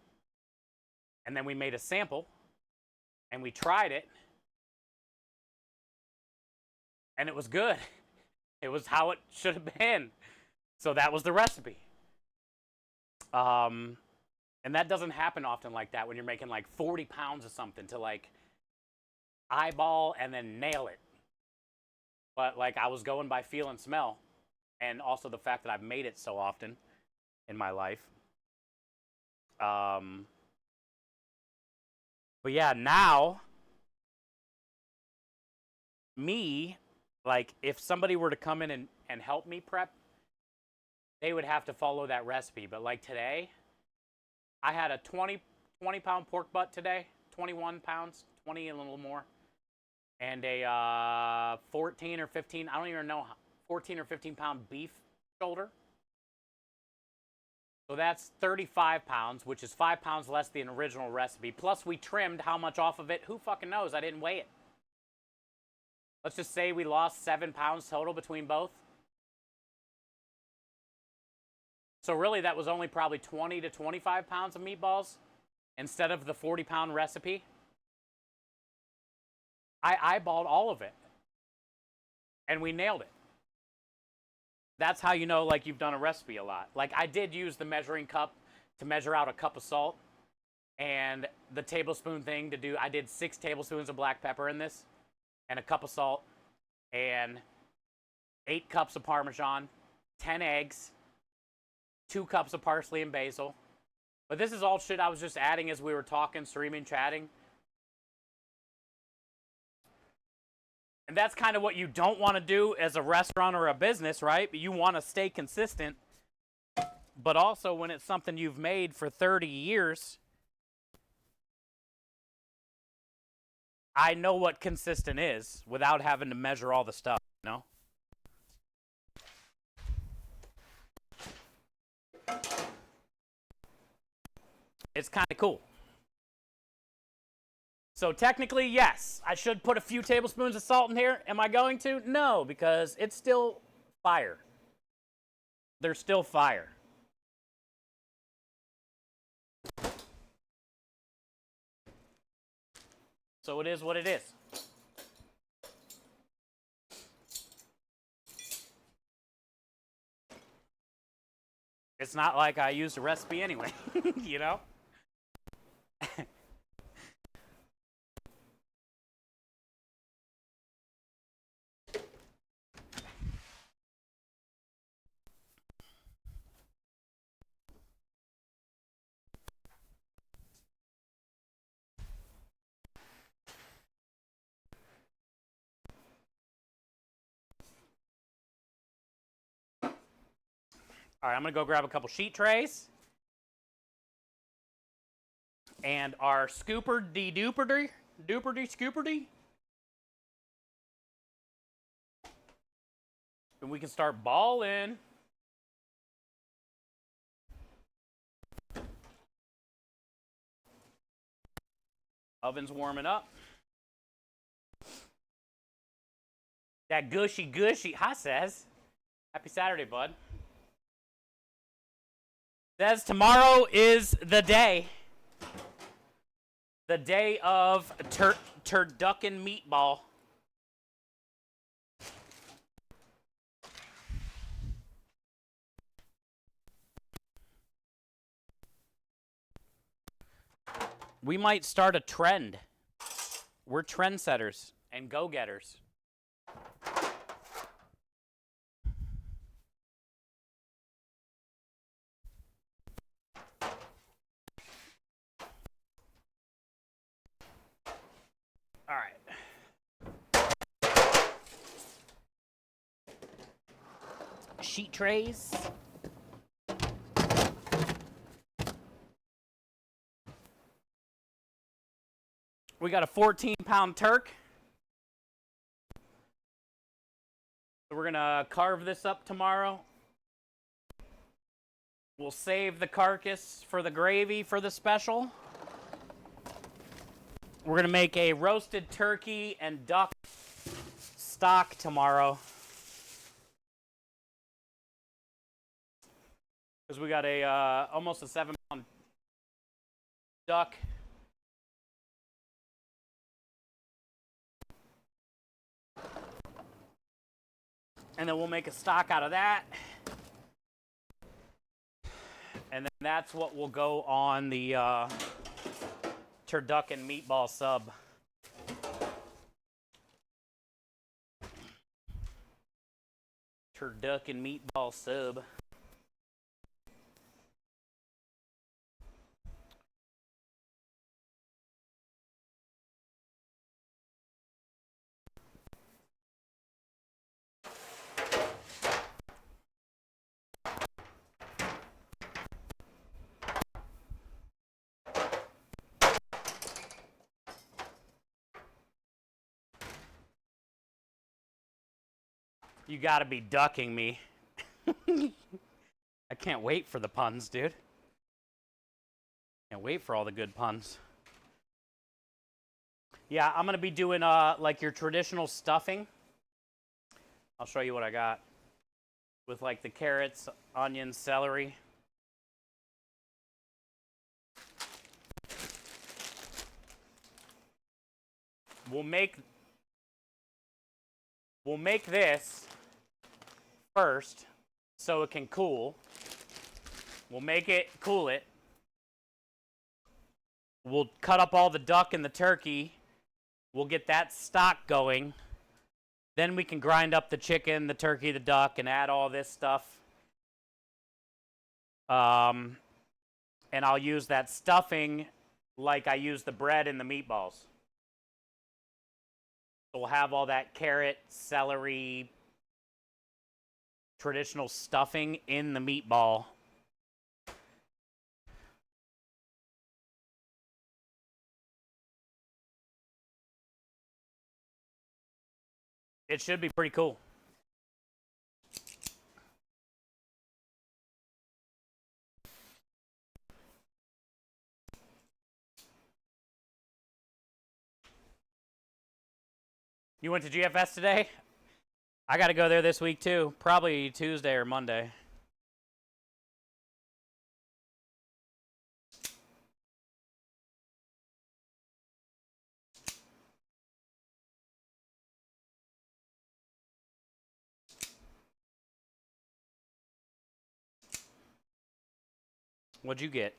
And then we made a sample and we tried it and it was good. It was how it should have been. So that was the recipe. And that doesn't happen often like that when you're making like 40 pounds of something to like eyeball and then nail it. But like I was going by feel and smell, and also the fact that I've made it so often in my life. But yeah, now, me, like, if somebody were to come in and help me prep, they would have to follow that recipe. But like today, I had a 20-pound pork butt today, 21 pounds, 20 and a little more, and a 14 or 15, I don't even know, 14 or 15 pound beef shoulder. So that's 35 pounds, which is 5 pounds less than the original recipe. Plus we trimmed how much off of it. Who fucking knows? I didn't weigh it. Let's just say we lost 7 pounds total between both. So really that was only probably 20 to 25 pounds of meatballs instead of the 40-pound recipe. I eyeballed all of it. And we nailed it. That's how you know, like, you've done a recipe a lot. Like, I did use the measuring cup to measure out a cup of salt, and the tablespoon thing to do, I did 6 tablespoons of black pepper in this, and a cup of salt, and 8 cups of Parmesan, 10 eggs, 2 cups of parsley and basil. But this is all shit I was just adding as we were talking, streaming, chatting. And that's kind of what you don't want to do as a restaurant or a business, right? But you want to stay consistent. But also when it's something you've made for 30 years, I know what consistent is without having to measure all the stuff, you know? It's kind of cool. So technically, yes, I should put a few tablespoons of salt in here. Am I going to? No, because it's still fire. There's still fire. So it is what it is. It's not like I used a recipe anyway, you know? All right, I'm going to go grab a couple sheet trays. And our scooper de-dooperdy, scooperdy. And we can start balling. Oven's warming up. That gushy. Hi, Says. Happy Saturday, bud. Says tomorrow is the day. The day of turducken meatball. We might start a trend. We're trendsetters and go-getters. All right. Sheet trays. We got a 14-pound turk. So we're going to carve this up tomorrow. We'll save the carcass for the gravy for the special. We're going to make a roasted turkey and duck stock tomorrow. Because we got a almost a 7-pound duck. And then we'll make a stock out of that. And then that's what will go on the turducken meatball sub. Turducken meatball sub. You gotta be ducking me. I can't wait for the puns, dude. Can't wait for all the good puns. Yeah, I'm gonna be doing like your traditional stuffing. I'll show you what I got. With like the carrots, onions, celery. We'll make this first so it can cool. We'll make it, cool it. We'll cut up all the duck and the turkey. We'll get that stock going. Then we can grind up the chicken, the turkey, the duck, and add all this stuff. And I'll use that stuffing like I use the bread and the meatballs. So we'll have all that carrot, celery, traditional stuffing in the meatball. It should be pretty cool. You went to GFS today? I got to go there this week too. Probably Tuesday or Monday. What'd you get?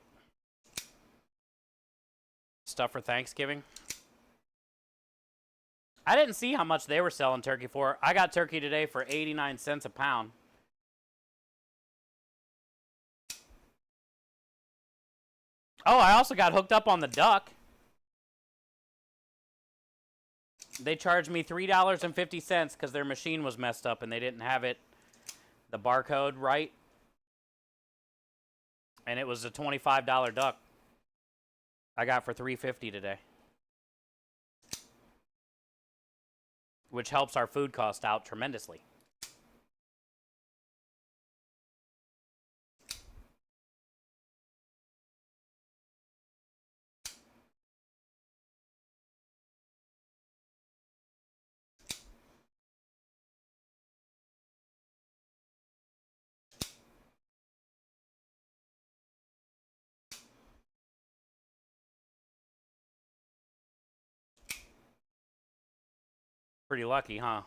Stuff for Thanksgiving? I didn't see how much they were selling turkey for. I got turkey today for 89 cents a pound. Oh, I also got hooked up on the duck. They charged me $3.50 because their machine was messed up and they didn't have it, the barcode right. And it was a $25 duck. I got for $3.50 today. Which helps our food cost out tremendously. Pretty lucky, huh?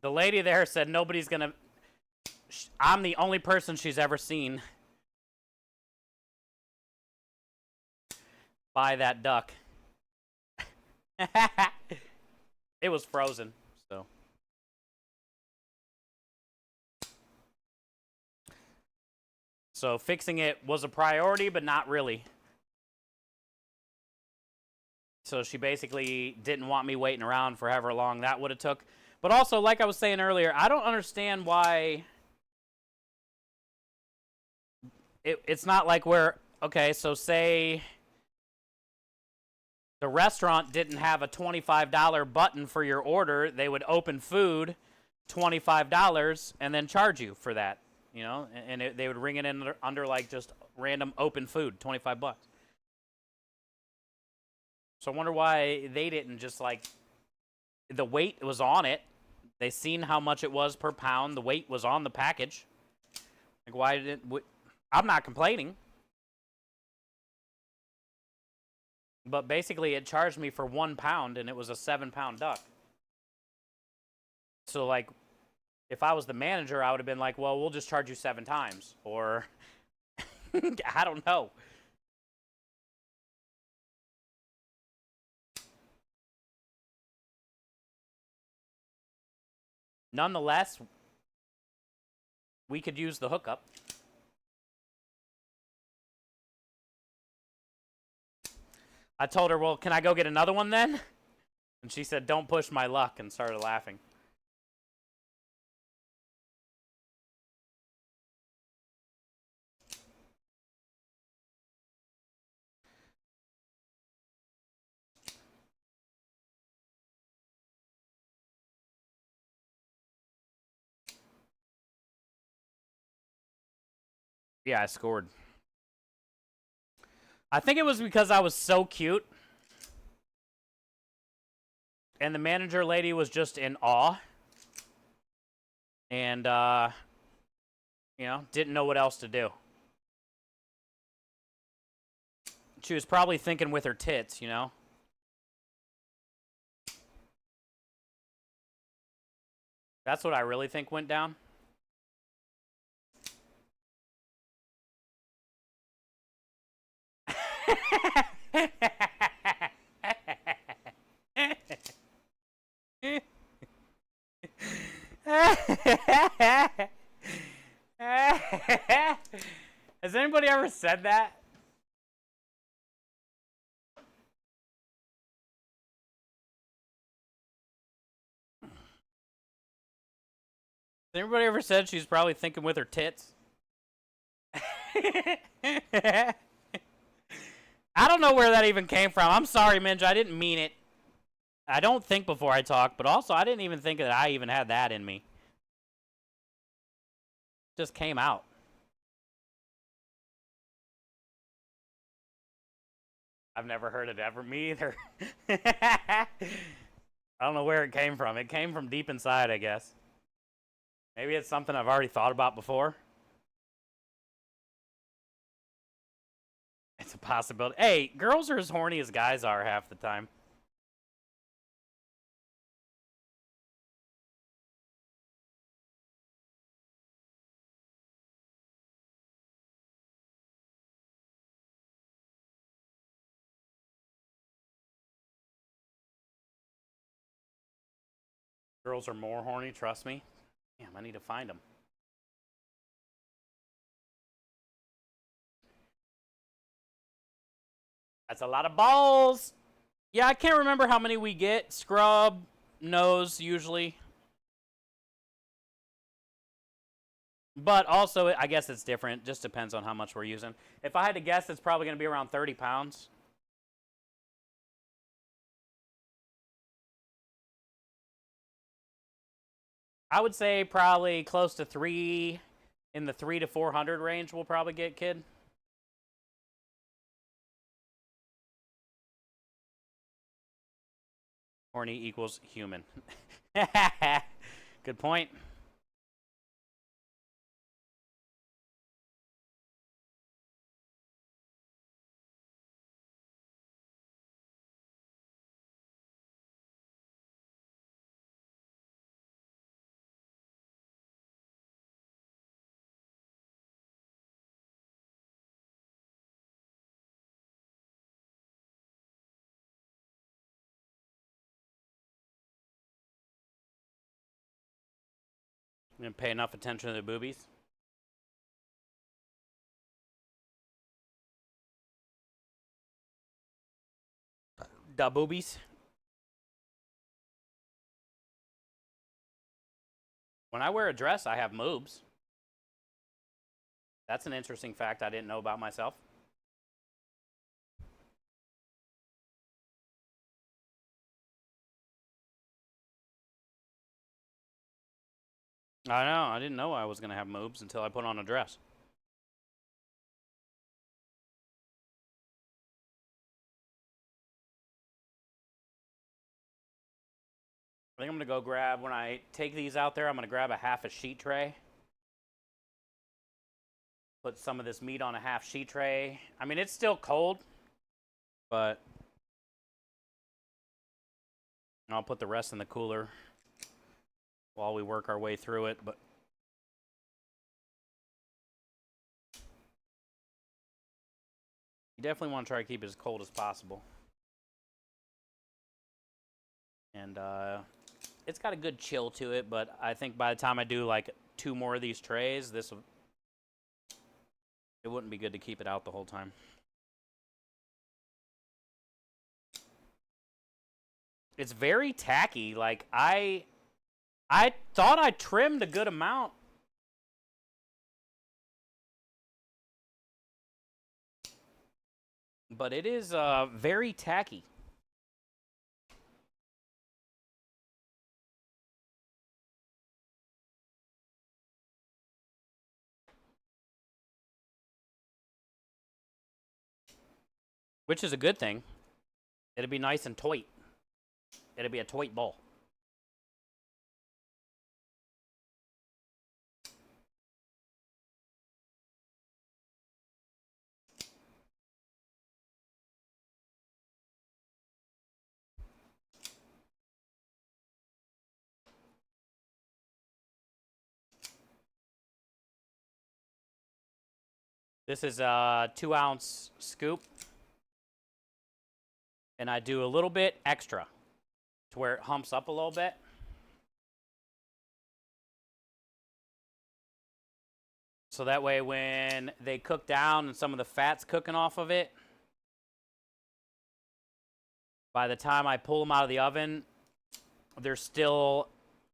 The lady there said nobody's gonna I'm the only person she's ever seen buy that duck. It was frozen, so. So fixing it was a priority, but not really. So she basically didn't want me waiting around for however long that would have took. But also, like I was saying earlier, I don't understand why it's not like where, okay, so say the restaurant didn't have a $25 button for your order, they would open food, $25, and then charge you for that, you know, and they would ring it in under like just random open food, $25. So I wonder why they didn't just like, the weight was on it. They seen how much it was per pound. The weight was on the package. Like, why didn't... I'm not complaining. But basically, it charged me for 1 pound, and it was a 7-pound duck. So, like, if I was the manager, I would have been like, well, we'll just charge you 7 times. Or, I don't know. Nonetheless, we could use the hookup. I told her, well, can I go get another one then? And she said, don't push my luck, and started laughing. Yeah, I scored. I think it was because I was so cute. And the manager lady was just in awe. And, you know, didn't know what else to do. She was probably thinking with her tits, you know? That's what I really think went down. Has anybody ever said that? Has anybody ever said she's probably thinking with her tits? I don't know where that even came from. I'm sorry, Minja. I didn't mean it. I don't think before I talk, but also I didn't even think that I even had that in me. It just came out. I've never heard it ever. Me either. I don't know where it came from. It came from deep inside, I guess. Maybe it's something I've already thought about before. It's a possibility. Hey, girls are as horny as guys are half the time. Girls are more horny, trust me. Damn, I need to find them. That's a lot of balls. Yeah, I can't remember how many we get. Scrub, nose, usually. But also, I guess it's different. Just depends on how much we're using. If I had to guess, it's probably going to be around 30 pounds. I would say probably close to 3, in the 3 to 400 range we'll probably get, kid. Horny equals human. Good point. You didn't pay enough attention to the boobies. The boobies. When I wear a dress, I have moobs. That's an interesting fact I didn't know about myself. I know. I didn't know I was going to have moobs until I put on a dress. I think I'm going to go grab, when I take these out there, I'm going to grab a half a sheet tray. Put some of this meat on a half sheet tray. I mean, it's still cold, but I'll put the rest in the cooler while we work our way through it. But you definitely want to try to keep it as cold as possible. And it's got a good chill to it, but I think by the time I do like 2 more of these trays, it wouldn't be good to keep it out the whole time. It's very tacky. Like I thought I trimmed a good amount. But it is very tacky. Which is a good thing. It'll be nice and toit. It'll be a toit bowl. This is a 2-ounce scoop. And I do a little bit extra to where it humps up a little bit. So that way when they cook down and some of the fat's cooking off of it, by the time I pull them out of the oven, they're still,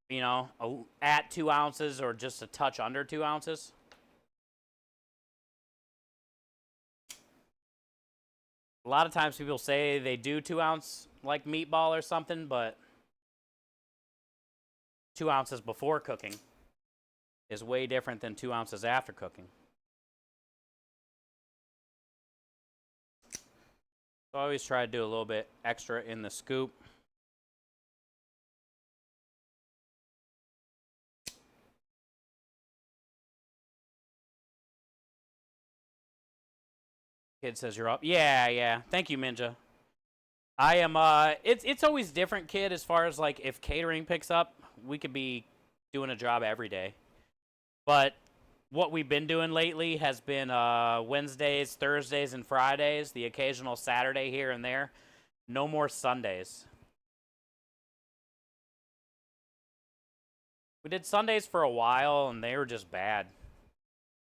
you know, at 2 ounces or just a touch under 2 ounces. A lot of times people say they do 2 ounce like meatball or something, but 2 ounces before cooking is way different than 2 ounces after cooking. So I always try to do a little bit extra in the scoop. Kid says you're up. Yeah. Thank you, Minja. I am, it's always different, kid, as far as, like, if catering picks up, we could be doing a job every day. But what we've been doing lately has been Wednesdays, Thursdays, and Fridays, the occasional Saturday here and there. No more Sundays. We did Sundays for a while, and they were just bad.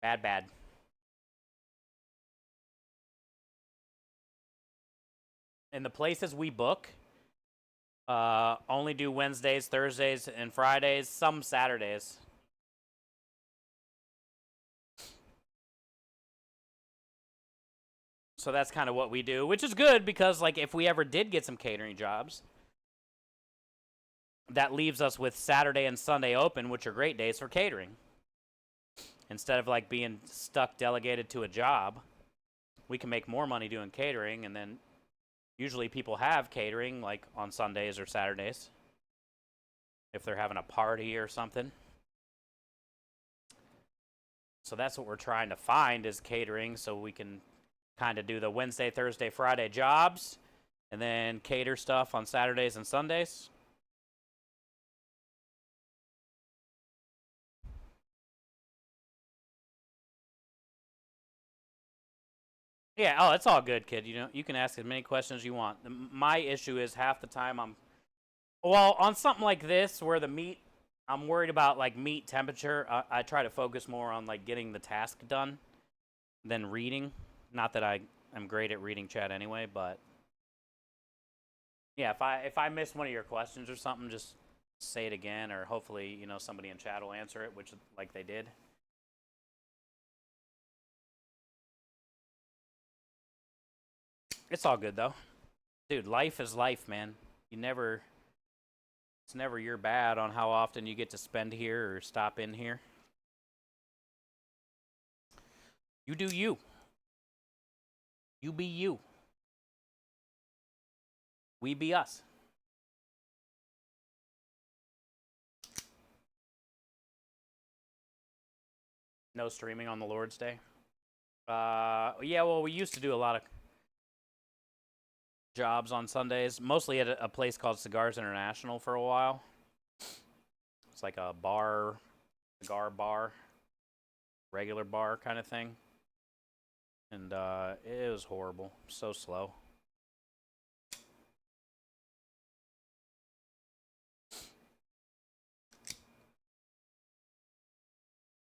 Bad. And the places we book only do Wednesdays, Thursdays, and Fridays, some Saturdays. So that's kind of what we do, which is good because, like, if we ever did get some catering jobs, that leaves us with Saturday and Sunday open, which are great days for catering. Instead of, like, being stuck delegated to a job, we can make more money doing catering, and then usually people have catering, like, on Sundays or Saturdays, if they're having a party or something. So that's what we're trying to find is catering, so we can kind of do the Wednesday, Thursday, Friday jobs, and then cater stuff on Saturdays and Sundays. Yeah, oh, it's all good, kid. You know, you can ask as many questions as you want. My issue is half the time well, on something like this where the meat, I'm worried about like meat temperature. I try to focus more on like getting the task done than reading. Not that I'm great at reading chat anyway, but yeah, if I miss one of your questions or something, just say it again, or hopefully somebody in chat will answer it, which like they did. It's all good though, dude. Life is life, man. It's never your bad on how often you get to spend here or stop in here. You do you. You be you. We be us. No streaming on the Lord's Day. Yeah, well, we used to do a lot of jobs on Sundays, mostly at a place called Cigars International for a while. It's like a bar, cigar bar, regular bar kind of thing. And it was horrible. So slow.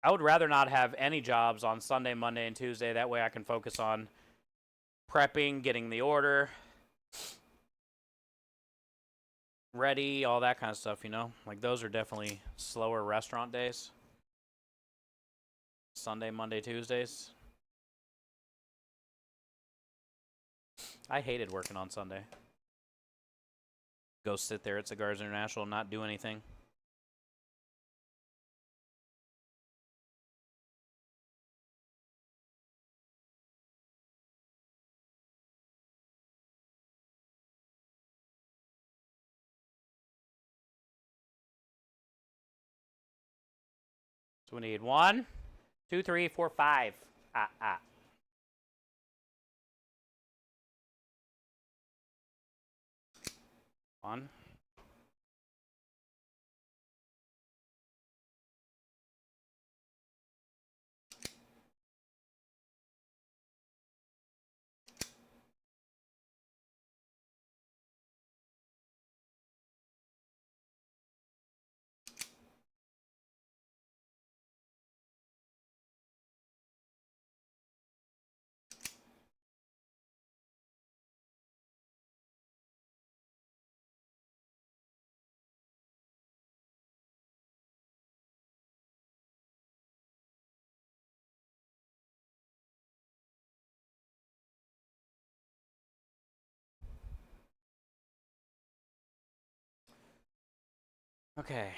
I would rather not have any jobs on Sunday, Monday, and Tuesday. That way I can focus on prepping, getting the order ready, all that kind of stuff, Like those are definitely slower restaurant days. Sunday, Monday, Tuesdays. I hated working on Sunday. Go sit there at Cigars International and not do anything. So we need 1, 2, 3, 4, 5. One. Okay.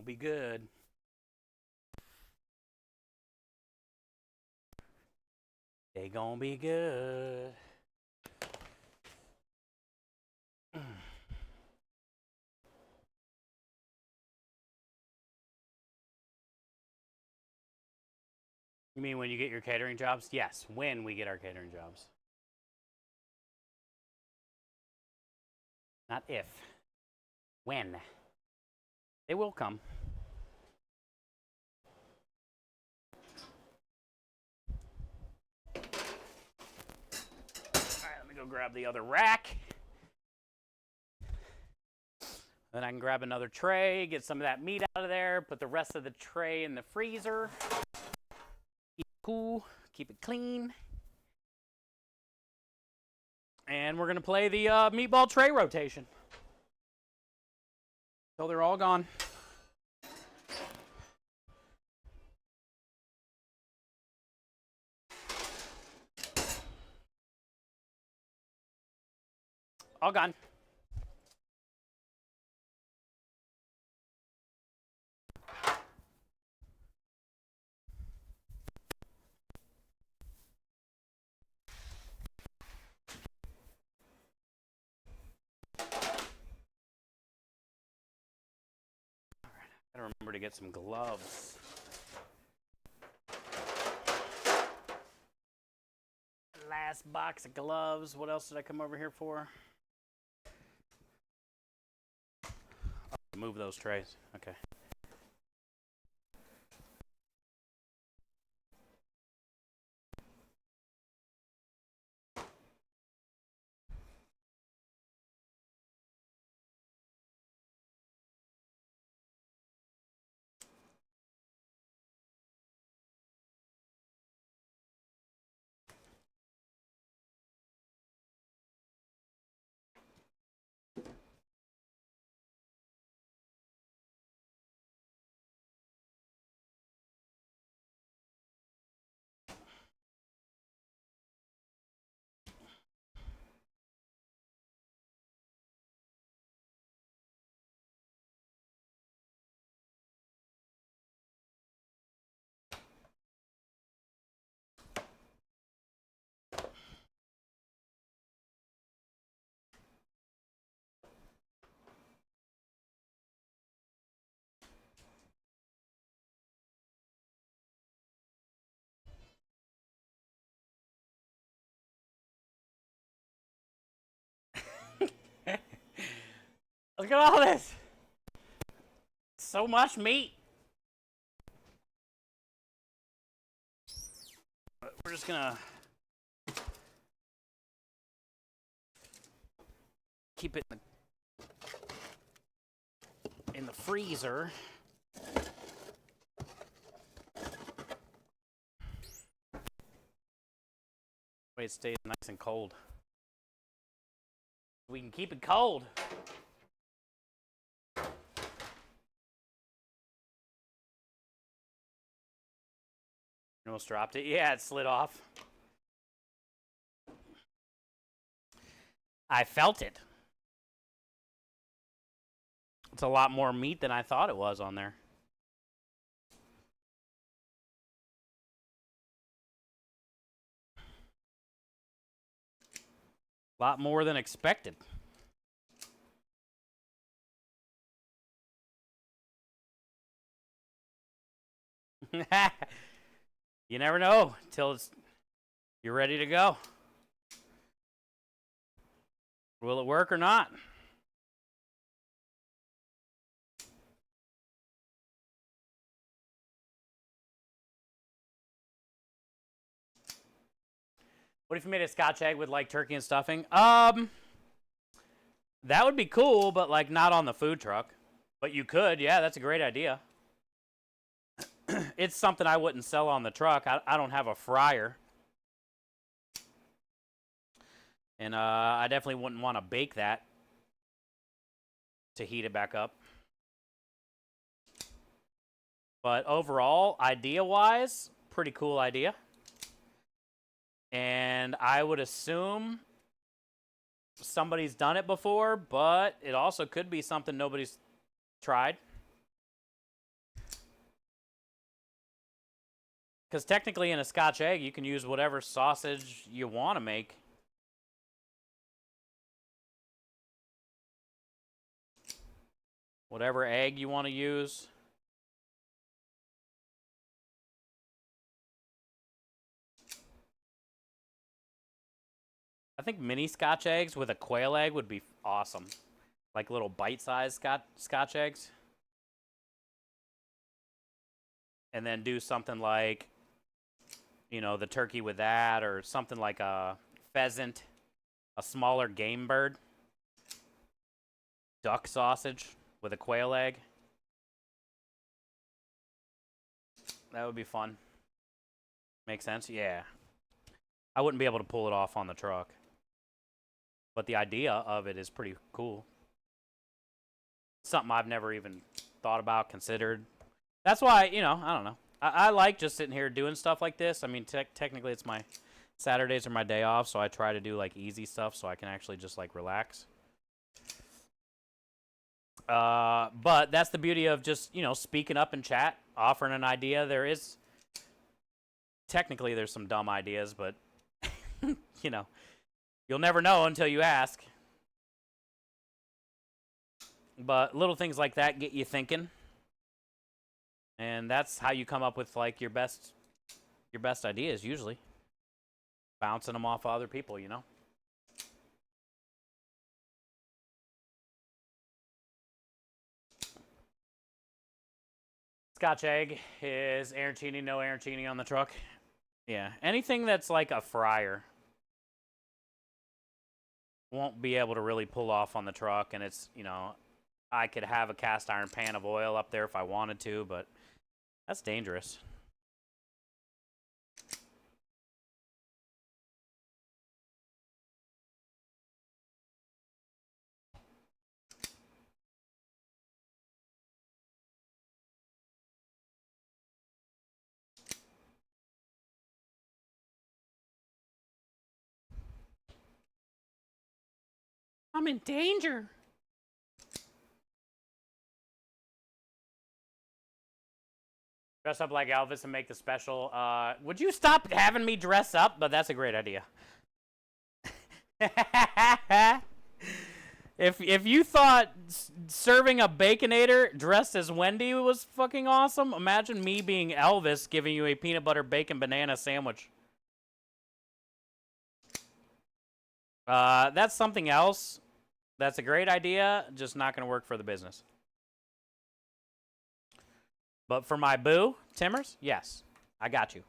Won't be good. They gonna be good. You mean when you get your catering jobs? Yes, when we get our catering jobs. Not if. When. They will come. Alright, let me go grab the other rack. Then I can grab another tray, get some of that meat out of there, put the rest of the tray in the freezer. Keep it cool, keep it clean. And we're going to play the meatball tray rotation. So they're all gone. All gone. Gotta remember to get some gloves. Last box of gloves. What else did I come over here for? Oh, move those trays. Okay. Look at all this. So much meat. We're just gonna keep it in the freezer. Way it stays nice and cold. We can keep it cold. Almost dropped it. Yeah, it slid off. I felt it. It's a lot more meat than I thought it was on there. A lot more than expected. You never know until you're ready to go. Will it work or not? What if you made a Scotch egg with like turkey and stuffing? That would be cool, but like not on the food truck. But you could, yeah, that's a great idea. It's something I wouldn't sell on the truck. I don't have a fryer. And I definitely wouldn't want to bake that to heat it back up. But overall, idea-wise, pretty cool idea. And I would assume somebody's done it before, but it also could be something nobody's tried. Because technically in a Scotch egg, you can use whatever sausage you want to make. Whatever egg you want to use. I think mini Scotch eggs with a quail egg would be awesome. Like little bite-sized Scotch eggs. And then do something like, you know, the turkey with that, or something like a pheasant, a smaller game bird. Duck sausage with a quail egg. That would be fun. Make sense? Yeah. I wouldn't be able to pull it off on the truck. But the idea of it is pretty cool. something I've never even thought about, considered. That's why, I don't know. I like just sitting here doing stuff like this. I mean, technically it's my Saturdays are my day off, so I try to do like easy stuff so I can actually just like relax. But that's the beauty of just, speaking up in chat, offering an idea. Technically there's some dumb ideas, but, you'll never know until you ask. But little things like that get you thinking. And that's how you come up with like your best ideas usually. Bouncing them off of other people, Scotch egg is arancini, no arancini on the truck. Yeah, anything that's like a fryer won't be able to really pull off on the truck, and it's, I could have a cast iron pan of oil up there if I wanted to, but that's dangerous. I'm in danger. Dress up like Elvis and make the special. Would you stop having me dress up? But that's a great idea. If you thought serving a Baconator dressed as Wendy was fucking awesome, imagine me being Elvis giving you a peanut butter bacon banana sandwich. That's something else. That's a great idea, just not going to work for the business. But for my boo, Timmers, yes, I got you.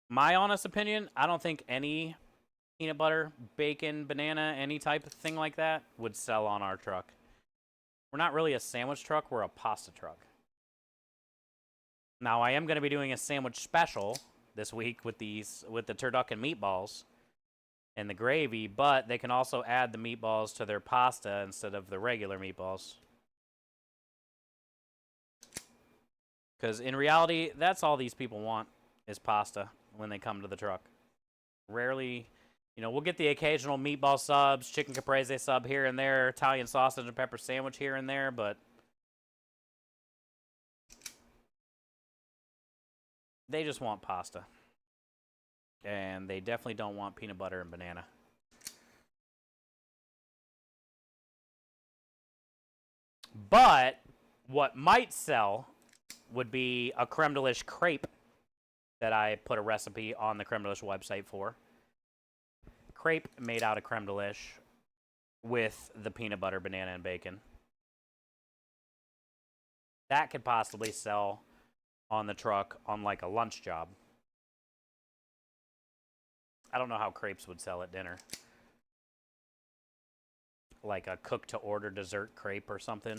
My honest opinion, I don't think any peanut butter, bacon, banana, any type of thing like that would sell on our truck. We're not really a sandwich truck, we're a pasta truck. Now, I am going to be doing a sandwich special this week with the turducken meatballs and the gravy, but they can also add the meatballs to their pasta instead of the regular meatballs. Because in reality, that's all these people want is pasta when they come to the truck. Rarely, we'll get the occasional meatball subs, chicken caprese sub here and there, Italian sausage and pepper sandwich here and there, but they just want pasta. And they definitely don't want peanut butter and banana. But what might sell would be a creme de lish crepe that I put a recipe on the creme de lish website for. Crepe made out of creme de lish with the peanut butter, banana, and bacon. That could possibly sell on the truck on like a lunch job. I don't know how crepes would sell at dinner. Like a cook-to-order dessert crepe or something.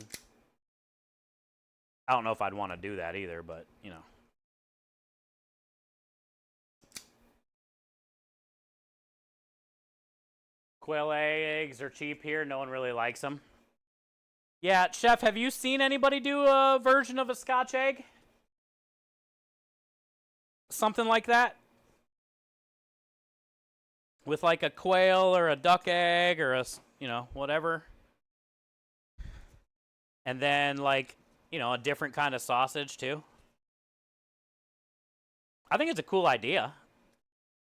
I don't know if I'd want to do that either, but, Quail eggs are cheap here. No one really likes them. Yeah, Chef, have you seen anybody do a version of a Scotch egg? Something like that? With like a quail or a duck egg or a, whatever. And then like, a different kind of sausage too. I think it's a cool idea.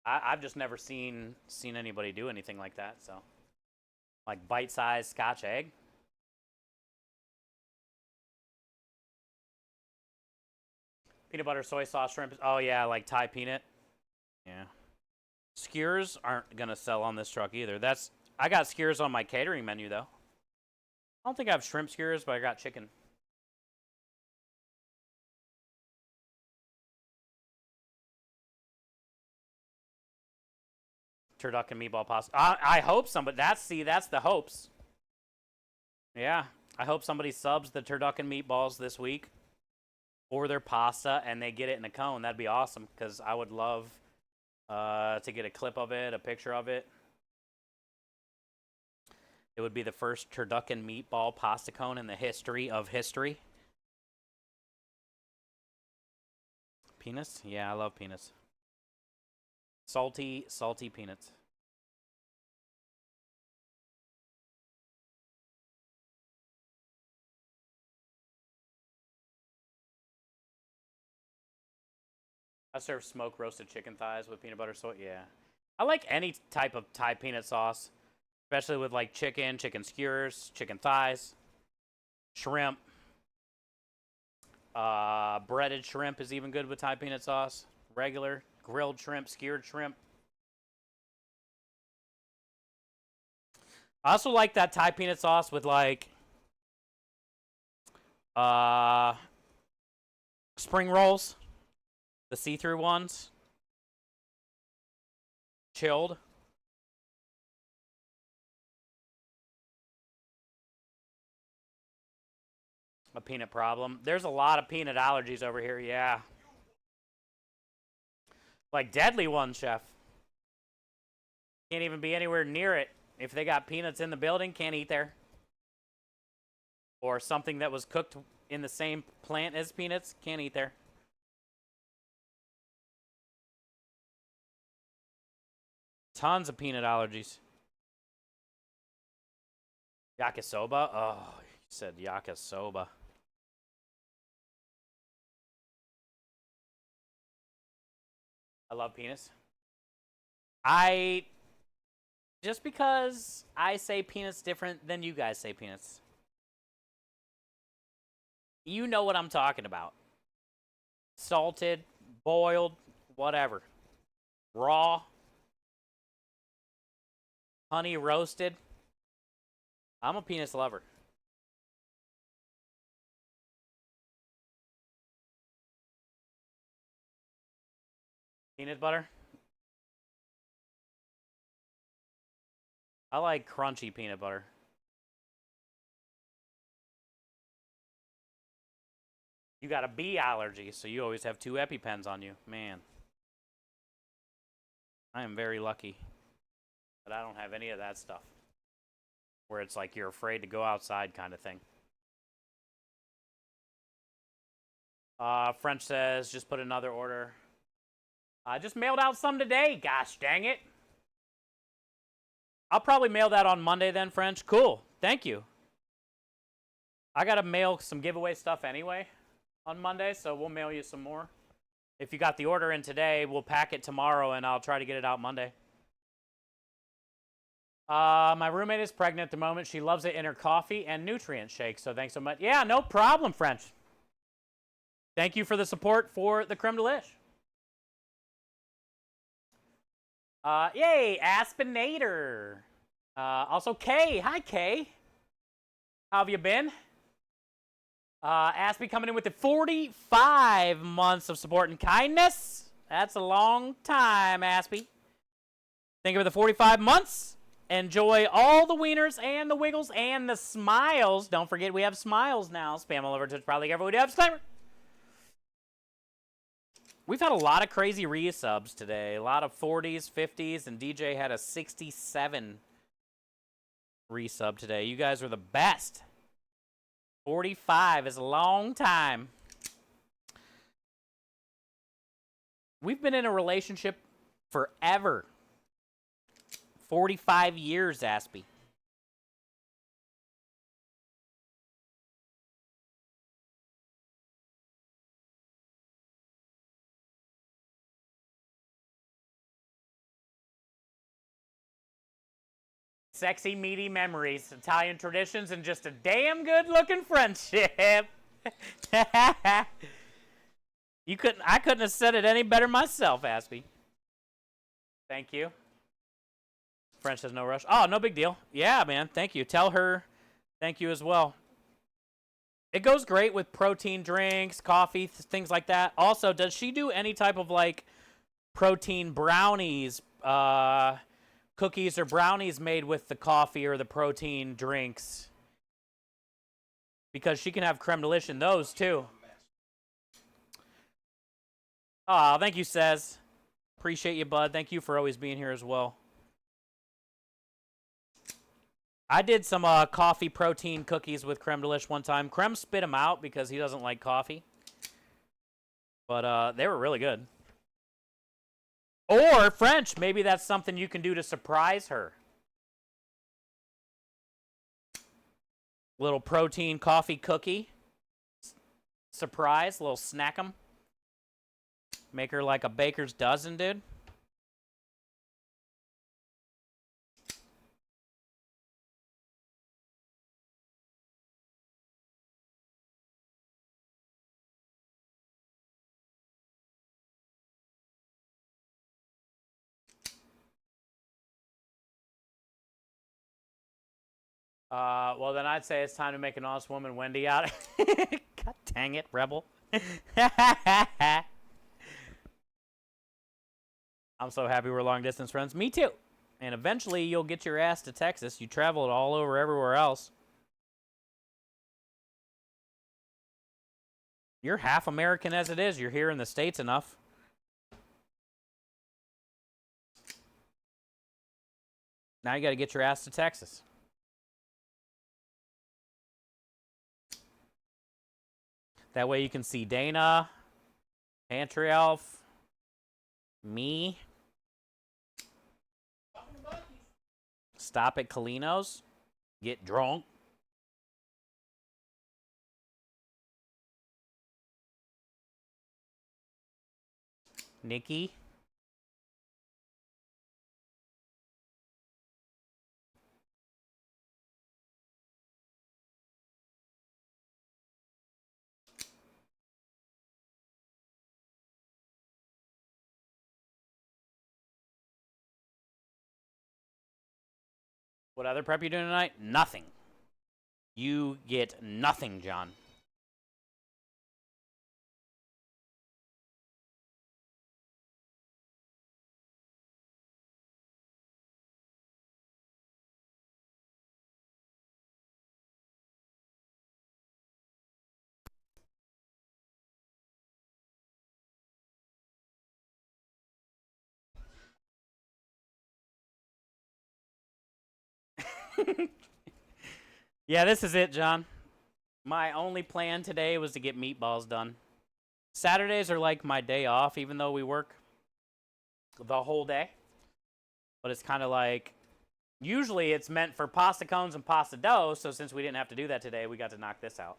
I've just never seen anybody do anything like that, so. Like bite-sized Scotch egg. Peanut butter, soy sauce, shrimp. Oh yeah, like Thai peanut. Yeah. Skewers aren't gonna sell on this truck either. I got skewers on my catering menu though. I don't think I have shrimp skewers, but I got chicken. Turducken meatball pasta. I hope somebody. That's the hopes. Yeah, I hope somebody subs the turducken meatballs this week, or their pasta, and they get it in a cone. That'd be awesome because I would love to get a clip of it, a picture of it. It would be the first turducken meatball pasta cone in the history of history. Peanuts? Yeah, I love peanuts. Salty, salty peanuts. I serve smoked roasted chicken thighs with peanut butter soy. Yeah. I like any type of Thai peanut sauce, especially with like chicken, chicken skewers, chicken thighs, shrimp. Breaded shrimp is even good with Thai peanut sauce. Regular, grilled shrimp, skewered shrimp. I also like that Thai peanut sauce with like spring rolls, the see-through ones, chilled. A peanut problem. There's a lot of peanut allergies over here, yeah. Like deadly ones, chef. Can't even be anywhere near it. If they got peanuts in the building, can't eat there. Or something that was cooked in the same plant as peanuts, can't eat there. Tons of peanut allergies. Yakisoba? Oh, you said yakisoba. I love peanuts. Just because I say peanuts different than you guys say peanuts. You know what I'm talking about. Salted, boiled, whatever. Raw. Honey roasted. I'm a peanuts lover. Peanut butter. I like crunchy peanut butter. You got a bee allergy, so you always have 2 EpiPens on you. Man. I am very lucky. But I don't have any of that stuff. Where it's like you're afraid to go outside kind of thing. French says, just put another order. I just mailed out some today. Gosh dang it. I'll probably mail that on Monday then, French. Cool. Thank you. I got to mail some giveaway stuff anyway on Monday, so we'll mail you some more. If you got the order in today, we'll pack it tomorrow, and I'll try to get it out Monday. My roommate is pregnant at the moment. She loves it in her coffee and nutrient shake, so thanks so much. Yeah, no problem, French. Thank you for the support for the creme de liche. Yay, Aspinator. Also, Kay. Hi, Kay. How have you been? Aspie coming in with the 45 months of support and kindness. That's a long time, Aspie. Thank you for the 45 months. Enjoy all the wieners and the wiggles and the smiles. Don't forget we have smiles now. Spam all over Twitch. Probably everyone do have disclaimer. We've had a lot of crazy resubs today. A lot of 40s, 50s, and DJ had a 67 resub today. You guys are the best. 45 is a long time. We've been in a relationship forever. 45 years, Aspie. Sexy, meaty memories, Italian traditions, and just a damn good-looking friendship. I couldn't have said it any better myself, Aspie. Thank you. French says no rush. Oh, no big deal. Yeah, man. Thank you. Tell her thank you as well. It goes great with protein drinks, coffee, things like that. Also, does she do any type of like protein brownies, cookies or brownies made with the coffee or the protein drinks? Because she can have creme de liche in those too. Oh, thank you, Says. Appreciate you, bud. Thank you for always being here as well. I did some coffee protein cookies with Creme Delish one time. Creme spit them out because he doesn't like coffee. But they were really good. Or French. Maybe that's something you can do to surprise her. Little protein coffee cookie. Surprise. Little snack 'em. Make her like a baker's dozen, dude. Well, then I'd say it's time to make an honest woman Wendy out. God dang it, rebel. I'm so happy we're long distance friends. Me too. And eventually you'll get your ass to Texas. You traveled all over everywhere else. You're half American as it is. You're here in the States enough. Now you got to get your ass to Texas. That way you can see Dana, Pantry Elf, me. Stop at Kalino's. Get drunk. Nikki. What other prep you doing tonight? Nothing. You get nothing, John. Yeah, this is it, John. My only plan today was to get meatballs done. Saturdays are like my day off, even though we work the whole day. But it's kind of like, usually it's meant for pasta cones and pasta dough, so since we didn't have to do that today, we got to knock this out.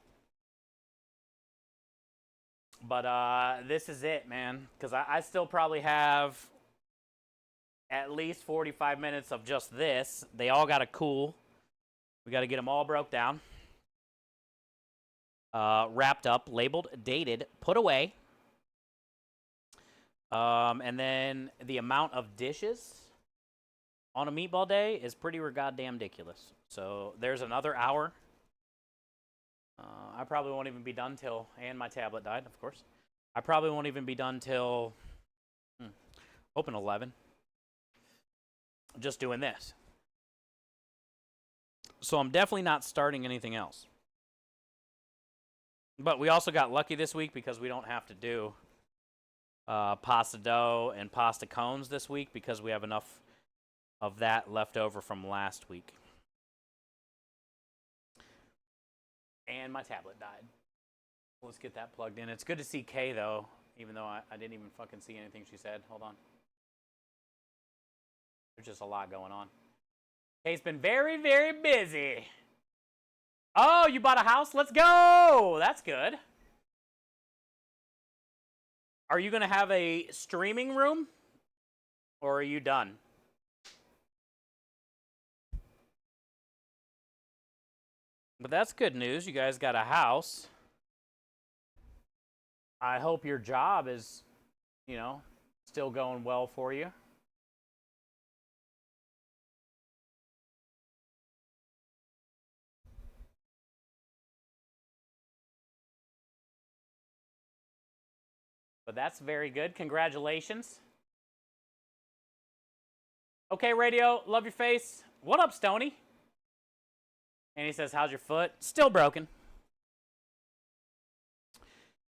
But this is it, man, because I still probably have at least 45 minutes of just this. They all got to cool. We got to get them all broke down. Wrapped up, labeled, dated, put away. And then the amount of dishes on a meatball day is pretty goddamn ridiculous. So there's another hour. I probably won't even be done till, and my tablet died, of course. I probably won't even be done till, open 11. Just doing this. So I'm definitely not starting anything else. But we also got lucky this week because we don't have to do pasta dough and pasta cones this week because we have enough of that left over from last week. And my tablet died. Let's get that plugged in. It's good to see Kay, though, even though I didn't even fucking see anything she said. Hold on. There's just a lot going on. Kay's been very, very busy. Oh, you bought a house? Let's go! That's good. Are you going to have a streaming room? Or are you done? But that's good news. You guys got a house. I hope your job is, still going well for you. But that's very good. Congratulations. Okay, radio, love your face. What up, Stony? And he says, how's your foot? Still broken.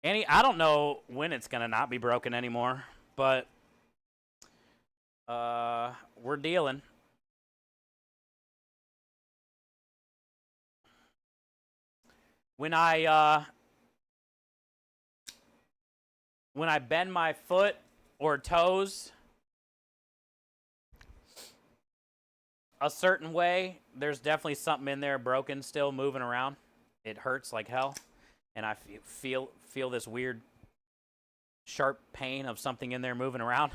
Annie, I don't know when it's going to not be broken anymore, but We're dealing. When I bend my foot or toes a certain way, there's definitely something in there broken still moving around. It hurts like hell, and I feel this weird sharp pain of something in there moving around.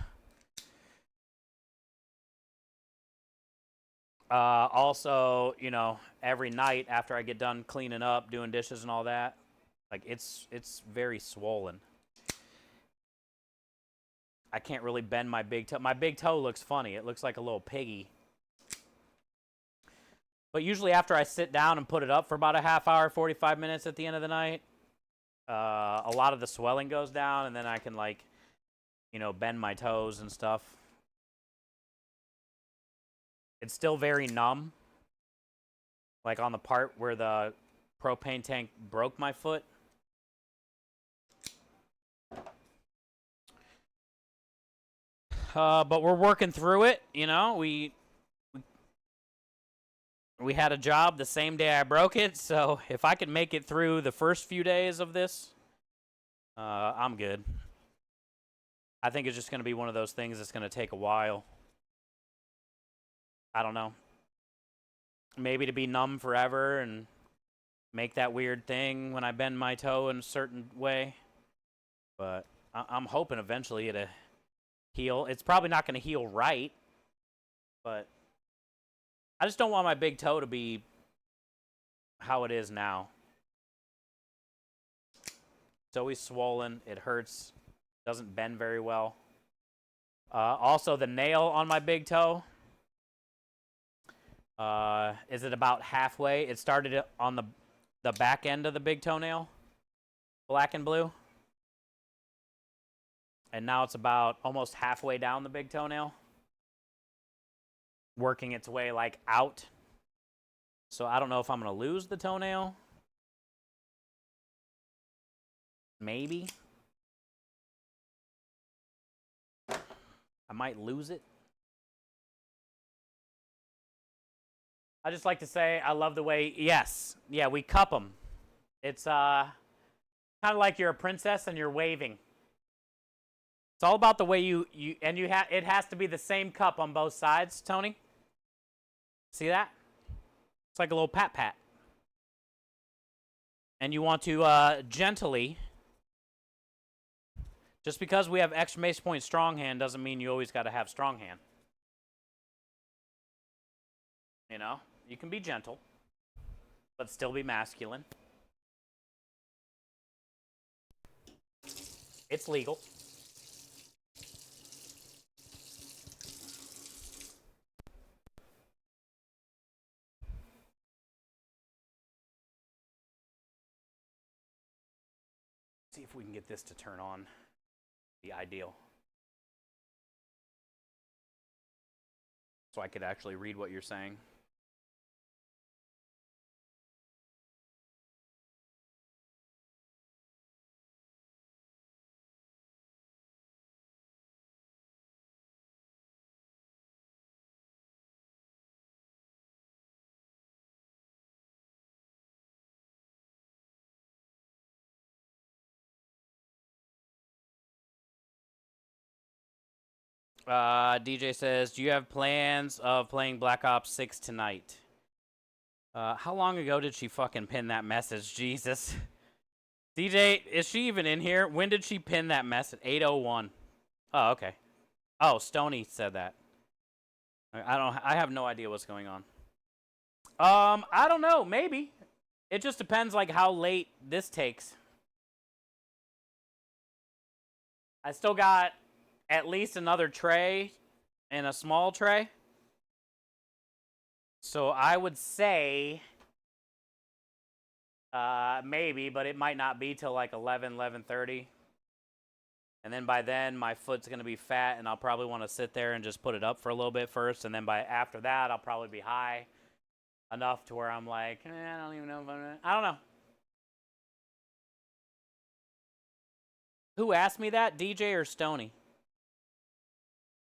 Also, you know, every night after I get done cleaning up, doing dishes and all that, like it's very swollen. I can't really bend my big toe. My big toe looks funny. It looks like a little piggy. But usually after I sit down and put it up for about a half hour, 45 minutes at the end of the night, a lot of the swelling goes down, and then I can, like, you know, bend my toes and stuff. It's still very numb. Like on the part where the propane tank broke my foot. But we're working through it, you know. We had a job the same day I broke it, so if I can make it through the first few days of this, I'm good. I think it's just going to be one of those things that's going to take a while. I don't know. Maybe to be numb forever and make that weird thing when I bend my toe in a certain way. But I'm hoping eventually it'll heal. It's probably not going to heal right, but I just don't want my big toe to be how it is now. It's always swollen. It hurts. Doesn't bend very well. Also, the nail on my big toe is it about halfway. It started on the back end of the big toenail, black and blue. And now it's about almost halfway down the big toenail, working its way like out. So I don't know if I'm going to lose the toenail. Maybe. I might lose it. I just like to say I love the way, yes, yeah, we cup them. It's kind of like you're a princess and you're waving. It's all about the way it has to be the same cup on both sides, Tony. See that? It's like a little pat. And you want to gently, just because we have exclamation point strong hand doesn't mean you always got to have strong hand. You know, you can be gentle, but still be masculine. It's legal. See if we can get this to turn on. Be ideal. So I could actually read what you're saying. DJ says, do you have plans of playing Black Ops 6 tonight? How long ago did she fucking pin that message? Jesus. DJ, is she even in here? When did she pin that message? 8:01. Oh, okay. Oh, Stony said that. I have no idea what's going on. I don't know. Maybe. It just depends, like, how late this takes. I still got at least another tray and a small tray. So I would say maybe, but it might not be till like 11:30. And then by then, my foot's going to be fat, and I'll probably want to sit there and just put it up for a little bit first. And then after that, I'll probably be high enough to where I'm like, I don't even know if I don't know. Who asked me that, DJ or Stony?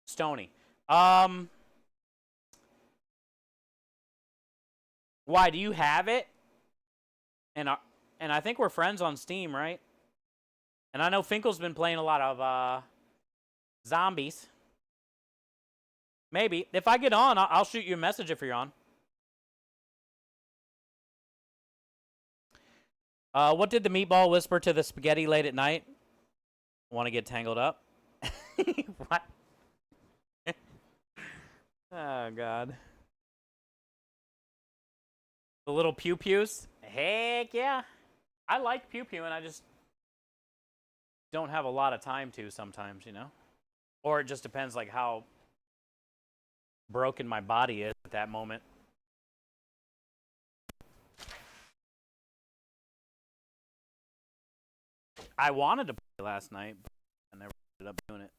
Stony. Why do you have it? And I think we're friends on Steam, right? And I know Finkel's been playing a lot of zombies. Maybe if I get on, I'll shoot you a message if you're on. What did the meatball whisper to the spaghetti late at night? Want to get tangled up? What? Oh, God. The little pew-pews? Heck yeah. I like pew-pewing, I just don't have a lot of time to sometimes, you know? Or it just depends, like, how broken my body is at that moment. I wanted to play last night, but I never ended up doing it.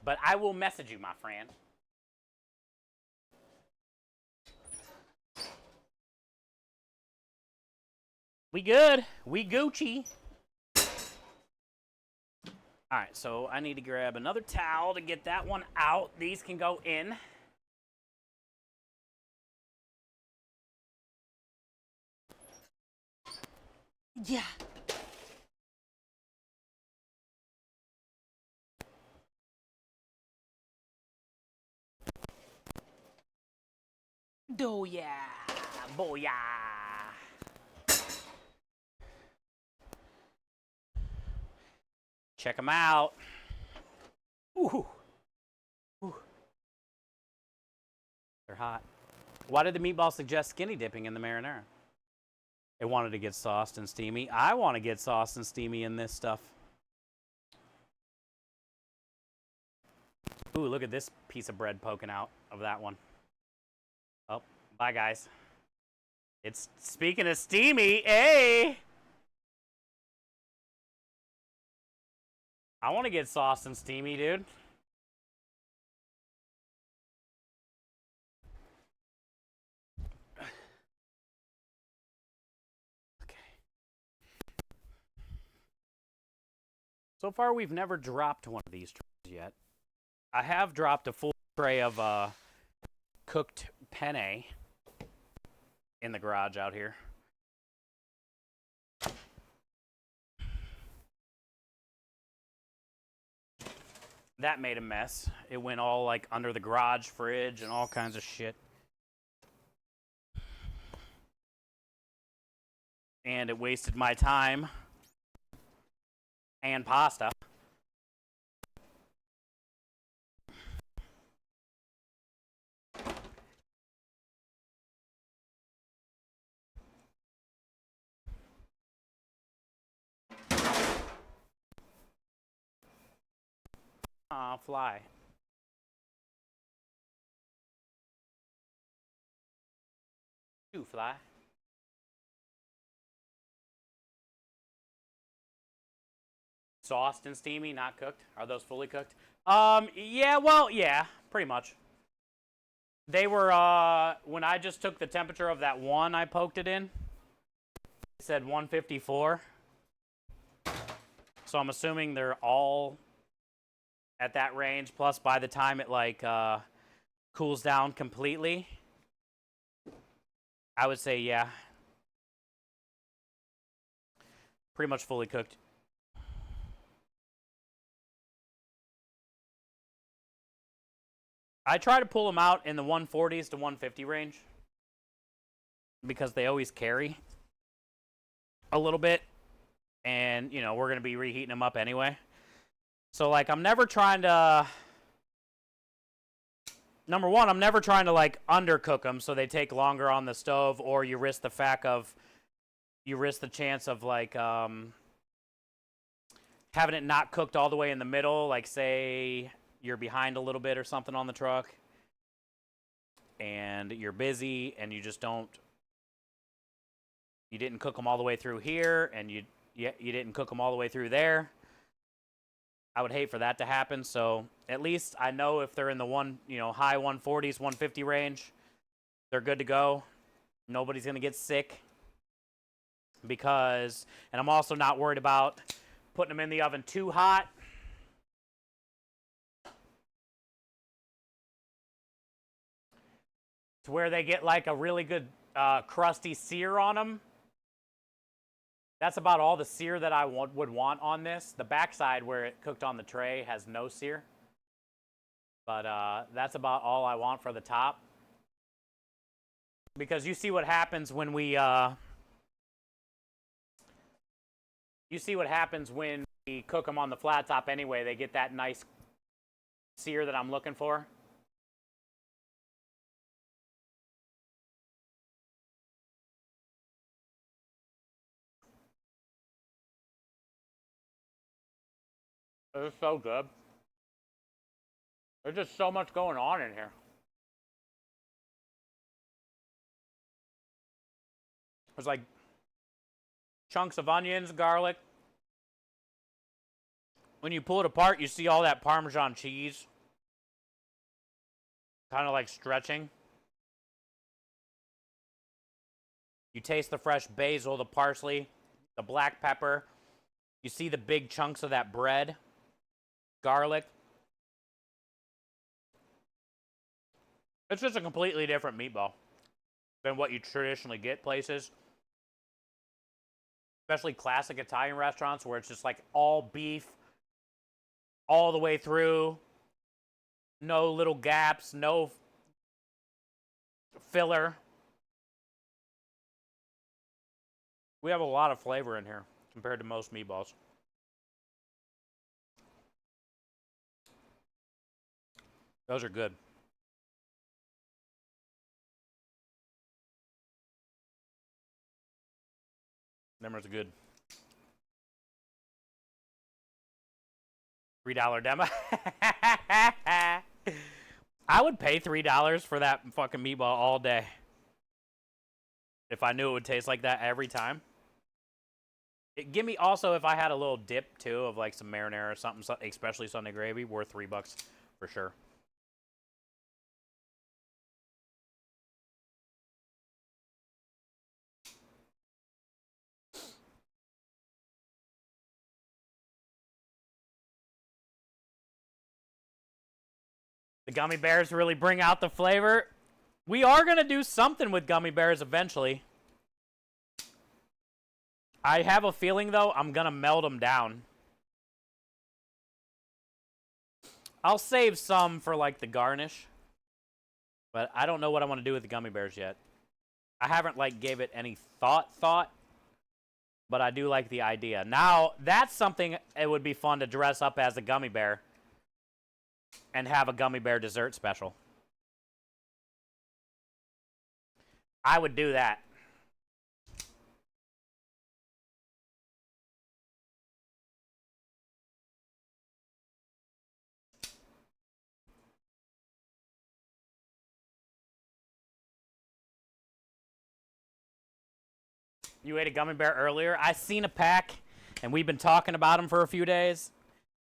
But I will message you, my friend. We good. We Gucci. All right, so I need to grab another towel to get that one out. These can go in. Yeah. Do ya. Booyah. Check them out. Ooh. Ooh. They're hot. Why did the meatball suggest skinny dipping in the marinara? It wanted to get sauced and steamy. I want to get sauced and steamy in this stuff. Ooh, look at this piece of bread poking out of that one. Oh, bye, guys. It's speaking of steamy, hey! I want to get sauced and steamy, dude. Okay. So far, we've never dropped one of these trays yet. I have dropped a full tray of cooked penne in the garage out here. That made a mess. It went all like under the garage fridge and all kinds of shit. And it wasted my time and pasta. Aw, fly. Two fly. Sauced and steamy, not cooked. Are those fully cooked? Yeah, well, yeah, pretty much. They were, when I just took the temperature of that one I poked it in, it said 154. So I'm assuming they're all at that range, plus by the time it, like, cools down completely, I would say, yeah. Pretty much fully cooked. I try to pull them out in the 140s to 150 range because they always carry a little bit, and, you know, we're going to be reheating them up anyway. So, like, I'm never trying to... Number one, I'm never trying to, like, undercook them so they take longer on the stove, or you risk the fact of... You risk the chance of, like, having it not cooked all the way in the middle, like, say... You're behind a little bit or something on the truck, and you're busy, and you just don't. You didn't cook them all the way through here, and you didn't cook them all the way through there. I would hate for that to happen. So at least I know if they're in the high 140s, 150 range, they're good to go. Nobody's going to get sick and I'm also not worried about putting them in the oven too hot. To where they get like a really good crusty sear on them. That's about all the sear that I would want on this. The backside where it cooked on the tray has no sear. But that's about all I want for the top. Because you see what happens when we cook them on the flat top anyway. They get that nice sear that I'm looking for. It's so good. There's just so much going on in here. There's like chunks of onions, garlic. When you pull it apart, you see all that Parmesan cheese. Kind of like stretching. You taste the fresh basil, the parsley, the black pepper. You see the big chunks of that bread, garlic. It's just a completely different meatball than what you traditionally get places. Especially classic Italian restaurants where it's just like all beef all the way through. No little gaps, no filler. We have a lot of flavor in here compared to most meatballs. Those are good. Them are good. $3 demo. I would pay $3 for that fucking meatball all day. If I knew it would taste like that every time. Give me also, if I had a little dip too of like some marinara or something, especially Sunday gravy, worth $3 for sure. The gummy bears really bring out the flavor. We are going to do something with gummy bears eventually. I have a feeling, though, I'm going to melt them down. I'll save some for, like, the garnish. But I don't know what I want to do with the gummy bears yet. I haven't, like, gave it any thought. But I do like the idea. Now, that's something it would be fun to dress up as a gummy bear. And have a gummy bear dessert special. I would do that. You ate a gummy bear earlier? I seen a pack, and we've been talking about them for a few days,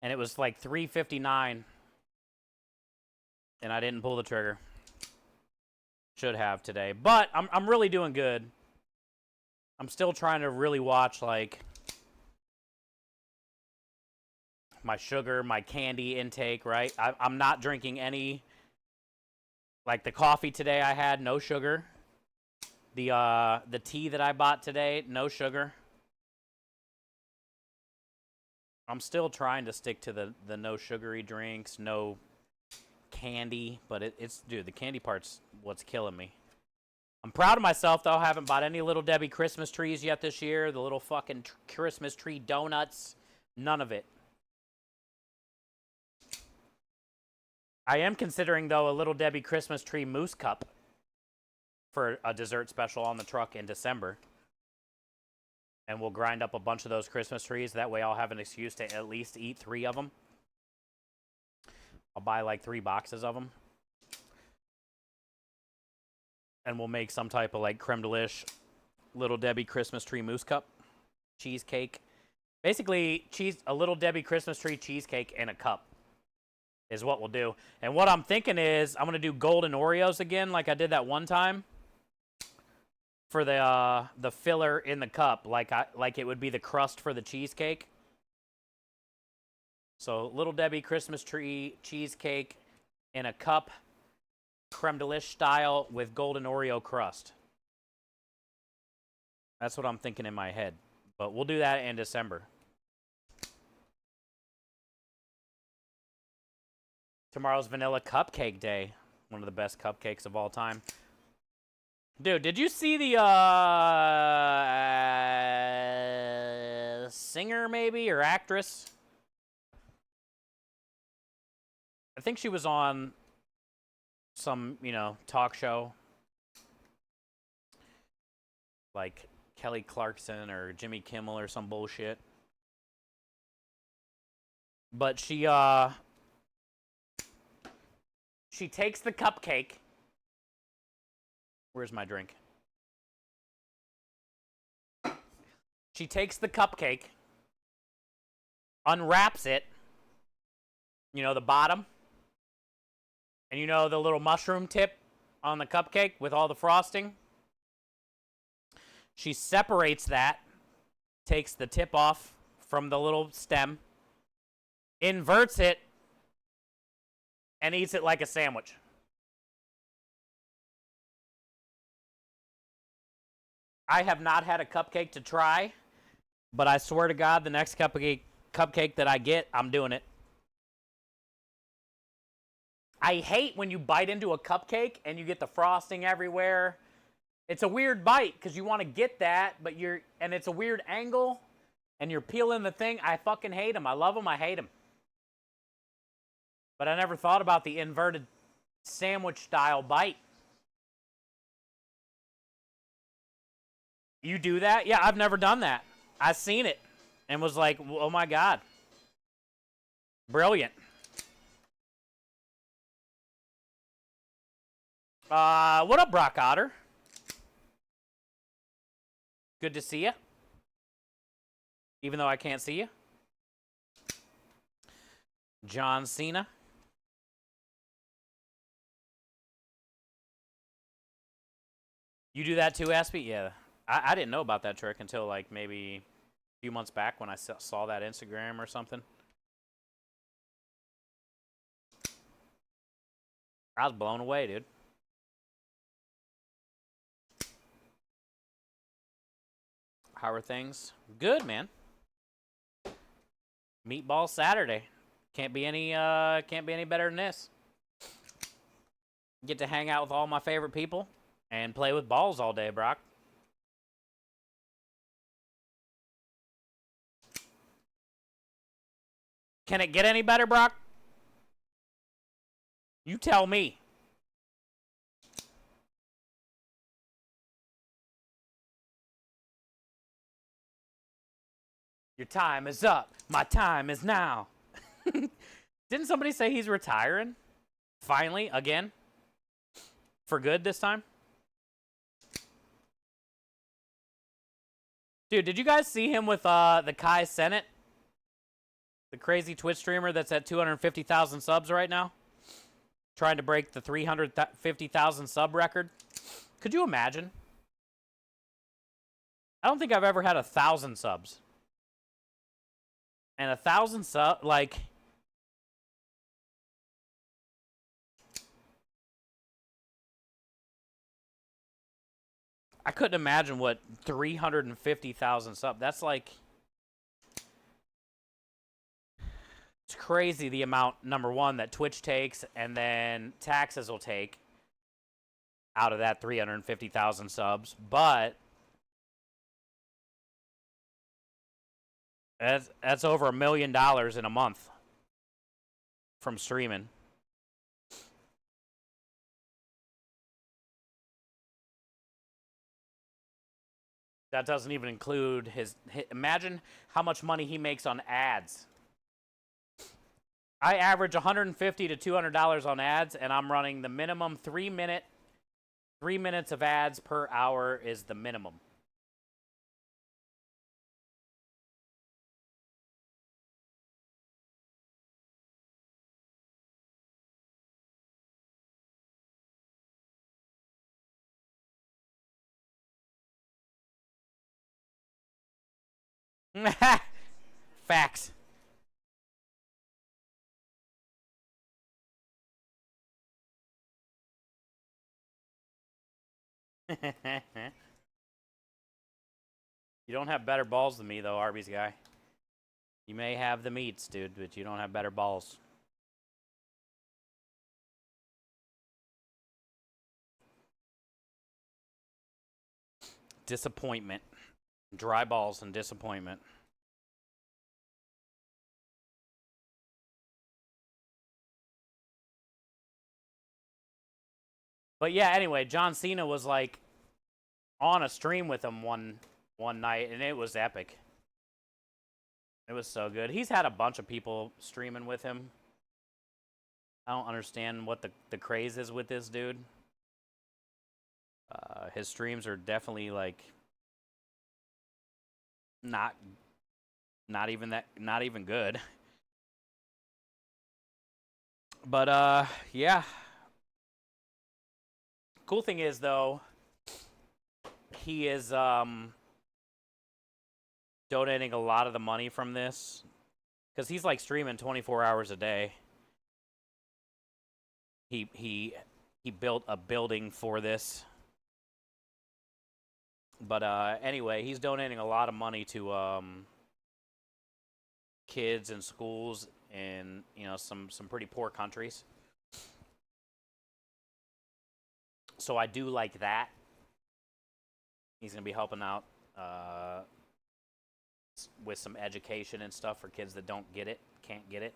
and it was like $3.59, and I didn't pull the trigger. Should have today, but I'm really doing good. I'm still trying to really watch like my sugar, my candy intake. Right, I'm not drinking any. Like the coffee today, I had no sugar. The tea that I bought today, no sugar. I'm still trying to stick to the no sugary drinks, no candy, but it's dude, the candy part's what's killing me. I'm proud of myself though. I haven't bought any Little Debbie Christmas trees yet this year. The little fucking Christmas tree donuts, none of it. I am considering though a Little Debbie Christmas tree mousse cup for a dessert special on the truck in December. And we'll grind up a bunch of those Christmas trees. That way I'll have an excuse to at least eat 3 of them. I'll buy like 3 boxes of them. And we'll make some type of like creme delish Little Debbie Christmas tree mousse cup. Cheesecake. Basically, a Little Debbie Christmas tree cheesecake in a cup is what we'll do. And what I'm thinking is I'm going to do golden Oreos again like I did that one time for the filler in the cup, like it would be the crust for the cheesecake. So Little Debbie Christmas tree cheesecake in a cup, creme delish style with golden Oreo crust. That's what I'm thinking in my head. But we'll do that in December. Tomorrow's vanilla cupcake day. One of the best cupcakes of all time. Dude, did you see the singer maybe or actress? I think she was on some, talk show. Like Kelly Clarkson or Jimmy Kimmel or some bullshit. But she takes the cupcake. Where's my drink? She takes the cupcake, unwraps it, the bottom, and the little mushroom tip on the cupcake with all the frosting. She separates that, takes the tip off from the little stem, inverts it, and eats it like a sandwich. I have not had a cupcake to try, but I swear to God, the next cupcake that I get, I'm doing it. I hate when you bite into a cupcake and you get the frosting everywhere. It's a weird bite because you want to get that, and it's a weird angle, and you're peeling the thing. I fucking hate them. I love them. I hate them. But I never thought about the inverted sandwich style bite. You do that? Yeah, I've never done that. I've seen it and was like, oh my God. Brilliant. What up, Brock Otter? Good to see you. Even though I can't see you. John Cena. You do that too, Aspie? Yeah. I didn't know about that trick until like maybe a few months back when I saw that Instagram or something. I was blown away, dude. How are things? Good, man. Meatball Saturday. Can't be any better than this. Get to hang out with all my favorite people and play with balls all day, Brock. Can it get any better, Brock? You tell me. Your time is up. My time is now. Didn't somebody say he's retiring? Finally, again? For good this time? Dude, did you guys see him with the Kai Cenat? The crazy Twitch streamer that's at 250,000 subs right now? Trying to break the 350,000 sub record? Could you imagine? I don't think I've ever had 1,000 subs. And 1,000 subs, like... I couldn't imagine what 350,000 subs... That's like... It's crazy the amount, number one, that Twitch takes, and then taxes will take out of that 350,000 subs. But that's over $1 million in a month from streaming. That doesn't even include his imagine how much money he makes on ads. I average $150 to $200 on ads, and I'm running the minimum 3 minutes of ads per hour is the minimum. Facts. You don't have better balls than me, though, Arby's guy. You may have the meats, dude, but you don't have better balls. Disappointment. Dry balls and disappointment. But yeah, anyway, John Cena was like on a stream with him one night, and it was epic. It was so good. He's had a bunch of people streaming with him. I don't understand what the craze is with this dude. His streams are definitely like not even good. But yeah. Cool thing is though, he is donating a lot of the money from this because he's like streaming 24 hours a day. He built a building for this. But anyway, he's donating a lot of money to kids and schools in some pretty poor countries. So I do like that. He's gonna be helping out with some education and stuff for kids that can't get it.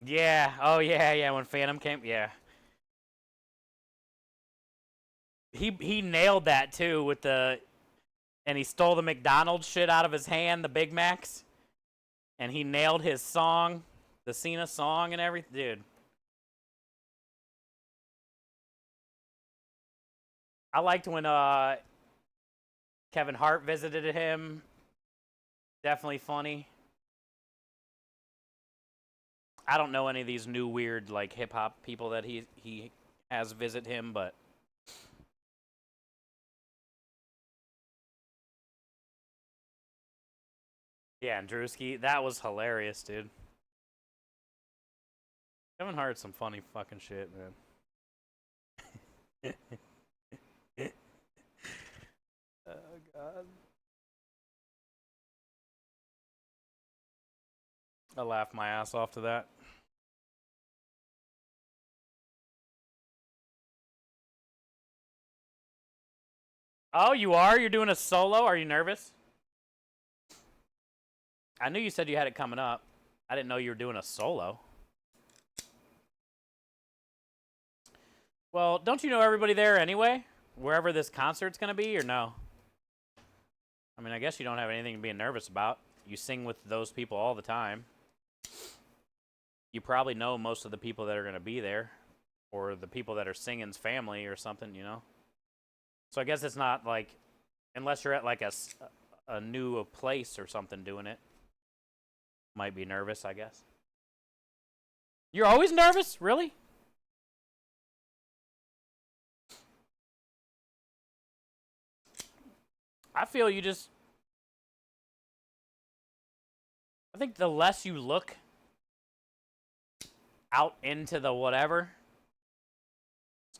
Yeah. Oh yeah. When Phantom came, yeah. He nailed that too with and he stole the McDonald's shit out of his hand, the Big Macs, and he nailed his song, the Cena song and everything, dude. I liked when Kevin Hart visited him. Definitely funny. I don't know any of these new weird like hip hop people that he has visit him, but yeah, and Drewski, that was hilarious, dude. Kevin Hart's some funny fucking shit, man. Oh god. I laughed my ass off to that. Oh, you are? You're doing a solo? Are you nervous? I knew you said you had it coming up. I didn't know you were doing a solo. Well, don't you know everybody there anyway? Wherever this concert's going to be, or no? I mean, I guess you don't have anything to be nervous about. You sing with those people all the time. You probably know most of the people that are going to be there, or the people that are singing's family or something, you know? So I guess it's not like, unless you're at like a new place or something doing it. Might be nervous, I guess. You're always nervous? Really? I feel you just... I think the less you look out into the whatever,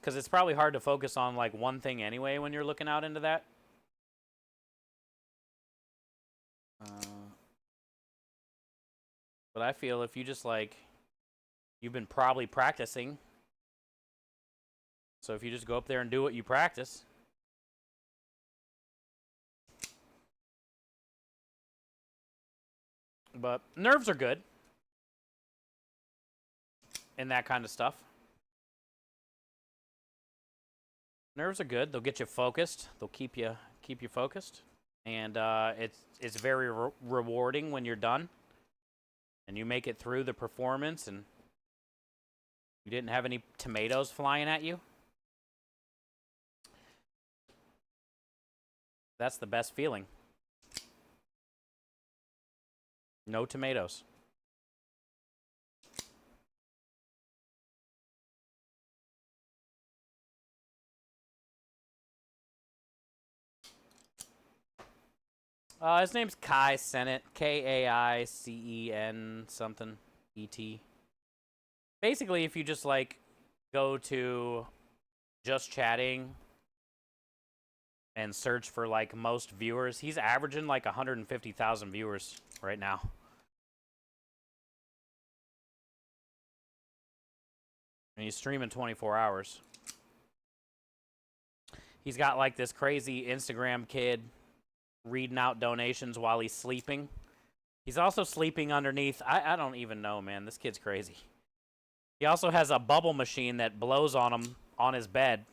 because it's probably hard to focus on like one thing anyway when you're looking out into that. But I feel if you just like, you've been probably practicing. So if you just go up there and do what you practice. But nerves are good in that kind of stuff. Nerves are good. They'll get you focused. They'll keep you focused. And it's very rewarding when you're done. And you make it through the performance and you didn't have any tomatoes flying at you. That's the best feeling. No tomatoes. His name's Kai Sennett. Kaicen something. ET. Basically, if you just like go to just chatting and search for like most viewers, he's averaging like 150,000 viewers right now. And he's streaming 24 hours. He's got like this crazy Instagram kid reading out donations while he's sleeping. He's also sleeping underneath. I don't even know, man. This kid's crazy. He also has a bubble machine that blows on him on his bed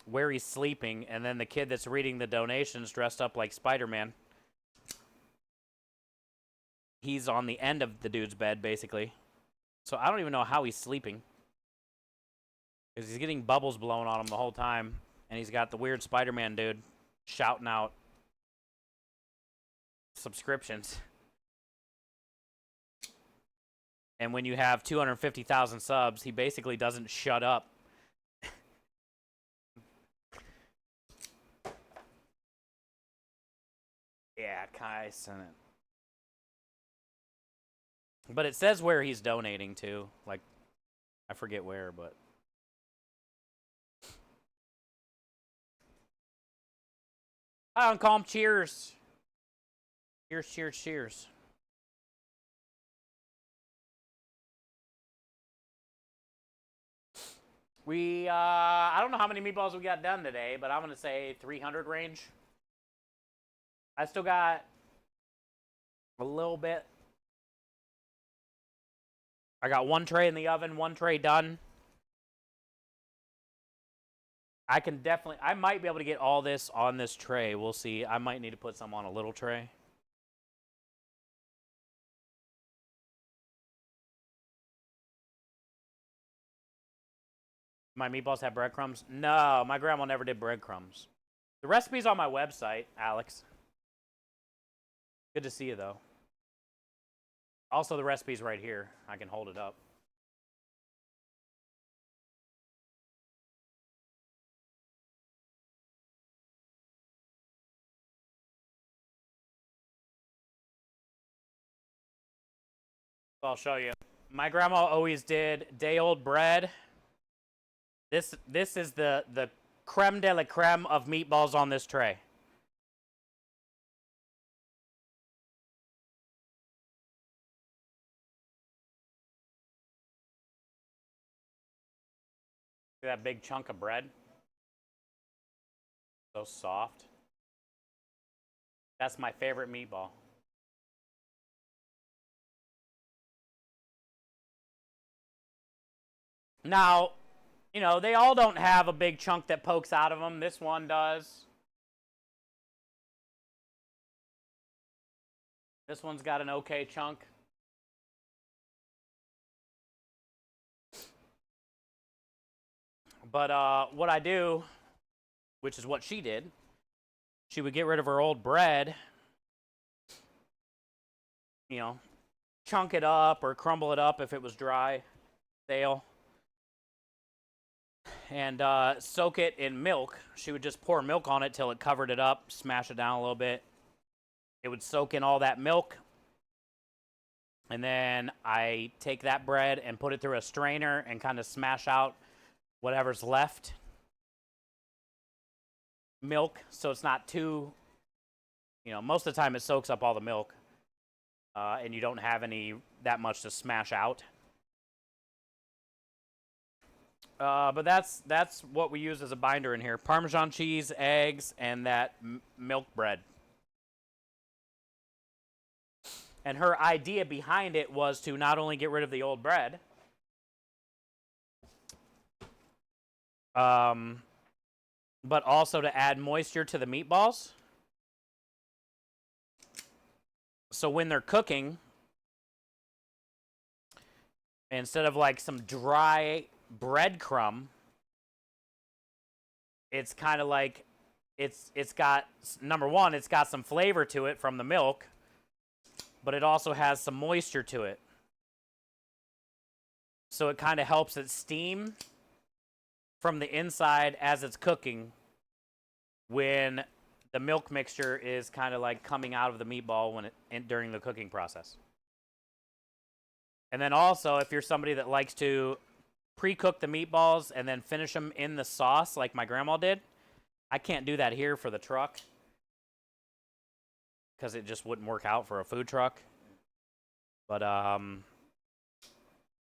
where he's sleeping, and then the kid that's reading the donations dressed up like Spider-Man. He's on the end of the dude's bed, basically. So I don't even know how he's sleeping. Because he's getting bubbles blown on him the whole time. And he's got the weird Spider-Man dude shouting out subscriptions. And when you have 250,000 subs, he basically doesn't shut up. Yeah, Kai Sennett. But it says where he's donating to. Like, I forget where, but... Hi, Uncalm. Cheers. Cheers, cheers, cheers. I don't know how many meatballs we got done today, but I'm going to say 300 range. I still got a little bit. I got one tray in the oven, one tray done. I might be able to get all this on this tray. We'll see. I might need to put some on a little tray. My meatballs have breadcrumbs? No, my grandma never did breadcrumbs. The recipe's on my website, Alex. Good to see you, though. Also, the recipe's right here. I can hold it up. I'll show you. My grandma always did day-old bread. This is the creme de la creme of meatballs on this tray. See that big chunk of bread? So soft. That's my favorite meatball. Now, you know, they all don't have a big chunk that pokes out of them. This one does. This one's got an okay chunk. But what I do, which is what she did, she would get rid of her old bread, you know, chunk it up or crumble it up if it was dry, stale, and soak it in milk. She would just pour milk on it till it covered it up, smash it down a little bit. It would soak in all that milk. And then I take that bread and put it through a strainer and kind of smash out whatever's left. Milk, so it's not too, you know, most of the time it soaks up all the milk. And you don't have that much to smash out. But that's what we use as a binder in here. Parmesan cheese, eggs, and that milk bread. And her idea behind it was to not only get rid of the old bread, but also to add moisture to the meatballs. So when they're cooking, instead of like some dry breadcrumb, it's kind of like it's got, number one, it's got some flavor to it from the milk, but it also has some moisture to it. So it kind of helps it steam from the inside as it's cooking when the milk mixture is kind of like coming out of the meatball during the cooking process. And then also, if you're somebody that likes to pre-cook the meatballs and then finish them in the sauce like my grandma did, I can't do that here for the truck because it just wouldn't work out for a food truck. But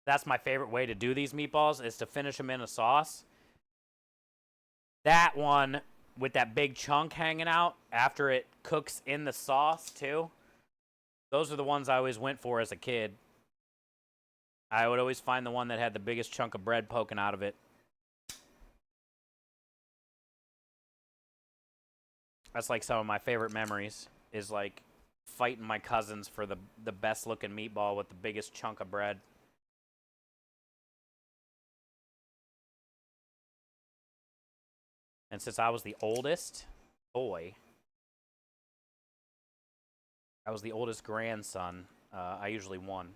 that's my favorite way to do these meatballs, is to finish them in a sauce. That one with that big chunk hanging out after it cooks in the sauce too. Those are the ones I always went for as a kid. I would always find the one that had the biggest chunk of bread poking out of it. That's like some of my favorite memories, is like fighting my cousins for the best looking meatball with the biggest chunk of bread. And since I was the oldest boy, I was the oldest grandson, I usually won.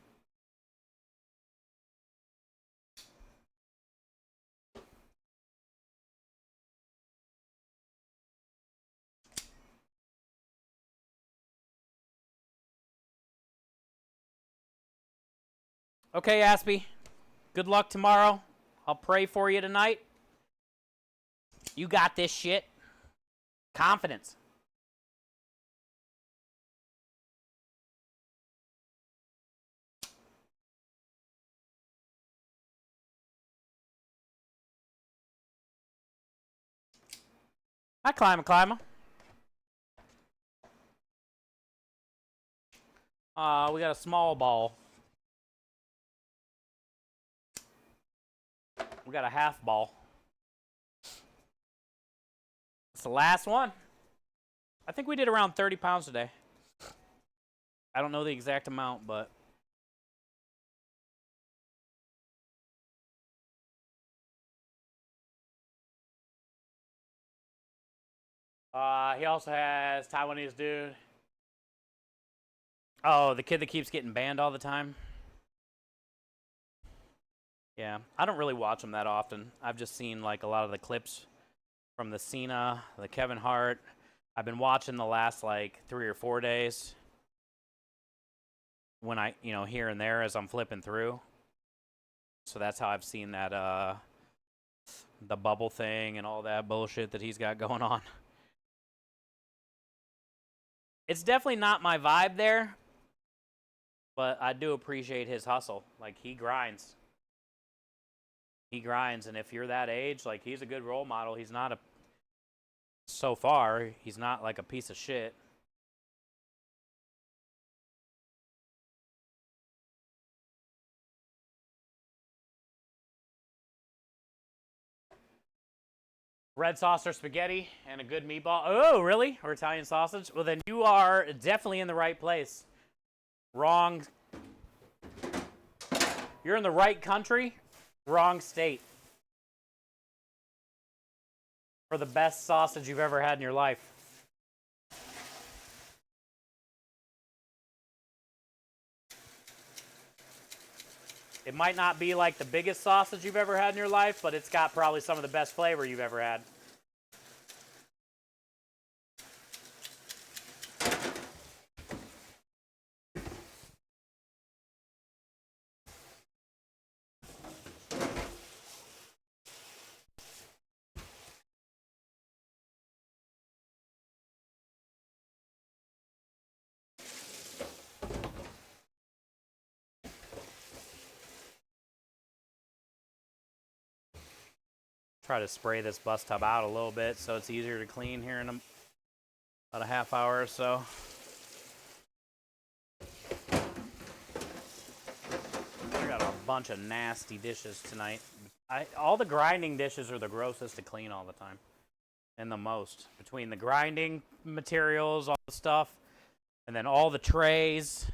Okay, Aspie. Good luck tomorrow. I'll pray for you tonight. You got this shit. Confidence. Hi, Climber. We got a small ball. We got a half ball. It's the last one. I think we did around 30 pounds today. I don't know the exact amount, but... he also has Taiwanese dude. Oh, the kid that keeps getting banned all the time? Yeah, I don't really watch him that often. I've just seen like a lot of the clips from the Cena, the Kevin Hart. I've been watching the last like 3 or 4 days when I, here and there as I'm flipping through. So that's how I've seen that, the bubble thing and all that bullshit that he's got going on. It's definitely not my vibe there, but I do appreciate his hustle. Like, he grinds. He grinds, and if you're that age, like, he's a good role model. He's not so far, he's not like a piece of shit. Red sauce or spaghetti and a good meatball. Oh, really? Or Italian sausage? Well, then you are definitely in the right place. Wrong. You're in the right country, wrong state. For the best sausage you've ever had in your life. It might not be like the biggest sausage you've ever had in your life, but it's got probably some of the best flavor you've ever had. Try to spray this bus tub out a little bit so it's easier to clean here in about a half hour or so. I got a bunch of nasty dishes tonight. All the grinding dishes are the grossest to clean all the time. And the most. Between the grinding materials, all the stuff, and then all the trays.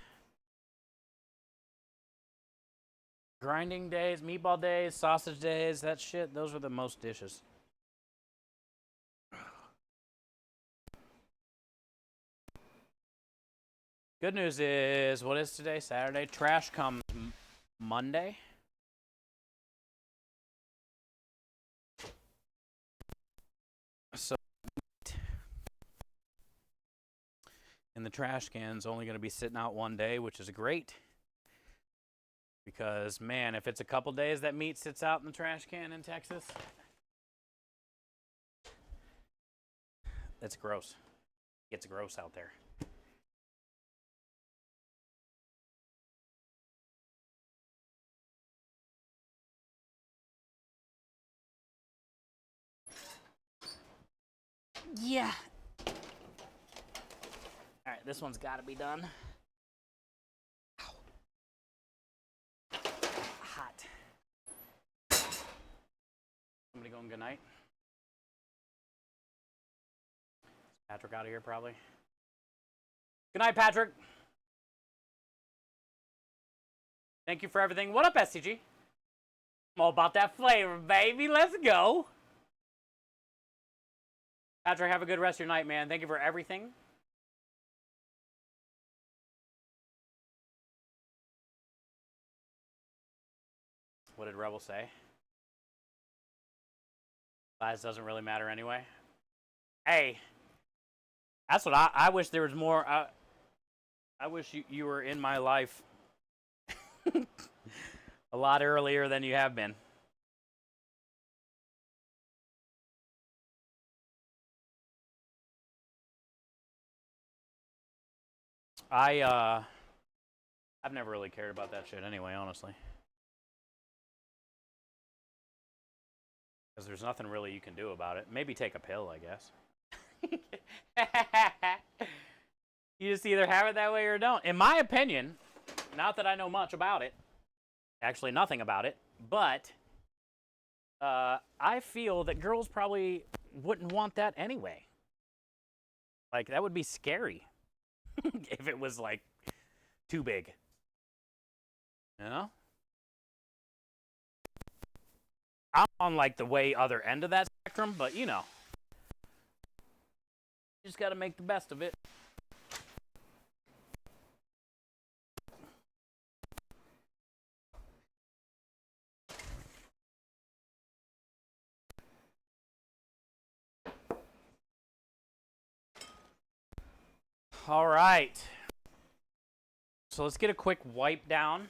Grinding days, meatball days, sausage days, that shit, those are the most dishes. Good news is, what is today? Saturday. Trash comes Monday. So And the trash can's only going to be sitting out one day, which is great. Because, man, if it's a couple days that meat sits out in the trash can in Texas, that's gross. It gets gross out there. Yeah. All right, this one's got to be done. Ow. Hot. Somebody going good night? Patrick out of here probably. Good night, Patrick. Thank you for everything. What up, SCG? I'm all about that flavor, baby. Let's go. Patrick, have a good rest of your night, man. Thank you for everything. What did Rebel say? Size doesn't really matter anyway. Hey, that's what I wish there was more. I wish you were in my life a lot earlier than you have been. I've never really cared about that shit anyway, honestly. Because there's nothing really you can do about it. Maybe take a pill, I guess. You just either have it that way or don't. In my opinion, not that I know much about it, actually nothing about it, but I feel that girls probably wouldn't want that anyway. Like, that would be scary if it was, like, too big. You know? I'm on, like, the way other end of that spectrum, but, you know. You just got to make the best of it. All right. So let's get a quick wipe down.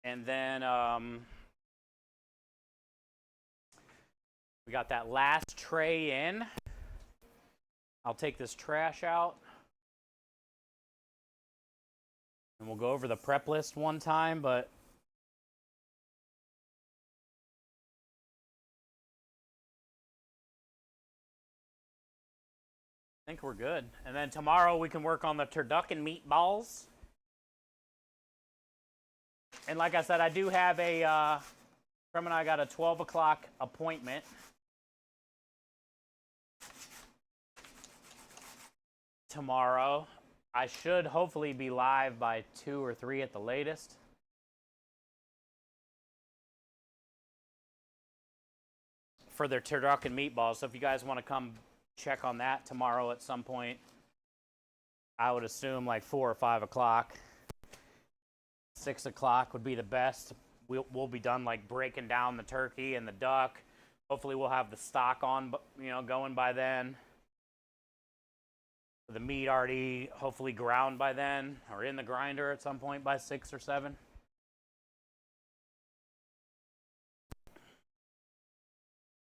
And then we got that last tray in. I'll take this trash out. And we'll go over the prep list one time, but I think we're good. And then tomorrow we can work on the turducken meatballs. And like I said, I do have a, Prem and I got a 12 o'clock appointment. Tomorrow. I should hopefully be live by 2 or 3 at the latest. For their turducken meatballs. So if you guys want to come check on that tomorrow at some point, I would assume like 4 or 5 o'clock. 6 o'clock would be the best. We'll be done like breaking down the turkey and the duck. Hopefully we'll have the stock on, going by then. The meat already hopefully ground by then, or in the grinder at some point by 6 or 7.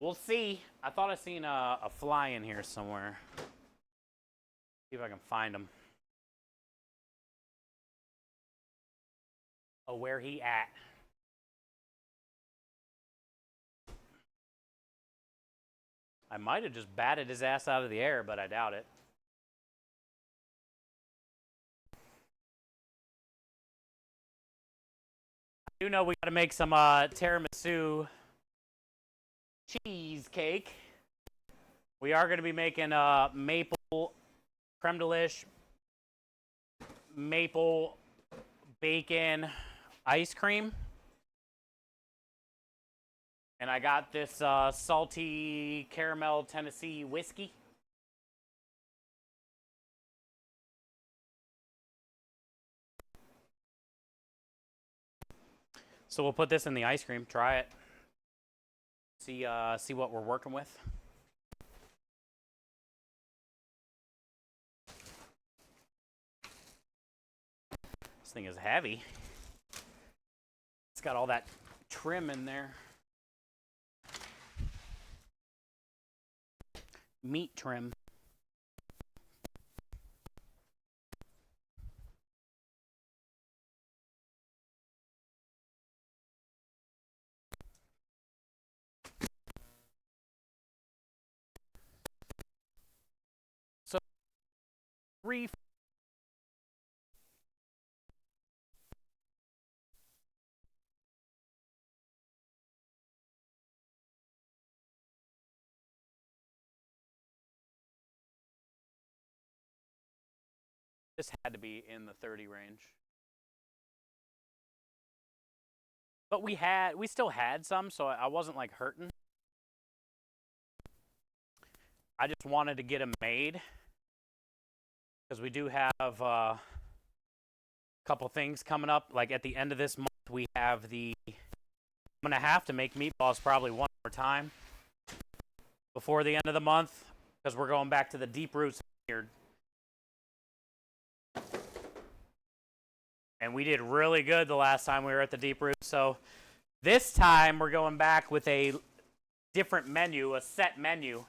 We'll see. I thought I seen a fly in here somewhere. See if I can find him. Oh, where he at? I might have just batted his ass out of the air, but I doubt it. I do know we got to make some tiramisu cheesecake. We are going to be making maple creme de lish, maple bacon ice cream. And I got this salty caramel Tennessee whiskey. So we'll put this in the ice cream, try it. See what we're working with. thing is heavy. It's got all that trim in there. Meat trim. So, 3. This had to be in the 30 range. But we still had some, so I wasn't like hurting. I just wanted to get them made because we do have a couple things coming up. Like at the end of this month, we have I'm gonna have to make meatballs probably one more time before the end of the month because we're going back to the deep roots here. And we did really good the last time we were at the deep roots. So this time we're going back with a different menu, a set menu.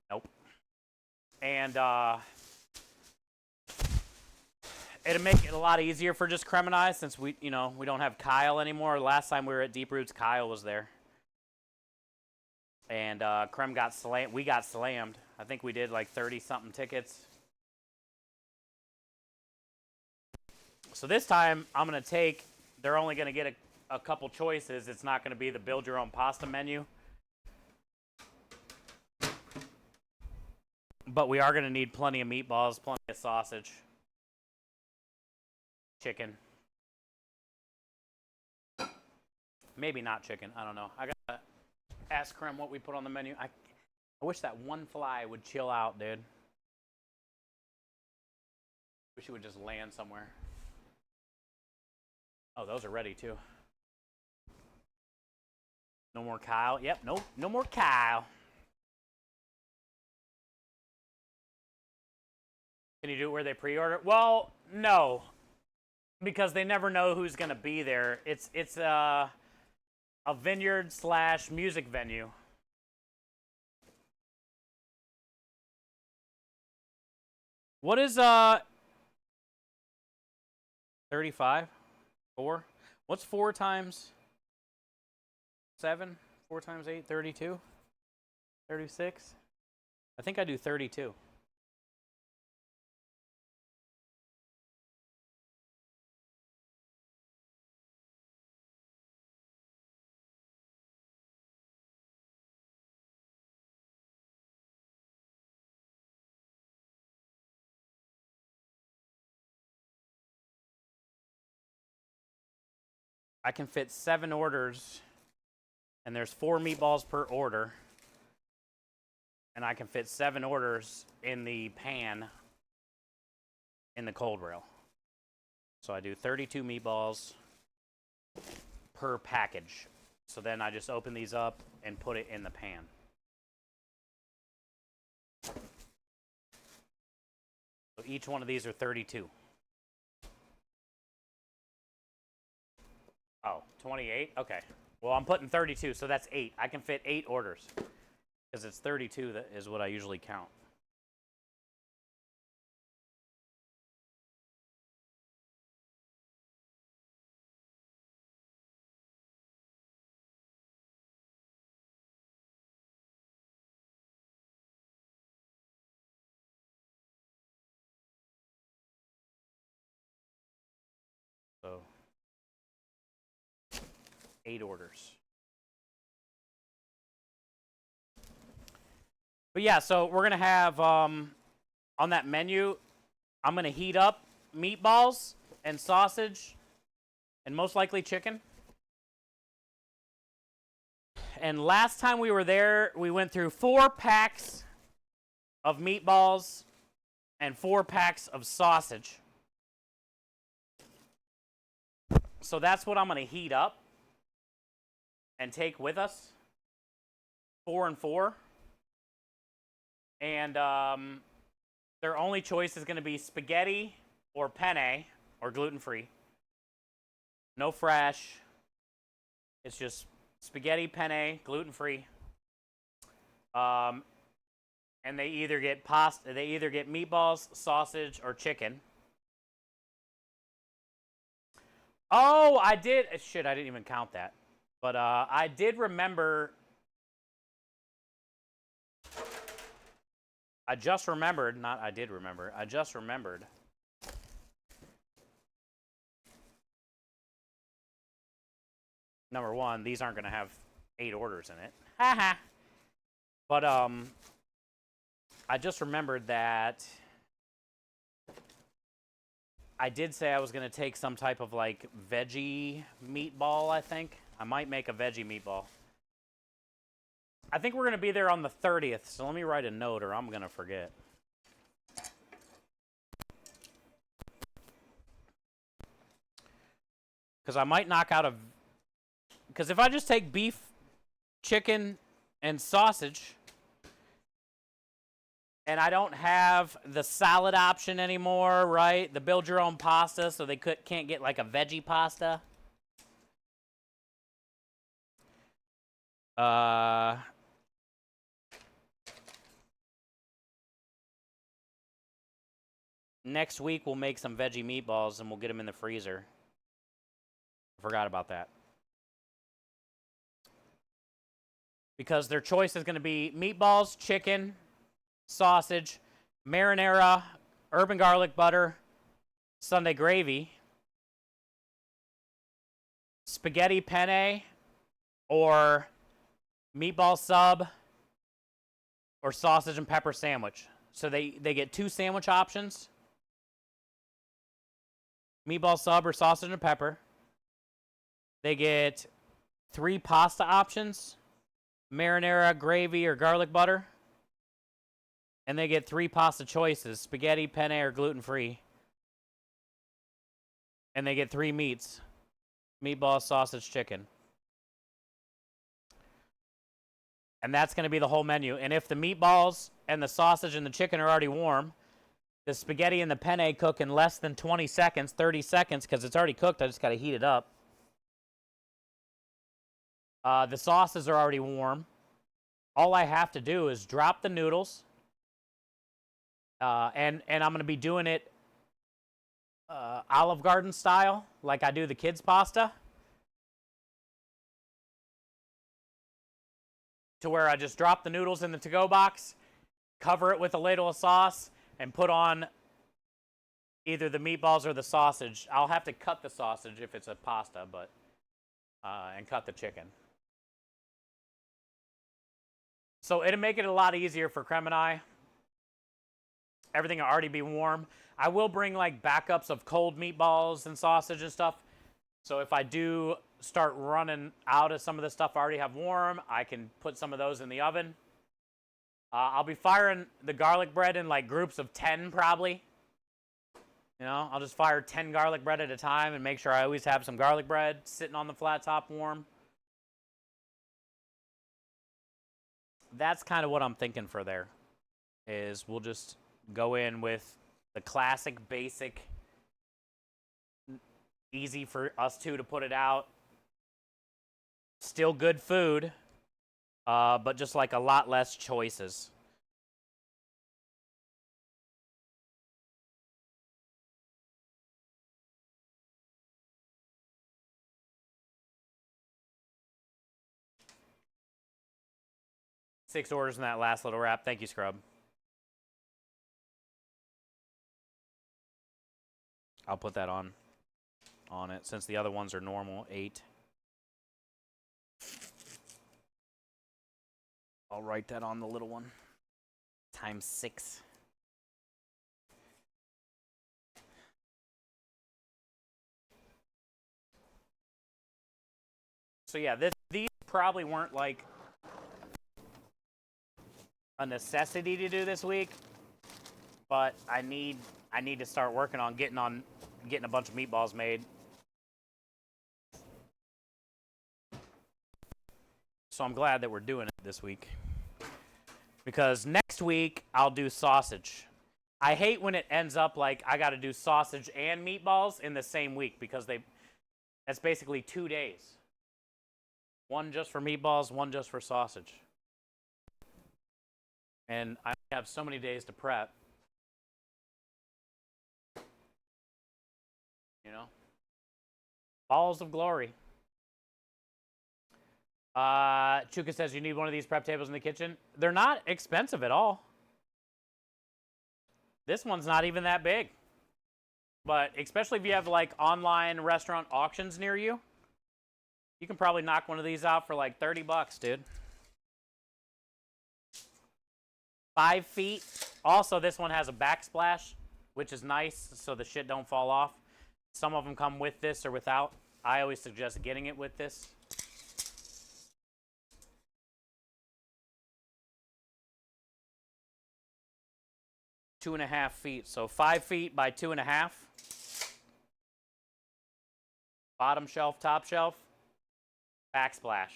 Nope. And it'll make it a lot easier for just Krem and I since we don't have Kyle anymore. Last time we were at Deep Roots, Kyle was there. And Krem got slammed. We got slammed. I think we did like 30-something tickets. So this time, I'm going to they're only going to get a couple choices. It's not going to be the build your own pasta menu. But we are going to need plenty of meatballs, plenty of sausage, chicken. Maybe not chicken. I don't know. I got to ask Krem what we put on the menu. I wish that one fly would chill out, dude. Wish it would just land somewhere. Oh, those are ready too. No more Kyle. Yep, no more Kyle. Can you do it where they pre-order? Well, no, because they never know who's going to be there. It's a vineyard / music venue. What is 35? 4? What's 4 times 7? 4 times 8? 32? 36? I think I do 32. I can fit 7 orders, and there's 4 meatballs per order. And I can fit 7 orders in the pan in the cold rail. So I do 32 meatballs per package. So then I just open these up and put it in the pan. So each one of these are 32. Oh, 28? Okay. Well, I'm putting 32, so that's 8. I can fit 8 orders. Because it's 32 that is what I usually count. So 8 orders. But yeah, so we're going to have, on that menu, I'm going to heat up meatballs and sausage and most likely chicken. And last time we were there, we went through 4 packs of meatballs and 4 packs of sausage. So that's what I'm going to heat up and take with us. 4 and 4. And Their only choice is going to be spaghetti or penne or gluten-free. No fresh. It's just spaghetti, penne, gluten-free. And they either get pasta, they either get meatballs, sausage, or chicken. Oh, I did. Shit, I didn't even count that. But I did remember. I just remembered. Not I did remember. I just remembered. Number one, these aren't going to have 8 orders in it. Haha. But I just remembered that I did say I was going to take some type of like veggie meatball, I think. I might make a veggie meatball. I think we're going to be there on the 30th, so let me write a note or I'm going to forget. Because I might knock out a... Because if I just take beef, chicken, and sausage, and I don't have the salad option anymore, right? The build your own pasta, so they can't get like a veggie pasta. Next week we'll make some veggie meatballs and we'll get them in the freezer. I forgot about that. Because their choice is going to be meatballs, chicken, sausage, marinara, herb and garlic butter, Sunday gravy, spaghetti penne, or meatball sub, or sausage and pepper sandwich. So they get 2 sandwich options. Meatball sub or sausage and pepper. They get 3 pasta options. Marinara, gravy, or garlic butter. And they get 3 pasta choices, spaghetti, penne, or gluten-free. And they get 3 meats, meatball, sausage, chicken. And that's going to be the whole menu. And if the meatballs and the sausage and the chicken are already warm, the spaghetti and the penne cook in less than 20 seconds, 30 seconds, because it's already cooked. I just got to heat it up. The sauces are already warm. All I have to do is drop the noodles. And I'm going to be doing it Olive Garden style, like I do the kids' pasta. To where I just drop the noodles in the to-go box, cover it with a ladle of sauce, and put on either the meatballs or the sausage. I'll have to cut the sausage if it's a pasta, but and cut the chicken. So it'll make it a lot easier for Krem and I. Everything will already be warm. I will bring like backups of cold meatballs and sausage and stuff. So if I do start running out of some of the stuff I already have warm, I can put some of those in the oven. I'll be firing the garlic bread in like groups of 10 probably. You know, I'll just fire 10 garlic bread at a time and make sure I always have some garlic bread sitting on the flat top warm. That's kind of what I'm thinking for there, is we'll just go in with the classic, basic, easy for us two to put it out. Still good food, but just like a lot less choices. Six orders in that last little wrap. Thank you, Scrub. I'll put that on it since the other ones are normal, 8. I'll write that on the little one. Times 6. So yeah, these probably weren't like a necessity to do this week, but I need to start working on getting a bunch of meatballs made. So I'm glad that we're doing it this week. Because next week I'll do sausage. I hate when it ends up like I got to do sausage and meatballs in the same week because that's basically 2 days. One just for meatballs, one just for sausage. And I have so many days to prep. You know? Balls of glory. Chuka says you need one of these prep tables in the kitchen. They're not expensive at all. This one's not even that big. But especially if you have like online restaurant auctions near you, you can probably knock one of these out for like 30 bucks, dude. 5 feet. Also, this one has a backsplash, which is nice so the shit don't fall off. Some of them come with this or without. I always suggest getting it with this. Two and a half feet. So 5 feet by 2.5. Bottom shelf, top shelf. Backsplash.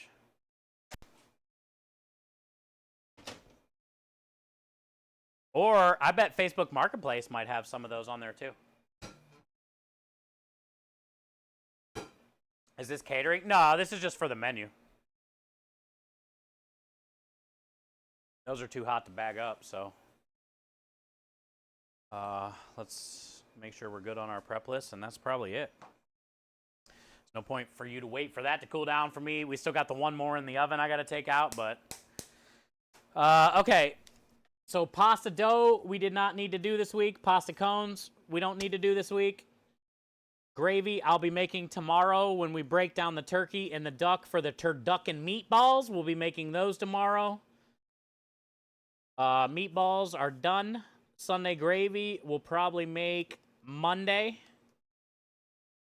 Or I bet Facebook Marketplace might have some of those on there too. Is this catering? No, this is just for the menu. Those are too hot to bag up, so. Let's make sure we're good on our prep list, and that's probably it. There's no point for you to wait for that to cool down for me. We still got the one more in the oven I got to take out, but. Okay. So pasta dough, we did not need to do this week. Pasta cones, we don't need to do this week. Gravy, I'll be making tomorrow when we break down the turkey and the duck for the turducken meatballs. We'll be making those tomorrow. Meatballs are done. Sunday gravy we'll probably make Monday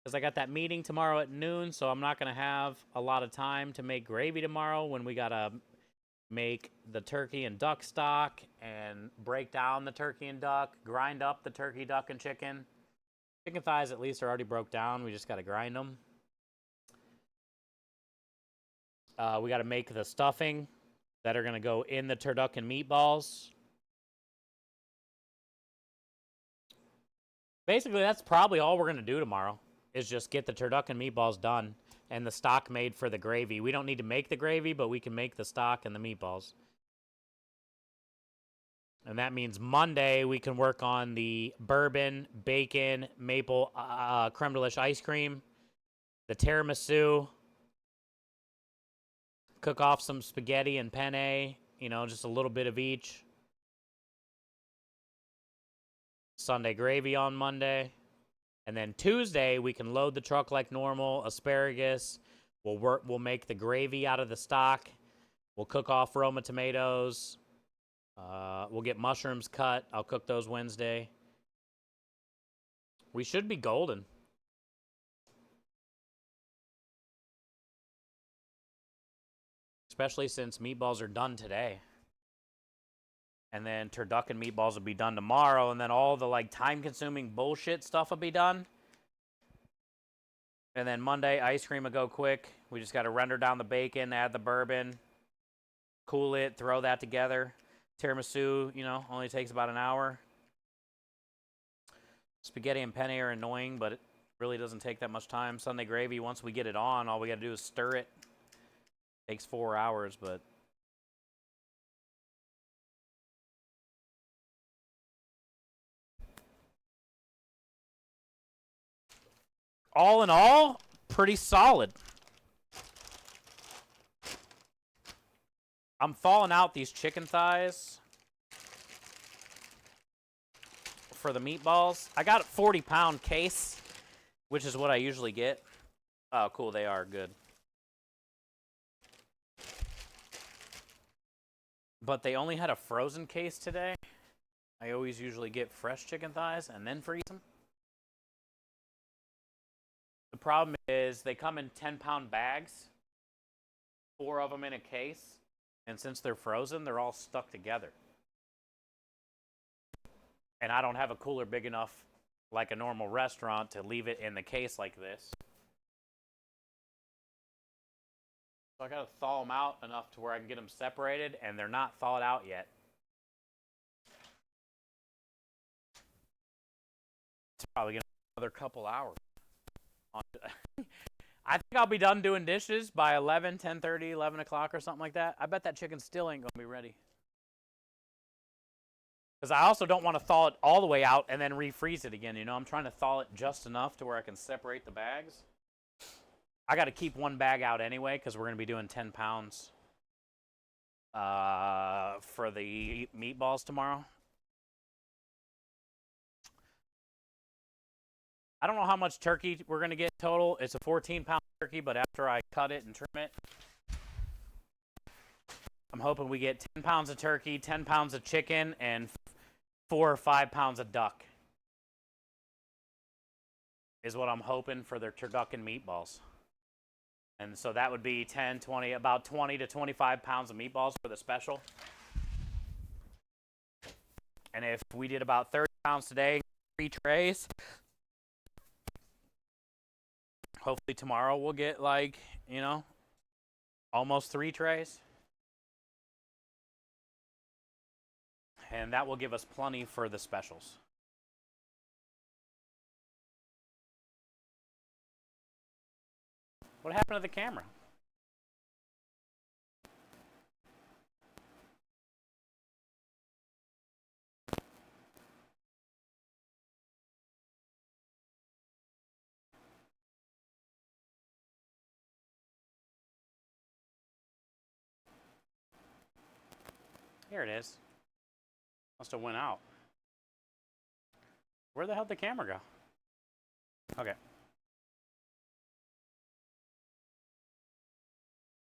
because I got that meeting tomorrow at noon, so I'm not going to have a lot of time to make gravy tomorrow when we got to make the turkey and duck stock and break down the turkey and duck, grind up the turkey, duck, and chicken. Chicken thighs at least are already broke down. We just got to grind them. We got to make the stuffing that are going to go in the turducken meatballs. Basically, that's probably all we're going to do tomorrow is just get the turducken meatballs done and the stock made for the gravy. We don't need to make the gravy, but we can make the stock and the meatballs. And that means Monday we can work on the bourbon, bacon, maple creme delish ice cream, the tiramisu, cook off some spaghetti and penne, just a little bit of each. Sunday gravy on Monday. And then Tuesday we can load the truck like normal, asparagus. We'll make the gravy out of the stock. We'll cook off Roma tomatoes. We'll get mushrooms cut. I'll cook those Wednesday. We should be golden. Especially since meatballs are done today. And then turducken meatballs will be done tomorrow. And then all the time-consuming bullshit stuff will be done. And then Monday, ice cream will go quick. We just got to render down the bacon, add the bourbon, cool it, throw that together. Tiramisu, only takes about an hour. Spaghetti and penne are annoying, but it really doesn't take that much time. Sunday gravy, once we get it on, all we got to do is stir it. Takes 4 hours, but... all in all, pretty solid. I'm falling out these chicken thighs for the meatballs. I got a 40-pound case, which is what I usually get. Oh, cool. They are good. But they only had a frozen case today. I always usually get fresh chicken thighs and then freeze them. The problem is they come in 10-pound bags, 4 of them in a case, and since they're frozen, they're all stuck together. And I don't have a cooler big enough, like a normal restaurant, to leave it in the case like this. So I gotta thaw them out enough to where I can get them separated, and they're not thawed out yet. probably gonna another couple hours. I think I'll be done doing dishes by 11, 10:30, 11 o'clock or something like that. I bet that chicken still ain't gonna be ready. Because I also don't want to thaw it all the way out and then refreeze it again. You know, I'm trying to thaw it just enough to where I can separate the bags. I got to keep one bag out anyway because we're going to be doing 10 pounds for the meatballs tomorrow. I don't know how much turkey we're going to get total. It's a 14-pound turkey, but after I cut it and trim it, I'm hoping we get 10 pounds of turkey, 10 pounds of chicken, and 4 or 5 pounds of duck. Is what I'm hoping for their turducken meatballs. And so that would be 10, 20, about 20 to 25 pounds of meatballs for the special. And if we did about 30 pounds today, 3 trays, hopefully tomorrow we'll get like, you know, almost 3 trays. And that will give us plenty for the specials. What happened to the camera? Here it is. Must have went out. Where the hell did the camera go? Okay.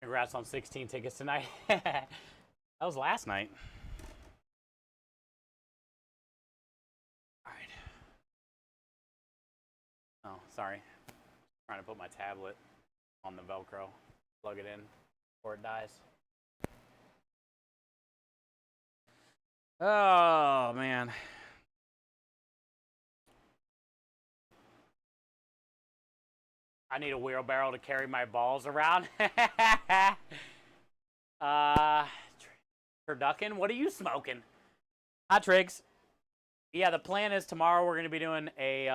Congrats on 16 tickets tonight. That was last night. All right. Oh, sorry. Trying to put my tablet on the Velcro. Plug it in before it dies. Oh, man. I need a wheelbarrow to carry my balls around. Turducken, what are you smoking? Hi, Triggs. Yeah, the plan is tomorrow we're going to be doing a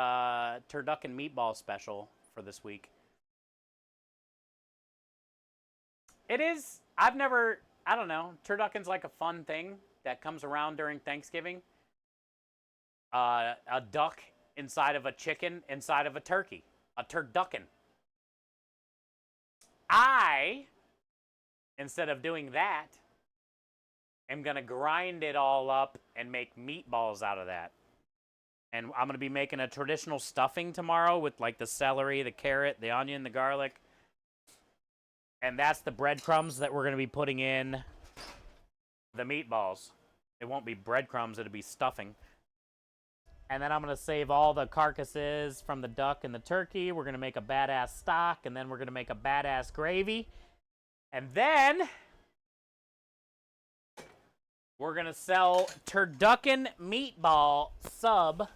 turducken meatball special for this week. It is, I don't know, turducken's like a fun thing that comes around during Thanksgiving. A duck inside of a chicken inside of a turkey. A turducken. Instead of doing that, am going to grind it all up and make meatballs out of that. And I'm going to be making a traditional stuffing tomorrow with like the celery, the carrot, the onion, the garlic. And that's the breadcrumbs that we're going to be putting in the meatballs. It won't be breadcrumbs, it'll be stuffing. And then I'm going to save all the carcasses from the duck and the turkey. We're going to make a badass stock, and then we're going to make a badass gravy. And then we're going to sell turducken meatball sub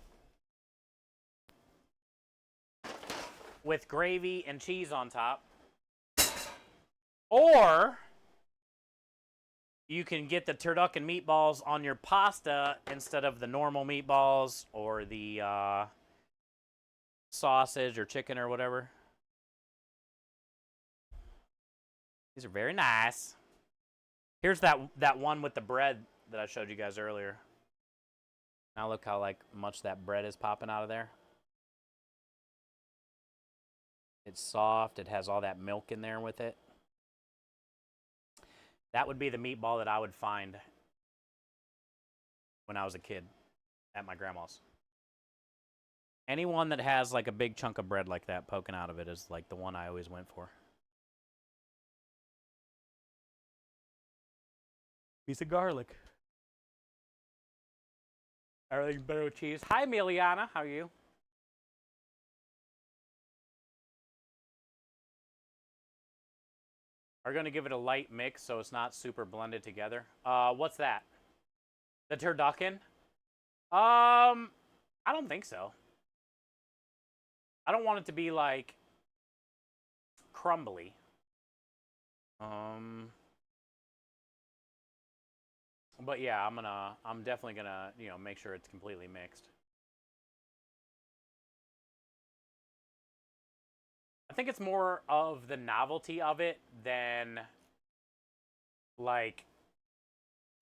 with gravy and cheese on top. Or you can get the turducken meatballs on your pasta instead of the normal meatballs or the sausage or chicken or whatever. These are very nice. Here's that one with the bread that I showed you guys earlier. Now look how like much that bread is popping out of there. It's soft. It has all that milk in there with it. That would be the meatball that I would find when I was a kid at my grandma's. Anyone that has like a big chunk of bread like that poking out of it is like the one I always went for. Piece of garlic. Everything's better with cheese. Hi, Emiliana. How are you? Are going to give it a light mix so it's not super blended together. What's that? The turducken? I don't think so. I don't want it to be like crumbly. But yeah, I'm definitely gonna, make sure it's completely mixed. I think it's more of the novelty of it than like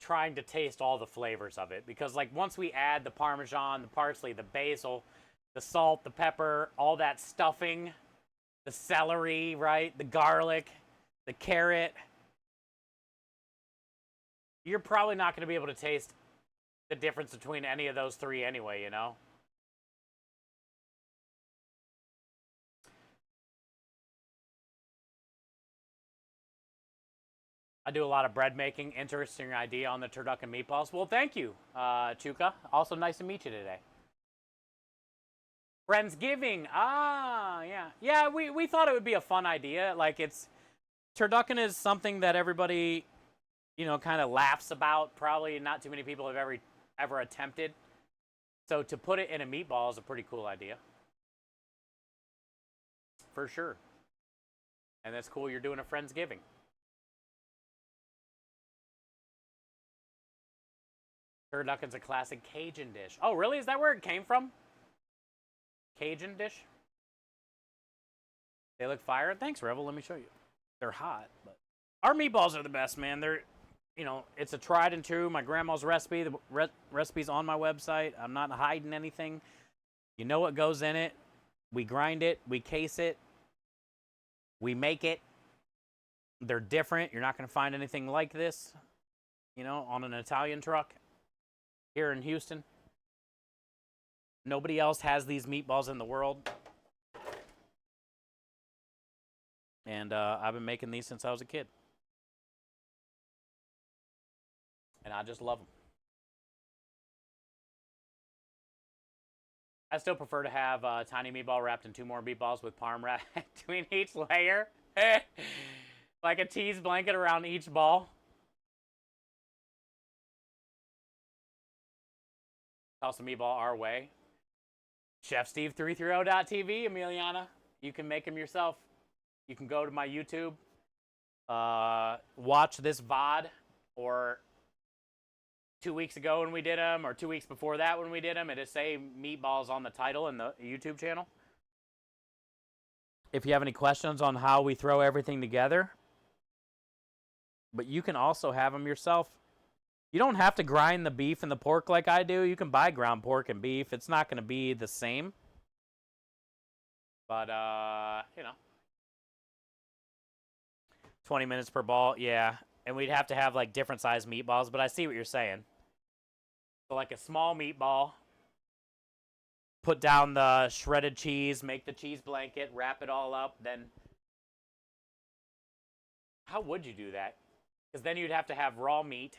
trying to taste all the flavors of it. Because like once we add the Parmesan, the parsley, the basil, the salt, the pepper, all that stuffing, the celery, right? The garlic, the carrot, you're probably not going to be able to taste the difference between any of those three anyway, you know? I do a lot of bread making. Interesting idea on the turducken meatballs. Well, thank you, Chuka. Also nice to meet you today. Friendsgiving. Ah, yeah. Yeah, we thought it would be a fun idea. Like, turducken is something that everybody, you know, kind of laughs about. Probably not too many people have ever attempted. So to put it in a meatball is a pretty cool idea. For sure. And that's cool you're doing a Friendsgiving. Turducken's a classic Cajun dish. Oh, really? Is that where it came from? Cajun dish? They look fire. Thanks, Rebel. Let me show you. They're hot, but our meatballs are the best, man. They're, you know, it's a tried and true. My grandma's recipe. The recipe's on my website. I'm not hiding anything. You know what goes in it. We grind it. We case it. We make it. They're different. You're not going to find anything like this, you know, on an Italian truck here in Houston. Nobody else has these meatballs in the world. And I've been making these since I was a kid. And I just love them. I still prefer to have a tiny meatball wrapped in 2 more meatballs with parm wrapped between each layer. Like a tease blanket around each ball. Toss a meatball our way. ChefSteve330.tv, Emiliana. You can make them yourself. You can go to my YouTube, watch this VOD, or 2 weeks ago when we did them, or 2 weeks before that when we did them. It'll say meatballs on the title in the YouTube channel. If you have any questions on how we throw everything together, but you can also have them yourself. You don't have to grind the beef and the pork like I do. You can buy ground pork and beef. It's not going to be the same. But, you know. 20 minutes per ball, yeah. And we'd have to have, like, different size meatballs. But I see what you're saying. So, like, a small meatball. Put down the shredded cheese. Make the cheese blanket. Wrap it all up. Then, how would you do that? Because then you'd have to have raw meat.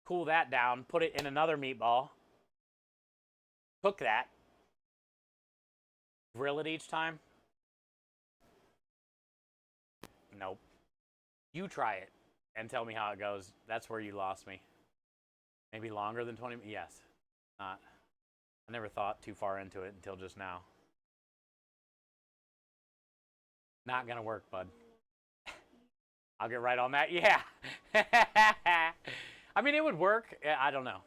Cool that down, put it in another meatball, cook that, grill it each time. Nope. You try it and tell me how it goes. That's where you lost me. Maybe longer than 20 minutes? Yes. Not. I never thought too far into it until just now. Not gonna work, bud. I'll get right on that. Yeah. I mean, it would work. I don't know.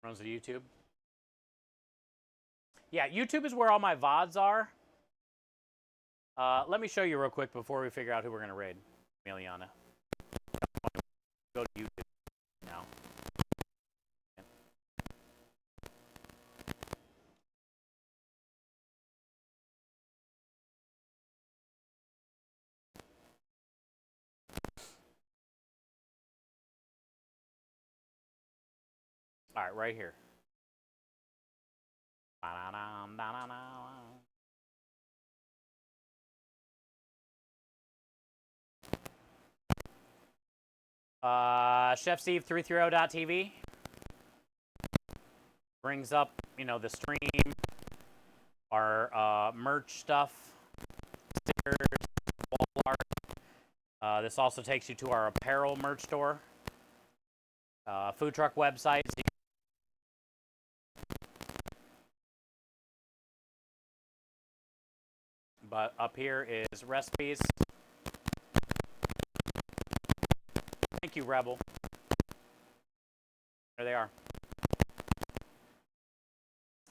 Runs to YouTube. Yeah, YouTube is where all my VODs are. Let me show you real quick before we figure out who we're going to raid. Emiliana. Go to YouTube now. All right, right here. ChefSteve330.tv brings up, you know, the stream, our merch stuff, stickers, wall art. This also takes you to our apparel merch store, food truck websites. But up here is recipes. Thank you, Rebel. There they are.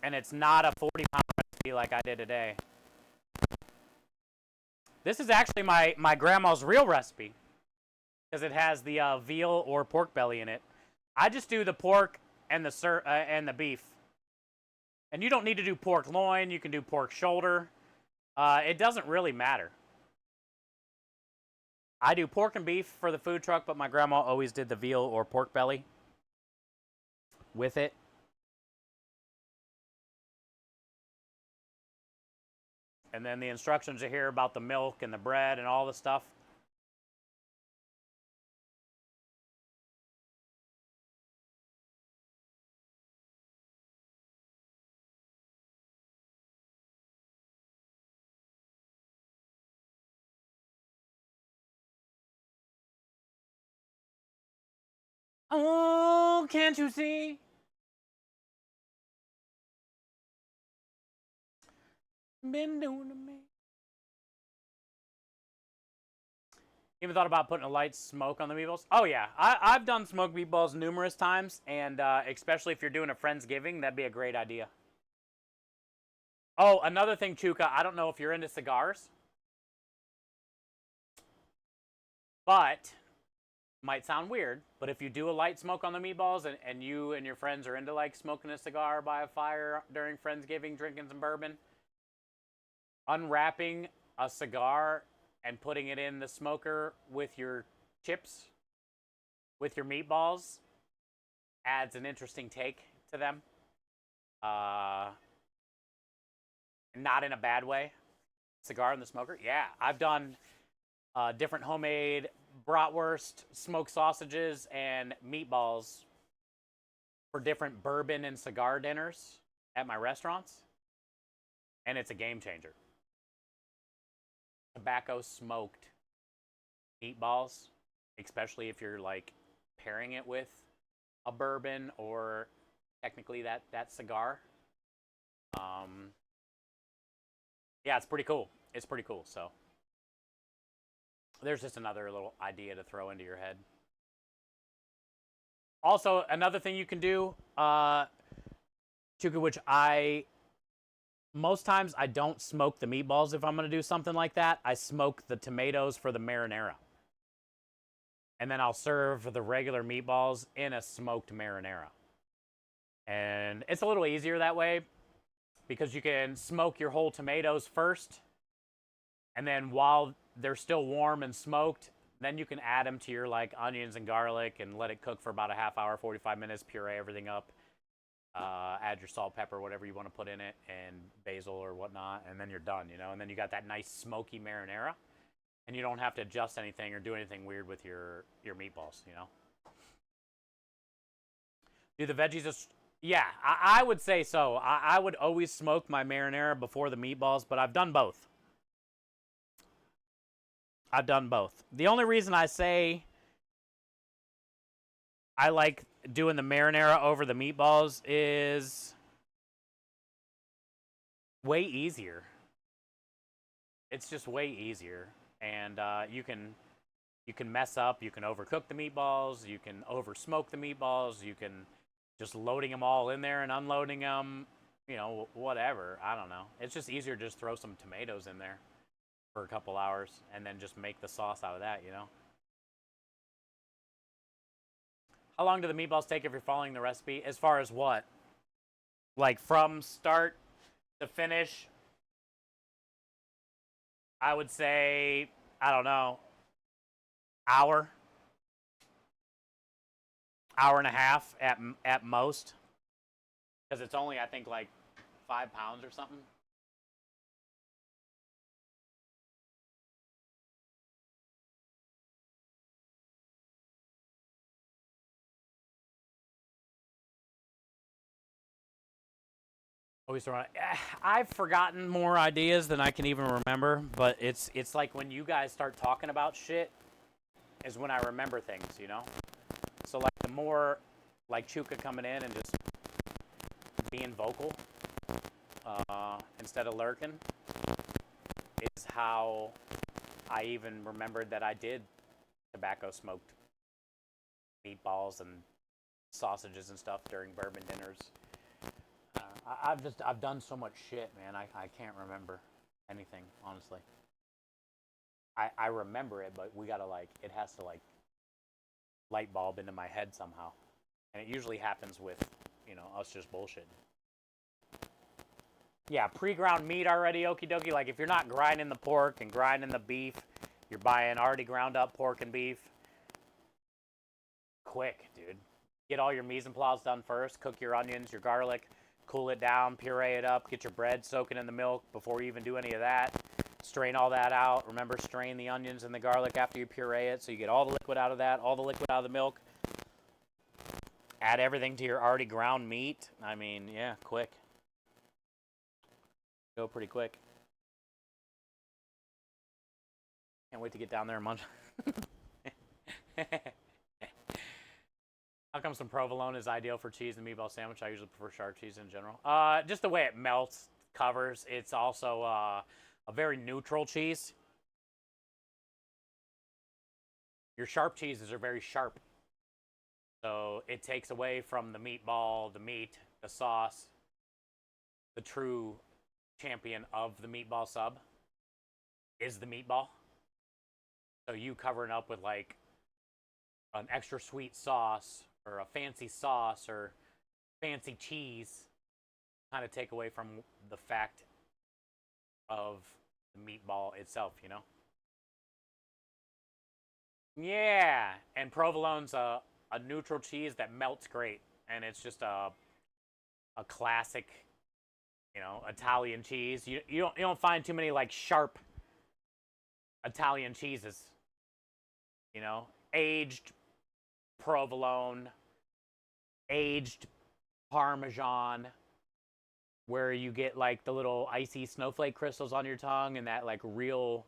And it's not a 40-pound recipe like I did today. This is actually my grandma's real recipe because it has the veal or pork belly in it. I just do the pork and the beef. And you don't need to do pork loin. You can do pork shoulder. It doesn't really matter. I do pork and beef for the food truck, but my grandma always did the veal or pork belly with it. And then the instructions are here about the milk and the bread and all the stuff. Oh, can't you see? Been doing to me. Even thought about putting a light smoke on the meatballs? Oh yeah, I've done smoked meatballs numerous times, and especially if you're doing a Friendsgiving, that'd be a great idea. Oh, another thing, Chuka, I don't know if you're into cigars, but might sound weird, but if you do a light smoke on the meatballs and you and your friends are into like smoking a cigar by a fire during Friendsgiving, drinking some bourbon, unwrapping a cigar and putting it in the smoker with your chips, with your meatballs, adds an interesting take to them. Not in a bad way. Cigar in the smoker? Yeah, I've done different homemade bratwurst, smoked sausages, and meatballs for different bourbon and cigar dinners at my restaurants, and it's a game changer. Tobacco smoked meatballs, especially if you're like pairing it with a bourbon or technically that cigar. Yeah, it's pretty cool. It's pretty cool. So there's just another little idea to throw into your head. Also, another thing you can do, Chuka, which most times I don't smoke the meatballs if I'm going to do something like that. I smoke the tomatoes for the marinara. And then I'll serve the regular meatballs in a smoked marinara. And it's a little easier that way because you can smoke your whole tomatoes first. And then while they're still warm and smoked, then you can add them to your like onions and garlic and let it cook for about a half hour, 45 minutes, puree everything up. Add your salt, pepper, whatever you want to put in it, and basil or whatnot, and then you're done, you know? And then you got that nice smoky marinara, and you don't have to adjust anything or do anything weird with your meatballs, you know? Do the veggies just... Yeah, I would say so. I would always smoke my marinara before the meatballs, but I've done both. I've done both. The only reason I say I like doing the marinara over the meatballs is way easier. It's just way easier, and you can mess up. You can overcook the meatballs. You can over smoke the meatballs. You can just loading them all in there and unloading them. You know, whatever. I don't know. It's just easier to just throw some tomatoes in there for a couple hours and then just make the sauce out of that, you know? How long do the meatballs take if you're following the recipe? As far as what? Like from start to finish? I would say, I don't know, hour and a half at most. Because it's only, I think, like 5 pounds or something. Always throwing. I've forgotten more ideas than I can even remember, but it's like when you guys start talking about shit is when I remember things, you know? So like the more like Chuka coming in and just being vocal instead of lurking is how I even remembered that I did tobacco smoked meatballs and sausages and stuff during bourbon dinners. I've done so much shit, man. I can't remember anything, honestly. I remember it, but we gotta like it has to like light bulb into my head somehow, and it usually happens with us just bullshitting. Yeah, pre-ground meat already, okie dokie. Like if you're not grinding the pork and grinding the beef, you're buying already ground up pork and beef. Quick, dude. Get all your mise en place done first. Cook your onions, your garlic, cool it down, puree it up, get your bread soaking in the milk before you even do any of that. Strain all that out. Remember, strain the onions and the garlic after you puree it so you get all the liquid out of that, all the liquid out of the milk. Add everything to your already ground meat. I mean, yeah, quick. Go pretty quick. Can't wait to get down there and munch. How come some provolone is ideal for cheese and meatball sandwich? I usually prefer sharp cheese in general. Just the way it melts, covers. It's also a very neutral cheese. Your sharp cheeses are very sharp. So it takes away from the meatball, the meat, the sauce. The true champion of the meatball sub is the meatball. So you covering up with like an extra sweet sauce or a fancy sauce or fancy cheese kind of take away from the fact of the meatball itself, Yeah, and provolone's a neutral cheese that melts great, and it's just a classic, Italian cheese. You don't find too many like sharp Italian cheeses, aged provolone, aged Parmesan, where you get like the little icy snowflake crystals on your tongue and that like real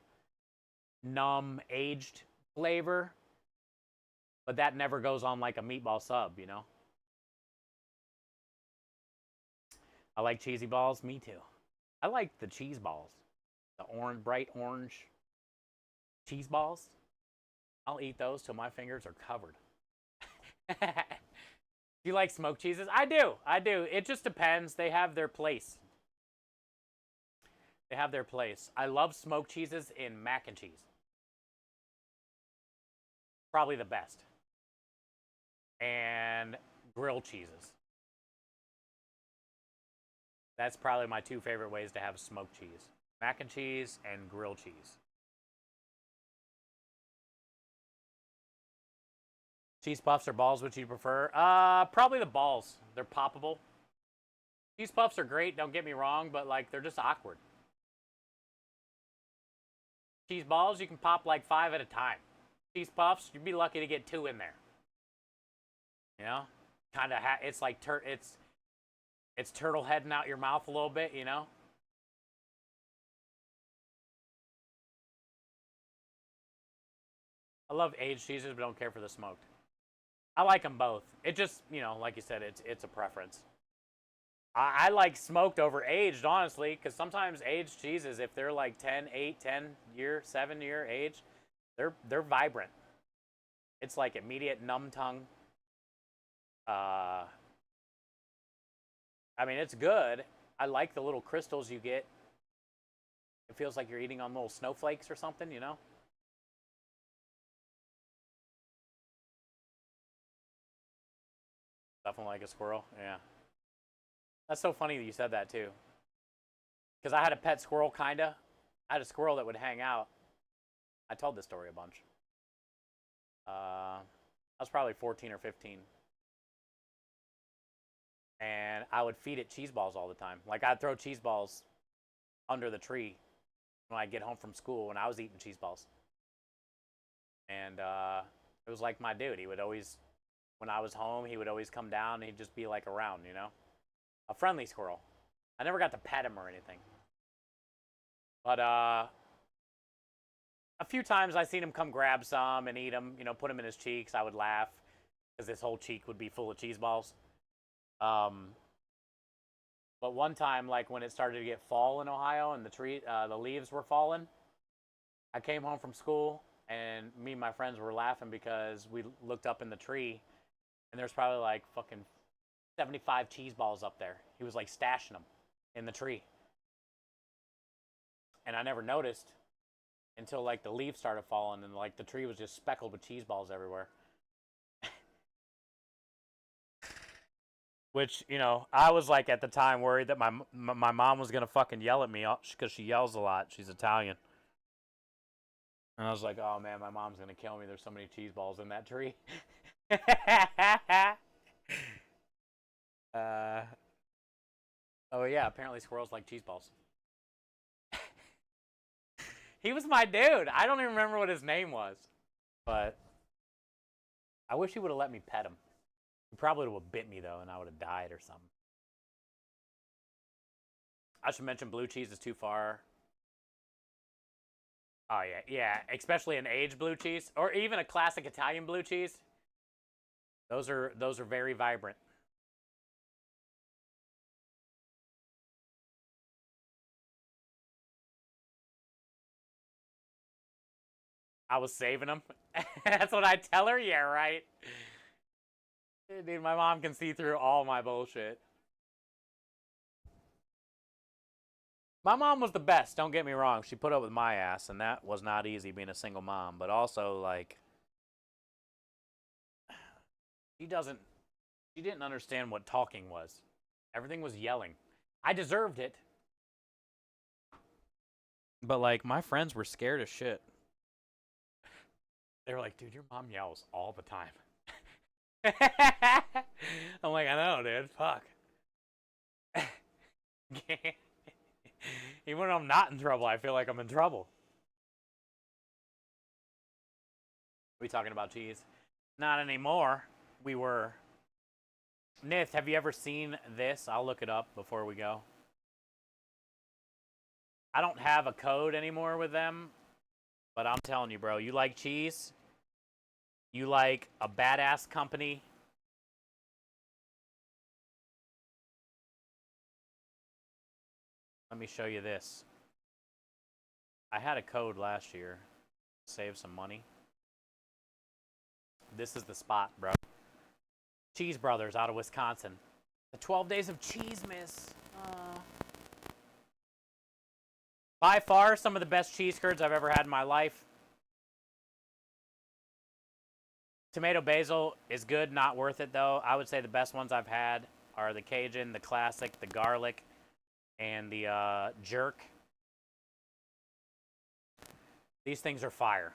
numb aged flavor. But that never goes on like a meatball sub, I like cheesy balls. Me too. I like the cheese balls. The bright orange cheese balls. I'll eat those till my fingers are covered. Do you like smoked cheeses? I do. It just depends. They have their place. I love smoked cheeses in mac and cheese. Probably the best. And grilled cheeses. That's probably my two favorite ways to have smoked cheese. Mac and cheese and grilled cheese. Cheese puffs or balls, which you prefer? Probably the balls. They're poppable. Cheese puffs are great, don't get me wrong, but like they're just awkward. Cheese balls, you can pop like 5 at a time. Cheese puffs, you'd be lucky to get 2 in there. Kind of it's like it's turtle heading out your mouth a little bit, I love aged cheeses, but don't care for the smoked. I like them both. It just, like you said, it's a preference. I like smoked over aged, honestly, because sometimes aged cheeses, if they're like 10-year, 7-year age, they're vibrant. It's like immediate numb tongue. I mean, it's good. I like the little crystals you get. It feels like you're eating on little snowflakes or something, Definitely like a squirrel, yeah. That's so funny that you said that, too. Because I had a pet squirrel, kinda. I had a squirrel that would hang out. I told this story a bunch. I was probably 14 or 15. And I would feed it cheese balls all the time. Like, I'd throw cheese balls under the tree when I'd get home from school when I was eating cheese balls. And it was like my dude. He would always, when I was home, he would always come down and he'd just be like around, A friendly squirrel. I never got to pet him or anything. But a few times I seen him come grab some and eat them, put them in his cheeks. I would laugh because his whole cheek would be full of cheese balls. But one time, like when it started to get fall in Ohio and the leaves were falling, I came home from school and me and my friends were laughing because we looked up in the tree and there's probably like fucking 75 cheese balls up there. He was like stashing them in the tree. And I never noticed until like the leaves started falling and like the tree was just speckled with cheese balls everywhere. Which, you know, I was like at the time worried that my mom was going to fucking yell at me because she yells a lot. She's Italian. And I was like, oh man, my mom's going to kill me. There's so many cheese balls in that tree. Oh yeah, apparently squirrels like cheese balls. He was my dude. I don't even remember what his name was. But I wish he would have let me pet him. He probably would have bit me though, and I would have died or something. I should mention blue cheese is too far. Oh yeah, yeah, especially an aged blue cheese or even a classic Italian blue cheese. Those are very vibrant. I was saving them. That's what I tell her. Yeah, right. Dude, my mom can see through all my bullshit. My mom was the best, don't get me wrong. She put up with my ass, and that was not easy being a single mom. But also, like, she didn't understand what talking was. Everything was yelling. I deserved it. But, like, my friends were scared as shit. They were like, dude, your mom yells all the time. I'm like, I know, dude. Fuck. Even when I'm not in trouble, I feel like I'm in trouble. We talking about cheese? Not anymore. We were. Nith, have you ever seen this? I'll look it up before we go. I don't have a code anymore with them, but I'm telling you, bro, you like cheese? You like a badass company? Let me show you this. I had a code last year. Save some money. This is the spot, bro. Cheese Brothers out of Wisconsin. The 12 Days of Cheese-Miss. By far, some of the best cheese curds I've ever had in my life. Tomato basil is good, not worth it though. I would say the best ones I've had are the Cajun, the classic, the garlic, and the jerk. These things are fire.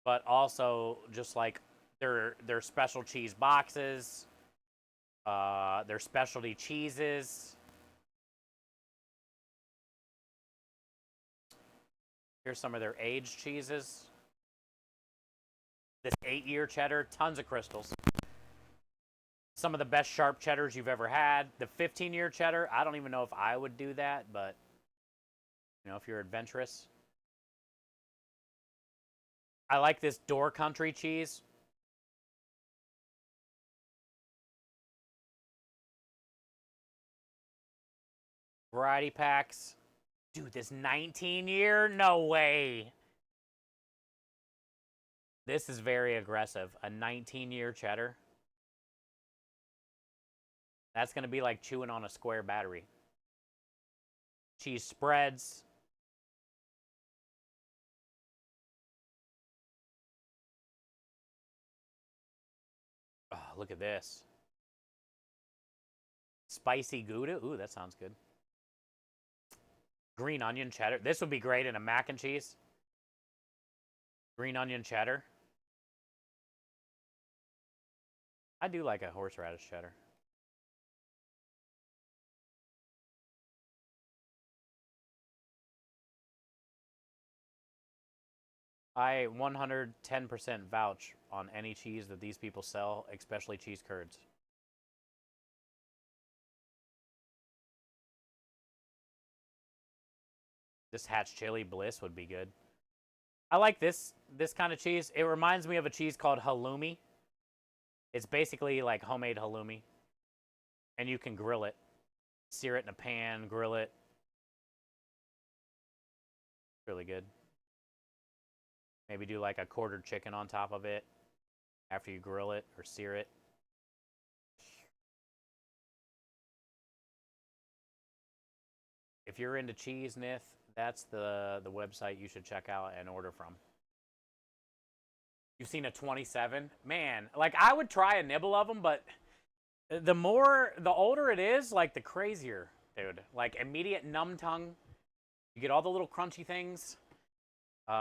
But also, just like their special cheese boxes, their specialty cheeses. Here's some of their aged cheeses. This 8-year cheddar, tons of crystals. Some of the best sharp cheddars you've ever had. The 15-year cheddar, I don't even know if I would do that, but you know, if you're adventurous. I like this Door Country cheese. Variety packs. Dude, this 19-year? No way. This is very aggressive. A 19-year cheddar. That's going to be like chewing on a square battery. Cheese spreads. Oh, look at this. Spicy Gouda. Ooh, that sounds good. Green onion cheddar. This would be great in a mac and cheese. Green onion cheddar. I do like a horseradish cheddar. I 110% vouch on any cheese that these people sell, especially cheese curds. This Hatch Chili Bliss would be good. I like this kind of cheese. It reminds me of a cheese called halloumi. It's basically like homemade halloumi. And you can grill it. Sear it in a pan, grill it. Really good. Maybe do like a quartered chicken on top of it after you grill it or sear it. if you're into cheese, Nith, that's the website you should check out and order from. You've seen a 27? Man, like I would try a nibble of them, but the older it is, like the crazier, dude. Like immediate numb tongue. You get all the little crunchy things. You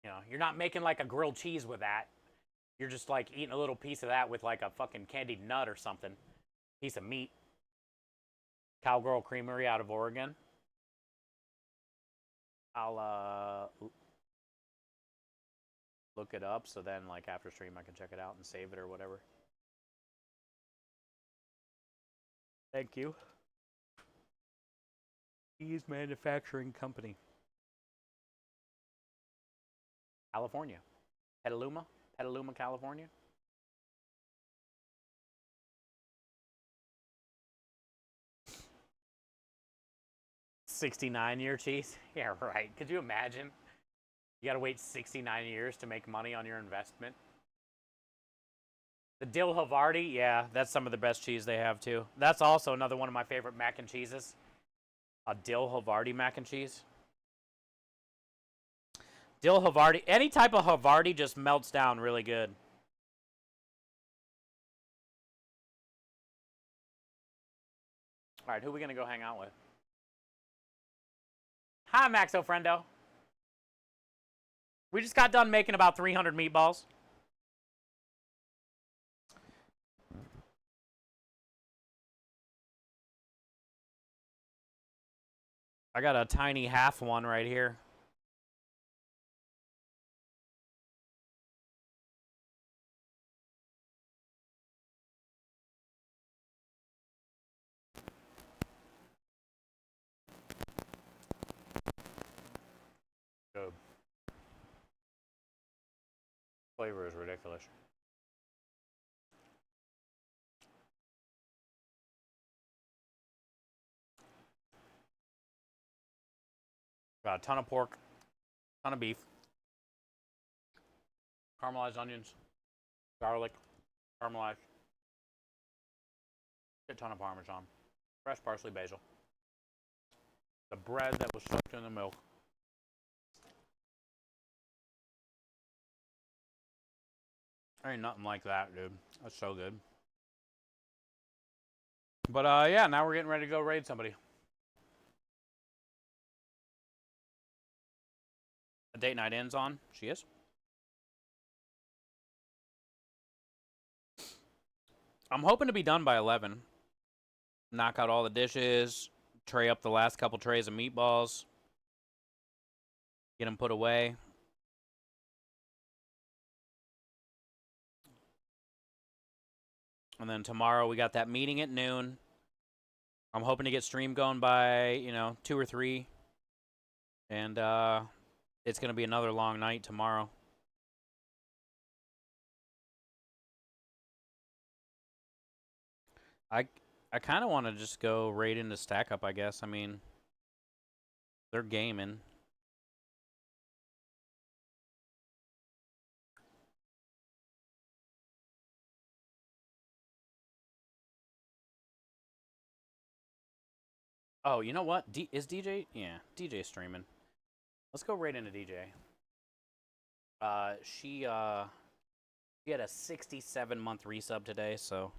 know, you're not making like a grilled cheese with that. You're just like eating a little piece of that with like a fucking candied nut or something. Piece of meat. Cowgirl Creamery out of Oregon. I'll look it up so then like after stream I can check it out and save it or whatever. Thank you. Cheese Manufacturing Company. California. Petaluma, California. $69-year cheese? Yeah, right. Could you imagine? You gotta wait 69 years to make money on your investment. The Dill Havarti, yeah, that's some of the best cheese they have too. That's also another one of my favorite mac and cheeses. A Dill Havarti mac and cheese. Dill Havarti, any type of Havarti just melts down really good. All right, who are we gonna go hang out with? Hi, Maxo Friendo. We just got done making about 300 meatballs. I got a tiny half one right here. Good. Flavor is ridiculous. Got a ton of pork, ton of beef, caramelized onions, garlic, caramelized, a ton of Parmesan, fresh parsley, basil. The bread that was soaked in the milk. There ain't nothing like that, dude. That's so good. But yeah, now we're getting ready to go raid somebody. A date night ends on. She is. I'm hoping to be done by 11. Knock out all the dishes. Tray up the last couple trays of meatballs. Get them put away. And then tomorrow we got that meeting at noon. I'm hoping to get stream going by, 2 or 3. And it's going to be another long night tomorrow. I kind of want to just go right into stack up, I guess. I mean, they're gaming. Oh, you know what? Is DJ? Yeah, DJ streaming. Let's go right into DJ. She had a 67-month resub today, so.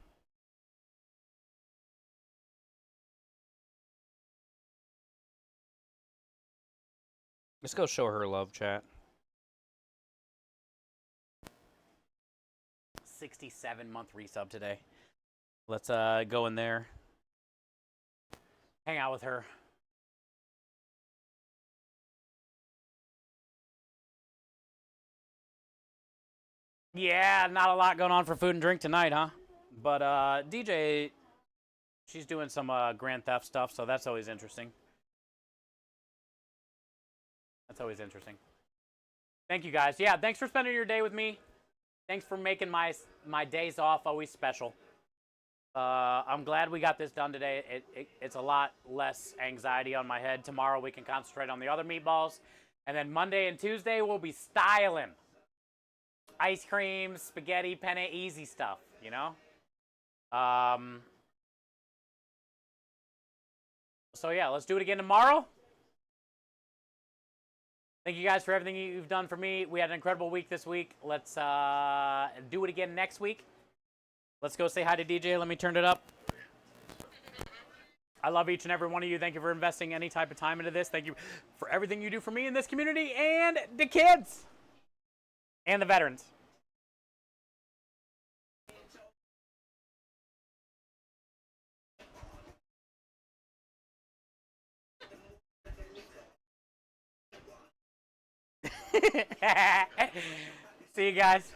Let's go show her love, chat. 67-month resub today. Let's go in there. Hang out with her. Yeah, not a lot going on for food and drink tonight, huh? But DJ, she's doing some Grand Theft stuff, so that's always interesting. That's always interesting. Thank you, guys. Yeah, thanks for spending your day with me. Thanks for making my days off always special. I'm glad we got this done today. It's a lot less anxiety on my head. Tomorrow we can concentrate on the other meatballs. And then Monday and Tuesday we'll be styling. Ice cream, spaghetti, penne, easy stuff, So yeah, let's do it again tomorrow. Thank you guys for everything you've done for me. We had an incredible week this week. Let's do it again next week. Let's go say hi to DJ. Let me turn it up. I love each and every one of you. Thank you for investing any type of time into this. Thank you for everything you do for me in this community and the kids and the veterans. See you guys.